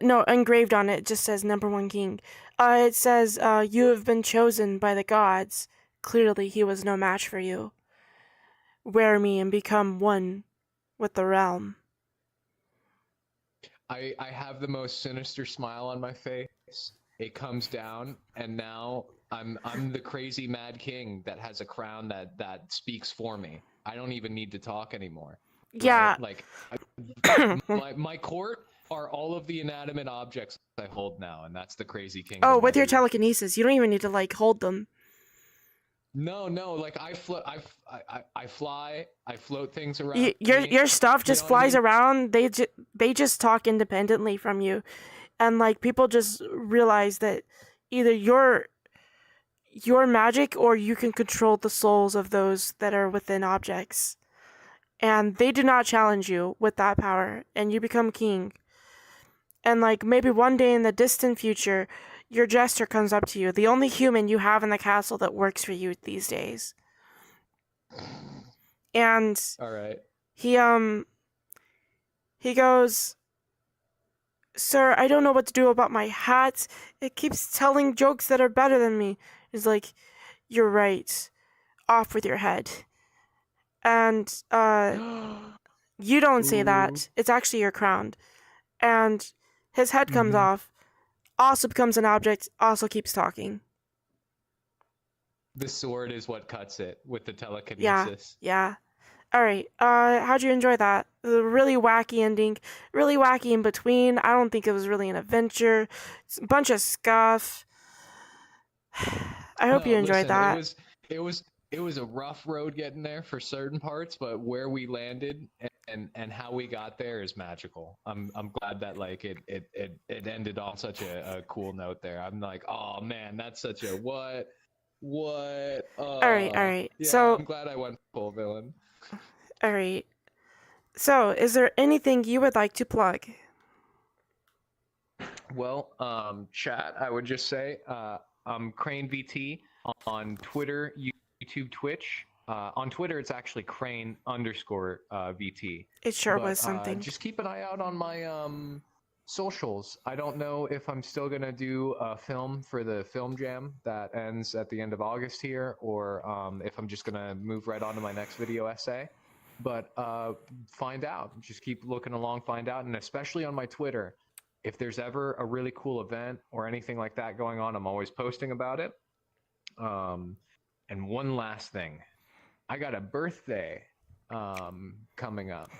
No, engraved on it just says number one king. It says, you have been chosen by the gods. Clearly, he was no match for you. Wear me and become one with the realm. I have the most sinister smile on my face. It comes down, and now I'm the crazy mad king that has a crown that speaks for me. I don't even need to talk anymore, right? Yeah. Like my court are all of the inanimate objects I hold now, and that's the crazy Oh, kingdom I with your lead. telekinesis, you don't even need to like hold them. No, like I fly, I float things around Your me. stuff You just know what I flies mean? around. They just talk independently from you, and like people just realize that either you're magic or you can control the souls of those that are within objects, and they do not challenge you with that power, and you become king. And like maybe one day in the distant future, your jester comes up to you, the only human you have in the castle that works for you these days, and All right. he he goes, Sir, I don't know what to do about my hat. It keeps telling jokes that are better than me. He's like, you're right. Off with your head. And, you don't say Ooh. that. It's actually your crown. And his head comes Mm-hmm. off, also becomes an object, also keeps talking. The sword is what cuts it with the Yeah, telekinesis. yeah. Alright, how'd you enjoy that? A really wacky ending, really wacky in between. I don't think it was really an adventure. It's a bunch of scuff. I hope you No, enjoyed listen, that. it was it was a rough road getting there for certain parts, but where we landed and how we got there is magical. I'm glad that like it ended on such a cool note there. I'm like, oh man, that's such a what Alright, alright. yeah, So, I'm glad I went full villain. alright. So, is there anything you would like to plug? Well, chat, I would just say, I'm Crane VT on Twitter, YouTube, Twitch. On Twitter, it's actually Crane underscore VT. It sure was But something. just keep an eye out on my socials. I don't know if I'm still gonna do a film for the film jam that ends at the end of August here, or if I'm just gonna move right on to my next video essay. But find out. Just keep looking along, find out, and especially on my Twitter, if there's ever a really cool event or anything like that going on, I'm always posting about it. Um, and one last thing, I got a birthday coming up.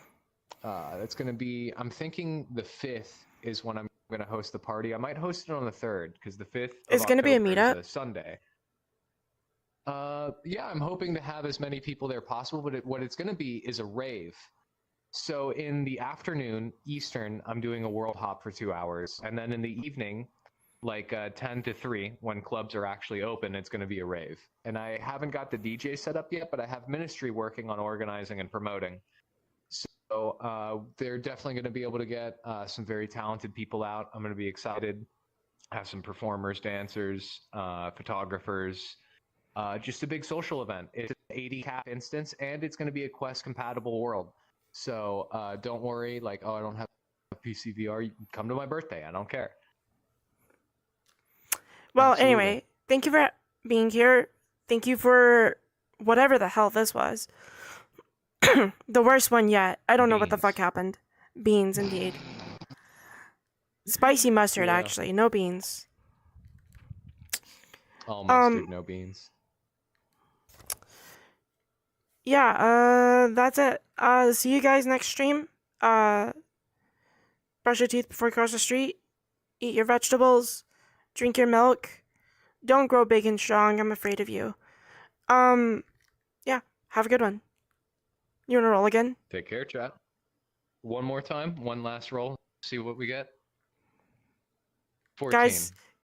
That's going to be, I'm thinking the 5th is when I'm going to host the party. I might host it on the 3rd because the 5th of It's gonna be a October is meetup. a Sunday. Yeah, I'm hoping to have as many people there possible, but what it's going to be is a rave. So in the afternoon Eastern, I'm doing a world hop for 2 hours, and then in the evening, like 10 to 3, when clubs are actually open, it's going to be a rave. And I haven't got the DJ set up yet, but I have ministry working on organizing and promoting. So they're definitely going to be able to get some very talented people out. I'm going to be excited. Have some performers, dancers, photographers. Just a big social event. It's an 80 cap instance, and it's going to be a Quest compatible world. So don't worry, like, oh, I don't have PC VR. You can come to my birthday. I don't care. Well, Absolutely. anyway, thank you for being here. Thank you for whatever the hell this was. The worst one yet. I don't know what the fuck Beans. happened. Beans, indeed. Spicy mustard, Yeah. actually. No beans. All Um, mustard, no beans. yeah, that's it. See you guys next stream. Uh, brush your teeth before you cross the street. Eat your vegetables. Drink your milk. Don't grow big and strong. I'm afraid of you. Yeah, have a good one. You wanna roll again? Take care, chat. One more time. One last roll. See what we get. 14. Guys,